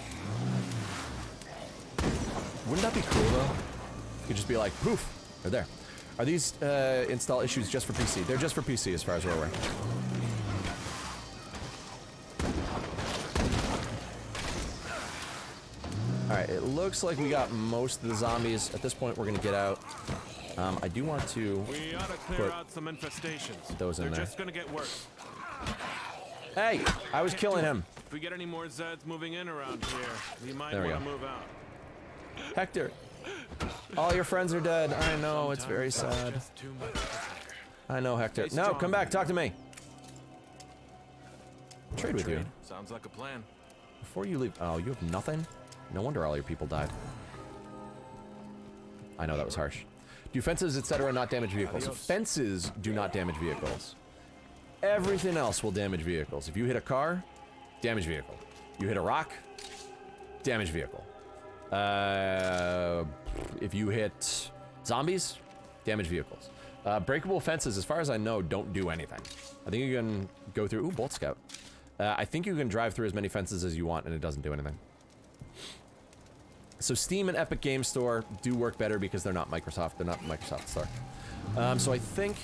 Wouldn't that be cool, though? You could just be like, poof, they're there. Are these install issues just for PC? They're just for PC as far as we're aware. Alright, it looks like we got most of the zombies. At this point, we're going to get out. I do want to we ought to clear out some infestations. Those in there. They're just going to get worse. Hey, I was killing him. If we get any more Zeds moving in around here, we might want to move out. Hector, all your friends are dead. I know, it's very sad. I know, Hector. No, come back, talk to me. Trade with you. Sounds like a plan. Before you leave, oh, you have nothing? No wonder all your people died. I know that was harsh. Do fences, etc., not damage vehicles? Fences do not damage vehicles. Everything else will damage vehicles. If you hit a car, damage vehicle. You hit a rock, damage vehicle. If you hit zombies, damage vehicles. Breakable fences, as far as I know, don't do anything. I think you can go through, ooh, Bolt Scout. I think you can drive through as many fences as you want and it doesn't do anything. So Steam and Epic Game Store do work better because they're not Microsoft. They're not Microsoft Store. So I think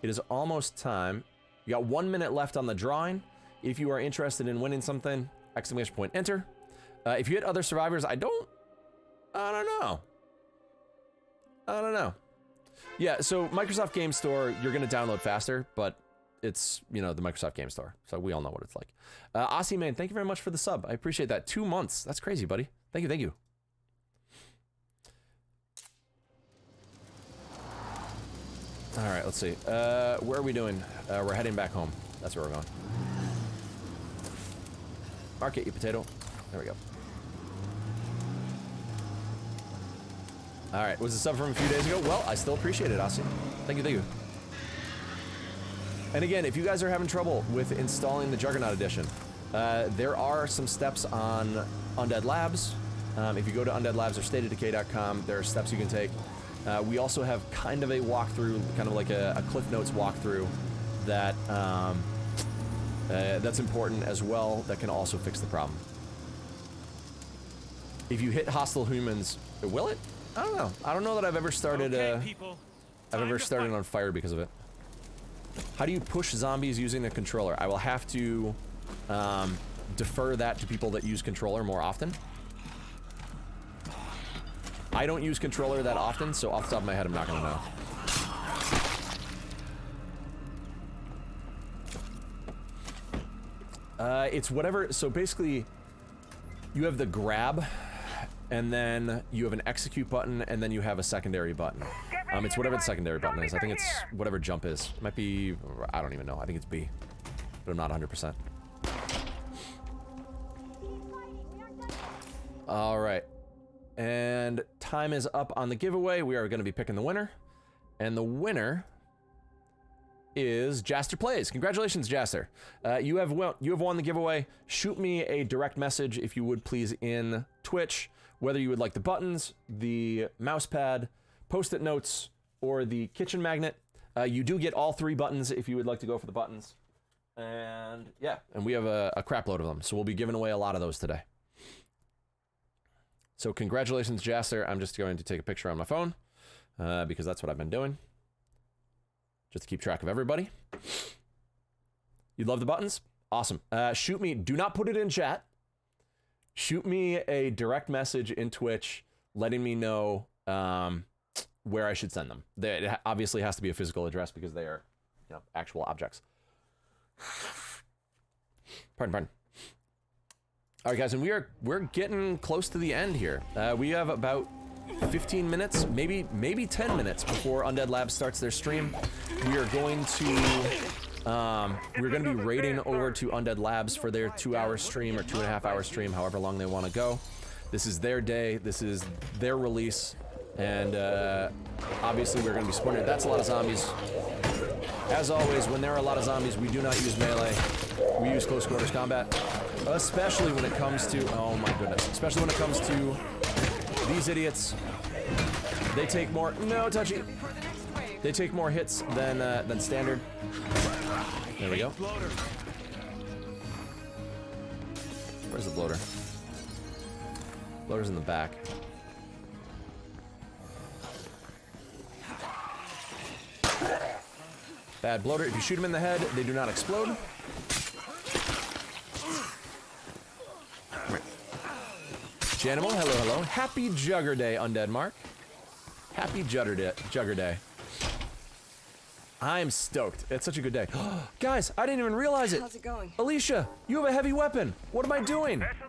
it is almost time. You got 1 minute left on the drawing. If you are interested in winning something, exclamation point enter. If you hit other survivors, I don't know. Yeah, so Microsoft Game Store, you're gonna download faster, but it's, you know, the Microsoft Game Store. So we all know what it's like. Aussie Man, thank you very much for the sub. I appreciate that. 2 months. That's crazy, buddy. Thank you, thank you. All right, let's see. Where are we doing? We're heading back home. That's where we're going. Market, you potato. There we go. All right, was a sub from a few days ago? Well, I still appreciate it, Aussie. Thank you, thank you. And again, if you guys are having trouble with installing the Juggernaut edition, there are some steps on Undead Labs. If you go to Undead Labs or stateofdecay.com, there are steps you can take. We also have kind of a walkthrough, kind of like a Cliff Notes walkthrough that that's important as well. That can also fix the problem. If you hit hostile humans, will it? I don't know. I don't know that I've ever started. On fire because of it. How do you push zombies using a controller? I will have to defer that to people that use controller more often. I don't use controller that often, so off the top of my head, I'm not gonna know. It's whatever. So basically, you have the grab, and then you have an execute button, and then you have a secondary button. It's whatever the secondary button is. I think it's whatever jump is. It might be, I don't even know. I think it's B, but I'm not 100%. All right. And time is up on the giveaway. We are going to be picking the winner. And the winner is Jaster Plays. Congratulations, Jaster. You have won the giveaway. Shoot me a direct message, if you would please, in Twitch, whether you would like the buttons, the mouse pad, post-it notes, or the kitchen magnet. You do get all 3 buttons if you would like to go for the buttons. And yeah, and we have a crap load of them, so we'll be giving away a lot of those today. So congratulations, Jaster. I'm just going to take a picture on my phone, because that's what I've been doing, just to keep track of everybody. You love the buttons? Awesome. Shoot me, do not put it in chat. Shoot me a direct message in Twitch letting me know where I should send them. It obviously has to be a physical address because they are, you know, actual objects. Pardon. All right, guys, and we're getting close to the end here. We have about 15 minutes, maybe 10 minutes before Undead Labs starts their stream. We are going to be raiding over to Undead Labs for their 2-hour stream or 2.5-hour stream, however long they want to go. This is their day. This is their release, and obviously we're going to be supporting it. That's a lot of zombies. As always, when there are a lot of zombies, we do not use melee. We use close quarters combat, especially when it comes to, oh my goodness, especially when it comes to these idiots. They take more, no touchy. They take more hits than standard. There we go. Where's the bloater? Bloater's in the back. Bad bloater. If you shoot them in the head, they do not explode. Janimal, hello, hello. Happy Jugger Day, Undead Mark. Happy Jugger Day. I'm stoked. It's such a good day. Guys, I didn't even realize it. How's it going? Alicia, you have a heavy weapon. What am I doing? Special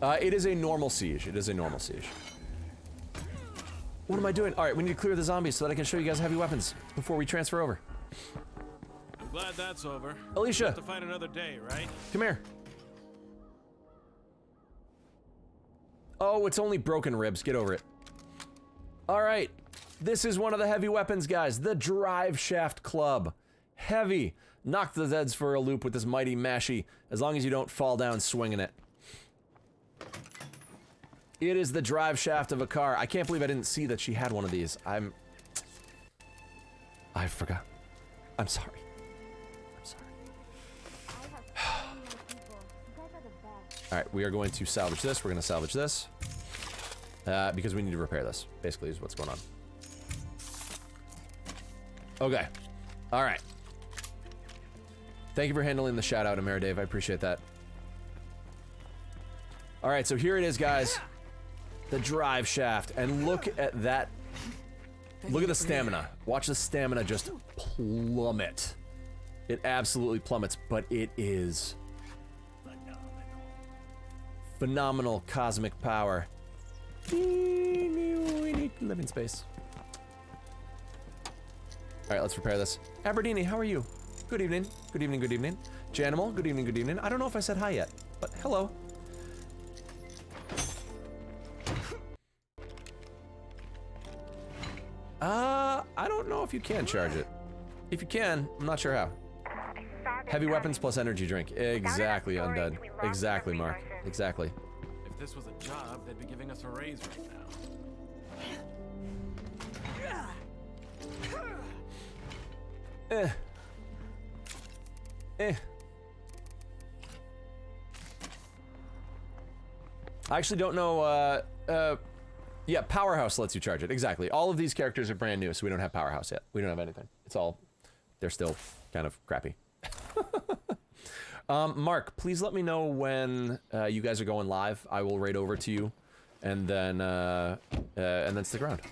delivery. It is a normal siege. It is a normal siege. What am I doing? All right, we need to clear the zombies so that I can show you guys heavy weapons before we transfer over. I'm glad that's over. Alicia. We have to fight another day, right? Come here. Oh, it's only broken ribs. Get over it. All right. This is one of the heavy weapons, guys. The Drive Shaft Club. Heavy. Knock the Zeds for a loop with this mighty mashy, as long as you don't fall down swinging it. It is the drive shaft of a car. I can't believe I didn't see that she had one of these. I forgot. I'm sorry. I'm sorry. All right, we are going to salvage this. We're going to salvage this. Because we need to repair this, basically, is what's going on. Okay. All right. Thank you for handling the shout out, Amara Dave. I appreciate that. All right, so here it is, guys. The drive shaft. And look at that. Look at the stamina. Watch the stamina just plummet. It absolutely plummets, but it is phenomenal cosmic power. We need living space. All right, let's repair this. Aberdini, how are you? Good evening. Good evening, good evening. Janimal, good evening, good evening. I don't know if I said hi yet, but hello. I don't know if you can charge it. If you can, I'm not sure how. Heavy weapons plus energy drink. Exactly, Undead. Exactly, Mark. Exactly. If this was a job, they'd be giving us a raise right now. I actually don't know, yeah, Powerhouse lets you charge it, exactly. All of these characters are brand new, so we don't have Powerhouse yet. We don't have anything. It's all, they're still kind of crappy. Mark, please let me know when you guys are going live. I will raid over to you, and then stick around.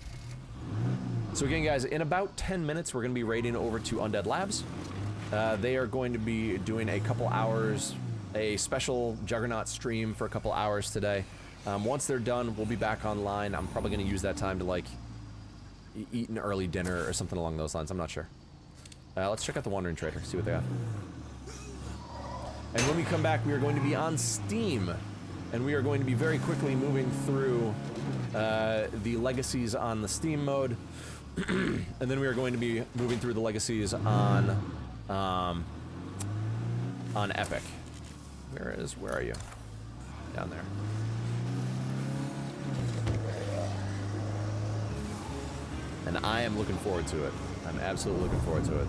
So again, guys, in about 10 minutes, we're going to be raiding over to Undead Labs. They are going to be doing a couple hours, a special Juggernaut stream for a couple hours today. Once they're done, we'll be back online. I'm probably going to use that time to, like, eat an early dinner or something along those lines. I'm not sure. Let's check out the Wandering Trader, see what they got. And when we come back, we are going to be on Steam. And we are going to be very quickly moving through the legacies on the Steam mode. And then we are going to be moving through the legacies on Epic. Where are you? Down there. And I am looking forward to it. I'm absolutely looking forward to it.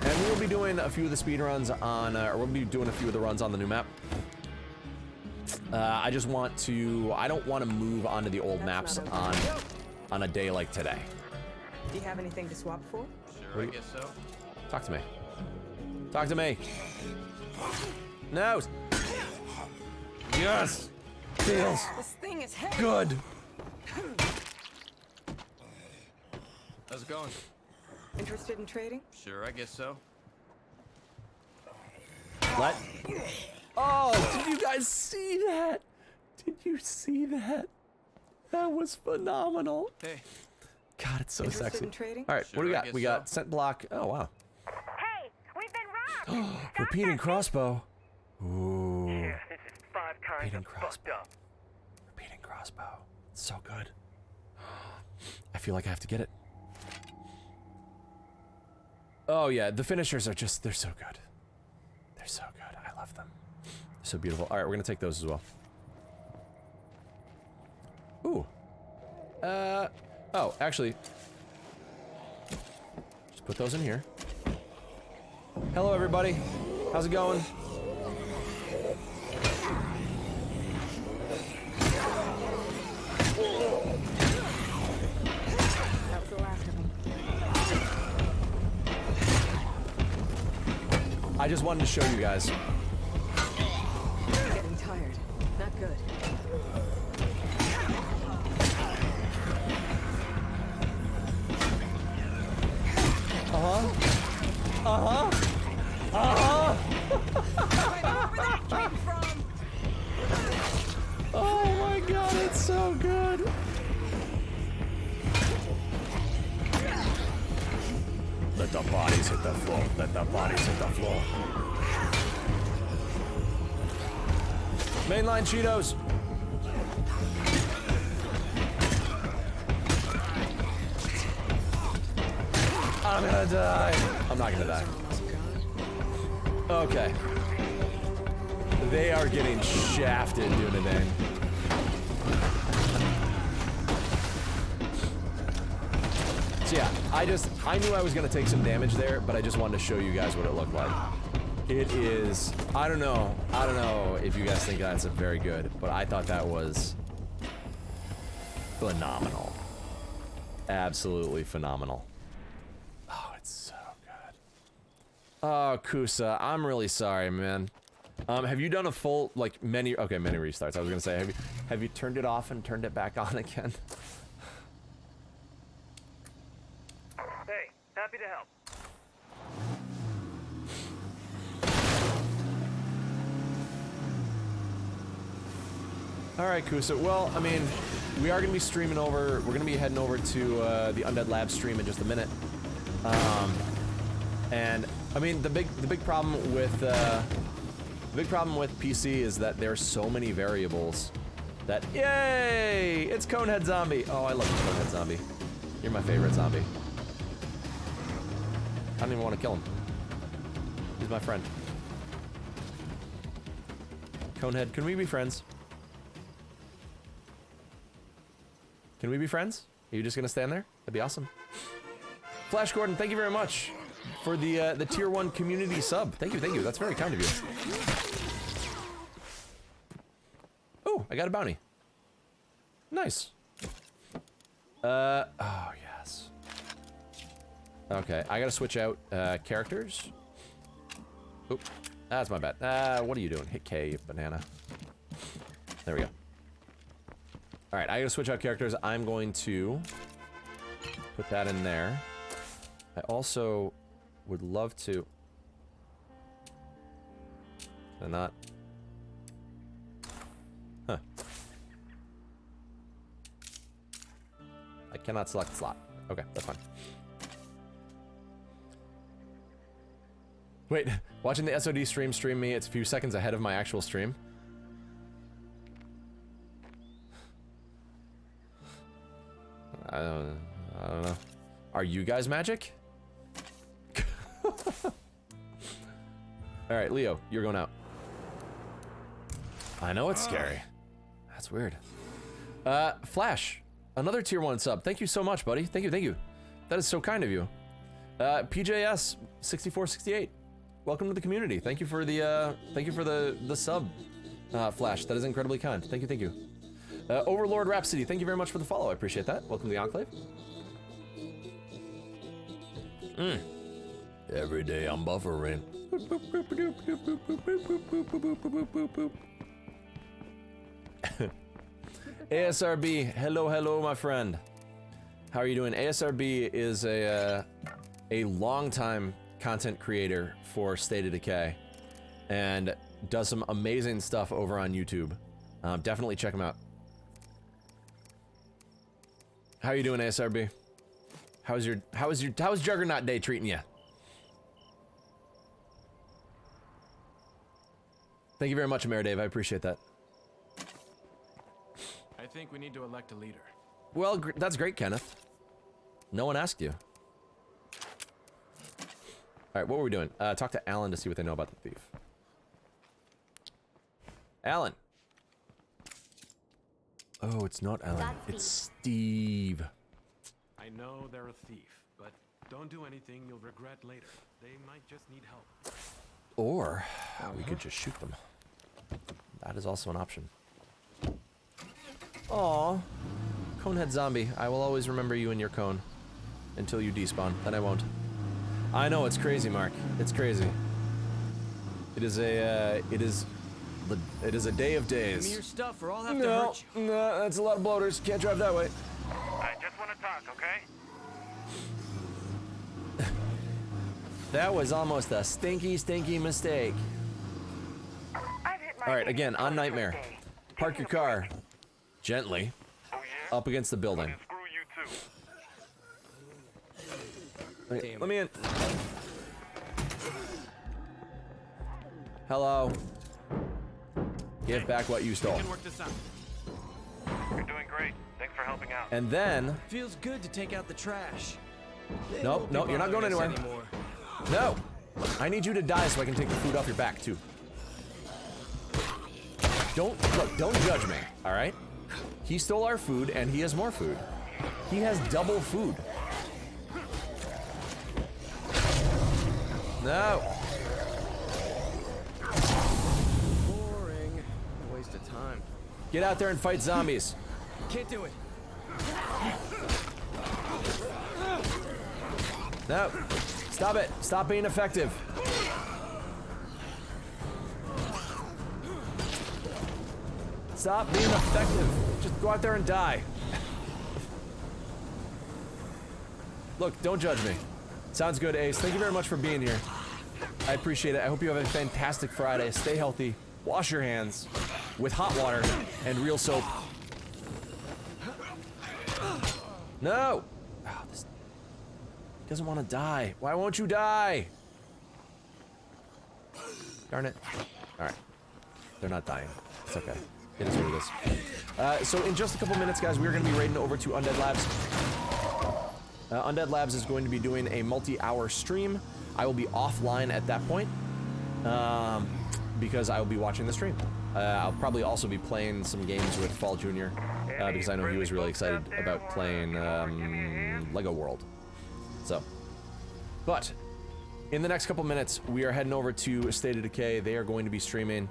And we will be doing a few of the speed runs on, or we'll be doing a few of the runs on the new map. I just want to, I don't want to move onto the old maps on a day like today. Do you have anything to swap for? Sure, I guess so. Talk to me. Talk to me. No. Yes. Feels This thing is heavy. good. How's it going? Interested in trading? Sure, I guess so. What? Oh, did you guys see that? Did you see that? That was phenomenal. Hey. God, it's so Interested sexy. in trading? All right, Sure, what do we I got? guess We so. got scent block. Oh, wow. Hey, we've been robbed! Repeating crossbow. Ooh. Yeah, this is 5 times Repeating fucked crossbow. up. Repeating crossbow. It's so good. I feel like I have to get it. Oh, yeah, the finishers are just, they're so good. They're so good. I love them. They're so beautiful. All right, we're going to take those as well. Ooh. Oh, actually. Just put those in here. Hello, everybody. How's it going? That was the last of them. I just wanted to show you guys. Getting tired. Not good. Oh my god, it's so good. Let the bodies hit the floor. Let the bodies hit the floor. Mainline Cheetos. I'm gonna die. I'm not gonna die. Okay. They are getting shafted, Dunedain. So yeah, I knew I was gonna take some damage there, but I just wanted to show you guys what it looked like. It is, I don't know if you guys think that's very good, but I thought that was phenomenal. Absolutely phenomenal. Oh, it's so good. Oh, Kusa, I'm really sorry, man. Have you done a full, like, many restarts. I was gonna say, have you turned it off and turned it back on again? Hey, happy to help. All right, Kusa. Well, I mean, we are gonna be streaming over. We're gonna be heading over to the Undead Lab stream in just a minute. And I mean, the big problem with PC is that there's so many variables That, yay! It's Conehead Zombie. Oh, I love you, Conehead Zombie. You're my favorite zombie. I don't even want to kill him. He's my friend. Conehead, can we be friends? Can we be friends? Are you just gonna stand there? That'd be awesome. Flash Gordon, thank you very much for the tier 1 community sub. Thank you. That's very kind of you. Oh, I got a bounty. Nice. Oh yes. Okay, I gotta switch out characters. Oop, that's my bad. What are you doing? Hit K, you banana. There we go. All right, I gotta switch out characters. I'm going to put that in there. I also would love to. Can I not? Huh. I cannot select slot. Okay, that's fine. Wait, watching the SOD stream me, it's a few seconds ahead of my actual stream. I don't know. Are you guys magic? Alright, Leo, you're going out. I know it's scary. That's weird. Flash, another tier 1 sub. Thank you so much, buddy. Thank you. That is so kind of you. PJS 6468. Welcome to the community. Thank you for the sub, Flash. That is incredibly kind. Thank you. Overlord Rhapsody, thank you very much for the follow. I appreciate that. Welcome to the Enclave. Every day I'm buffering. ASRB, hello, my friend. How are you doing? ASRB is a long-time content creator for State of Decay, and does some amazing stuff over on YouTube. Definitely check him out. How are you doing, ASRB? How's Juggernaut Day treating you? Thank you very much, Dave. I appreciate that. I think we need to elect a leader. Well, that's great, Kenneth. No one asked you. Alright, what were we doing? Talk to Alan to see what they know about the thief. Alan! Oh, it's not Alan. It's Steve. I know they're a thief, but don't do anything you'll regret later. They might just need help. Or we could just shoot them. That is also an option. Aww. Conehead Zombie. I will always remember you and your cone. Until you despawn. Then I won't. I know, it's crazy, Mark. It's crazy. It is a day of days. Give me your stuff or I'll have to hurt you. No, that's a lot of bloaters. Can't drive that way. I just want to talk, okay? That was almost a stinky mistake. Alright, again, on Nightmare. Park your car. Gently. Up against the building. Wait, let me in. Hello. Give back what you stole. We can work this out. You're doing great. Thanks for helping out. And then... Feels good to take out the trash. Nope, you're not going anywhere. No! I need you to die so I can take the food off your back, too. Don't judge me, alright? He stole our food, and he has more food. He has double food. No! Boring. Waste of time. Get out there and fight zombies. Can't do it. No! Stop it! Stop being effective! Stop being effective! Just go out there and die. Look, don't judge me. Sounds good, Ace. Thank you very much for being here. I appreciate it. I hope you have a fantastic Friday. Stay healthy. Wash your hands with hot water and real soap. No! Oh, this doesn't want to die. Why won't you die? Darn it. Alright. They're not dying. It's okay. It is what it is. So in just a couple minutes, guys, we're going to be raiding over to Undead Labs. Undead Labs is going to be doing a multi-hour stream. I will be offline at that point because I will be watching the stream. I'll probably also be playing some games with Fall Jr. Because I know he was really excited about playing Lego World. So, but in the next couple minutes, we are heading over to State of Decay. They are going to be streaming,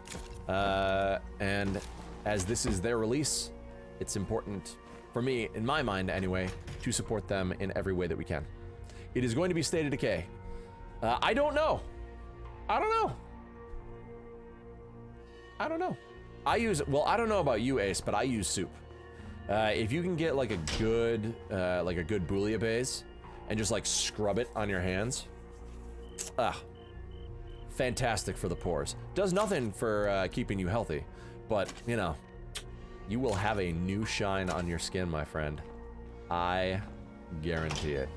and as this is their release, it's important for me, in my mind anyway, to support them in every way that we can. It is going to be State of Decay. I don't know. I don't know. I don't know. I don't know about you, Ace, but I use soup. If you can get like a good bouillabaisse and just like scrub it on your hands, fantastic for the pores. Does nothing for keeping you healthy, but you know, you will have a new shine on your skin, my friend. I guarantee it.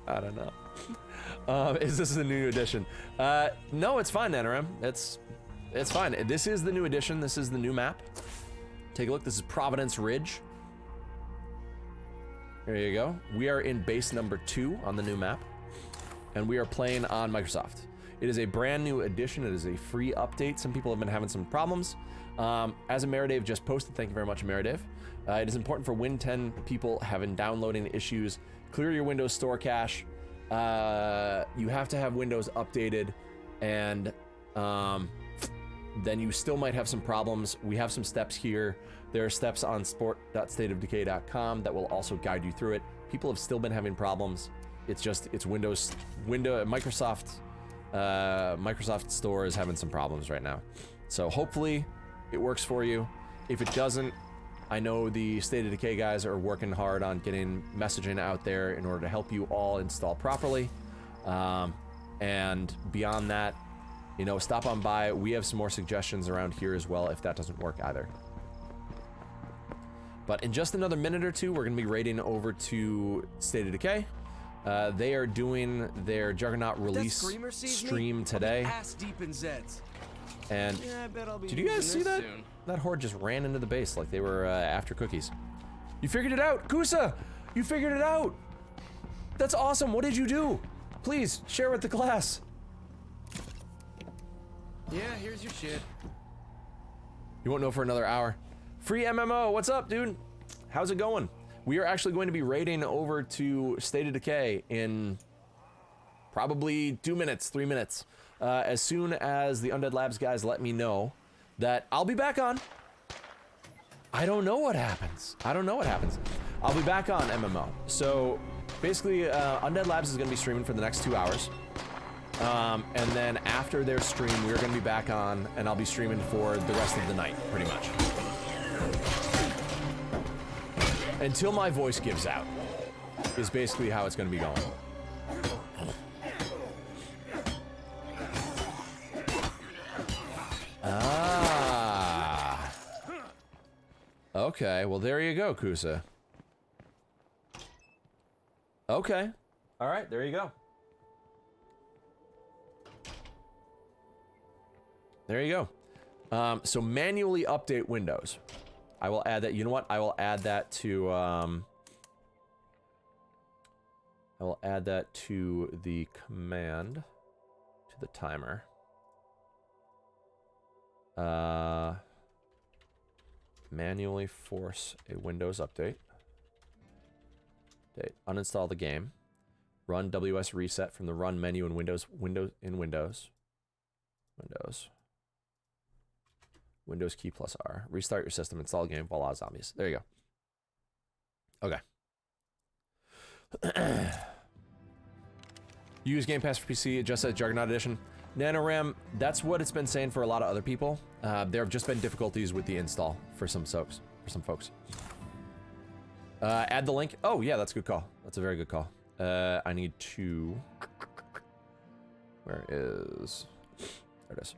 I don't know. Is this a new edition? No, it's fine, NRM. It's fine. This is the new edition. This is the new map. Take a look. This is Providence Ridge. There you go. We are in base number 2 on the new map, and we are playing on Microsoft. It is a brand new edition. It is a free update. Some people have been having some problems. As Ameridave just posted, thank you very much, Ameridave. It is important for Win 10 people having downloading issues. Clear your Windows Store cache. You have to have Windows updated, and then you still might have some problems. We have some steps here. There are steps on sport.stateofdecay.com that will also guide you through it. People have still been having problems. It's Microsoft Store is having some problems right now. So hopefully it works for you. If it doesn't, I know the State of Decay guys are working hard on getting messaging out there in order to help you all install properly. And beyond that, you know, stop on by. We have some more suggestions around here as well if that doesn't work either. But in just another minute or two, we're going to be raiding over to State of Decay. They are doing their Juggernaut release stream today. Ass deep in Zeds. And Yeah, I bet I'll be did you guys see that? soon. That horde just ran into the base like they were after cookies. You figured it out, Kusa! You figured it out! That's awesome, what did you do? Please, share with the class. Yeah, here's your shit. You won't know for another hour. Free MMO, what's up, dude? How's it going? We are actually going to be raiding over to State of Decay in probably 2 minutes, 3 minutes. As soon as the Undead Labs guys let me know that I'll be back on. I don't know what happens. I'll be back on MMO. So basically, Undead Labs is going to be streaming for the next 2 hours. And then after their stream, we're going to be back on, and I'll be streaming for the rest of the night, pretty much. Until my voice gives out, is basically how it's going to be going. Ah. Okay, well there you go, Kusa. Okay. Alright, there you go. There you go. So manually update Windows. I will add that. You know what? I will add that to the command, to the timer. Manually force a Windows update. Uninstall the game. Run WS reset from the run menu in Windows. Windows key plus R. Restart your system, install game, voila, zombies. There you go. Okay. Use Game Pass for PC, it just says Juggernaut Edition. NanoRam, that's what it's been saying for a lot of other people. There have just been difficulties with the install for some folks. Add the link. Oh yeah, that's a good call. That's a very good call. I need to... Where is... There it is.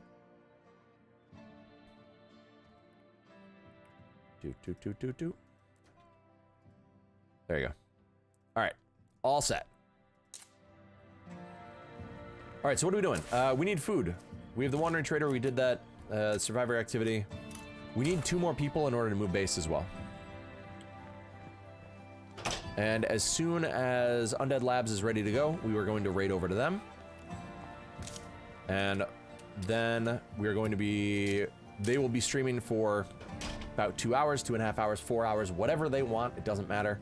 There you go. All right, all set. All right, so what are we doing? We need food. We have the Wandering Trader. We did that. Survivor activity. We need 2 more people in order to move base as well. And as soon as Undead Labs is ready to go, we are going to raid over to them. And then we are going to be... They will be streaming for about 2 hours, 2.5 hours, 4 hours, whatever they want. It doesn't matter.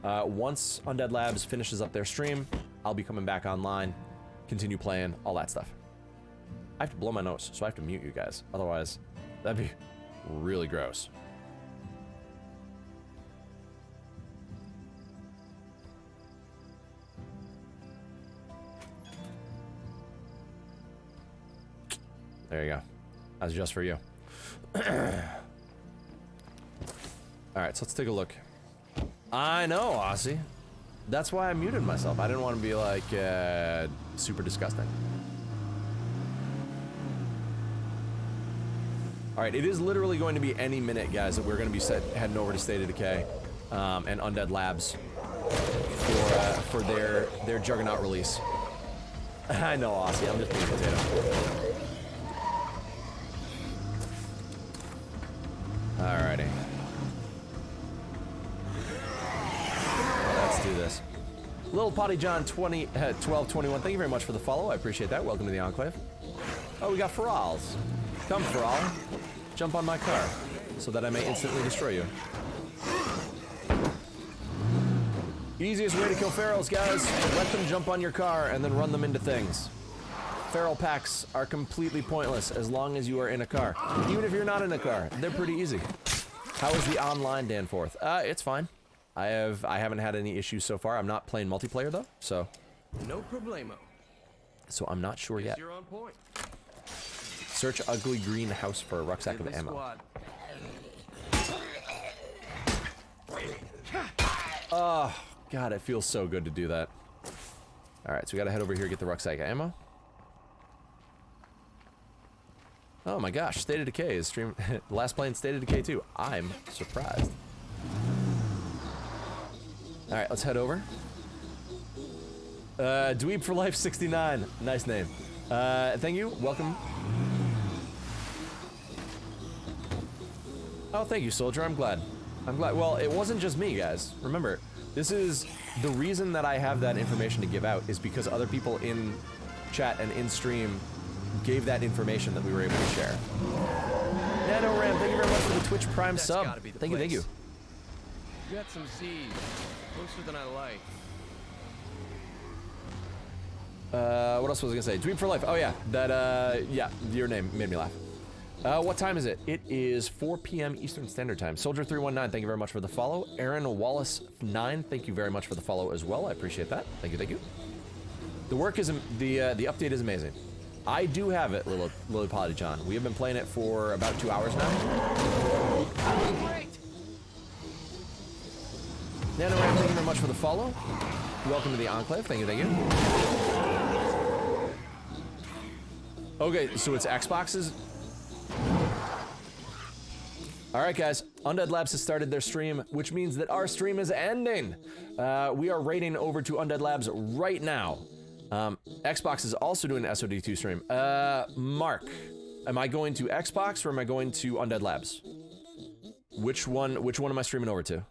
Once Undead Labs finishes up their stream, I'll be coming back online, continue playing, all that stuff. I have to blow my nose, so I have to mute you guys. Otherwise, that'd be really gross. There you go. That's just for you. Alright, so let's take a look. I know, Aussie. That's why I muted myself. I didn't want to be like, super disgusting. Alright, it is literally going to be any minute, guys, that we're going to be heading over to State of Decay and Undead Labs for their Juggernaut release. I know, Aussie. I'm just being a potato. Alrighty. Let's do this. Little Potty John 1221, thank you very much for the follow. I appreciate that. Welcome to the Enclave. Oh, we got Ferals. Come, Feral. Jump on my car so that I may instantly destroy you. Easiest way to kill ferals, guys. Let them jump on your car and then run them into things. Feral packs are completely pointless as long as you are in a car. Even if you're not in a car, they're pretty easy. How is the online, Danforth? It's fine. I haven't had any issues so far. I'm not playing multiplayer though, so. No problemo. So I'm not sure yet. You're on point. Search ugly green house for a rucksack of ammo. Squad. Oh, God, it feels so good to do that. All right, so we gotta head over here and get the rucksack of ammo. Oh my gosh, State of Decay is stream. Last playing State of Decay 2. I'm surprised. All right, let's head over. Dweeb for Life 69. Nice name. Thank you. Welcome. Oh, thank you, Soldier. I'm glad. I'm glad. Well, it wasn't just me, guys. Remember, this is the reason that I have that information to give out is because other people in chat and in stream gave that information that we were able to share. NanoRam, thank you very much for the Twitch Prime That's sub. gotta be the Thank you, thank you. You got some seeds. Closer than I like. What else was I gonna say? Dream for Life. Oh yeah, that, yeah, your name made me laugh. What time is it? It is 4 p.m. Eastern Standard Time. Soldier319, thank you very much for the follow. Aaron Wallace9, thank you very much for the follow as well. I appreciate that. Thank you, thank you. The work is, the update is amazing. I do have it, Lily Potty John. We have been playing it for about 2 hours now. Great. NanoRam, thank you very much for the follow. Welcome to the Enclave. Thank you, thank you. Okay, so it's Xboxes. Alright guys, Undead Labs has started their stream, which means that our stream is ending. We are raiding over to Undead Labs right now. Xbox is also doing an SOD2 stream. Mark, am I going to Xbox or am I going to Undead Labs? Which one am I streaming over to?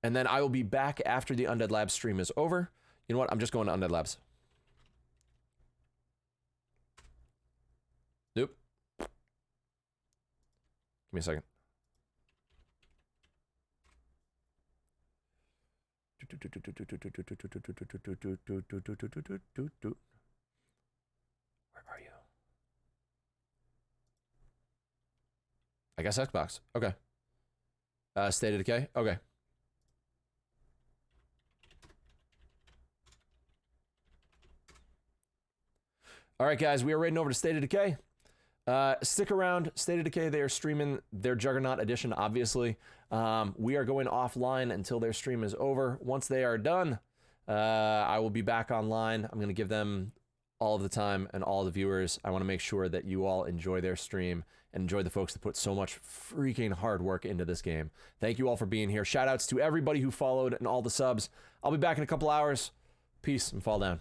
And then I will be back after the Undead Labs stream is over. You know what? I'm just going to Undead Labs. Nope. Give me a second. Where are you? I guess Xbox. Okay. State of Decay? Okay. All right, guys, we are raiding over to State of Decay. Stick around. State of Decay, they are streaming their Juggernaut edition, obviously. We are going offline until their stream is over. Once they are done, I will be back online. I'm going to give them all of the time and all the viewers. I want to make sure that you all enjoy their stream and enjoy the folks that put so much freaking hard work into this game. Thank you all for being here. Shout outs to everybody who followed and all the subs. I'll be back in a couple hours. Peace and fall down.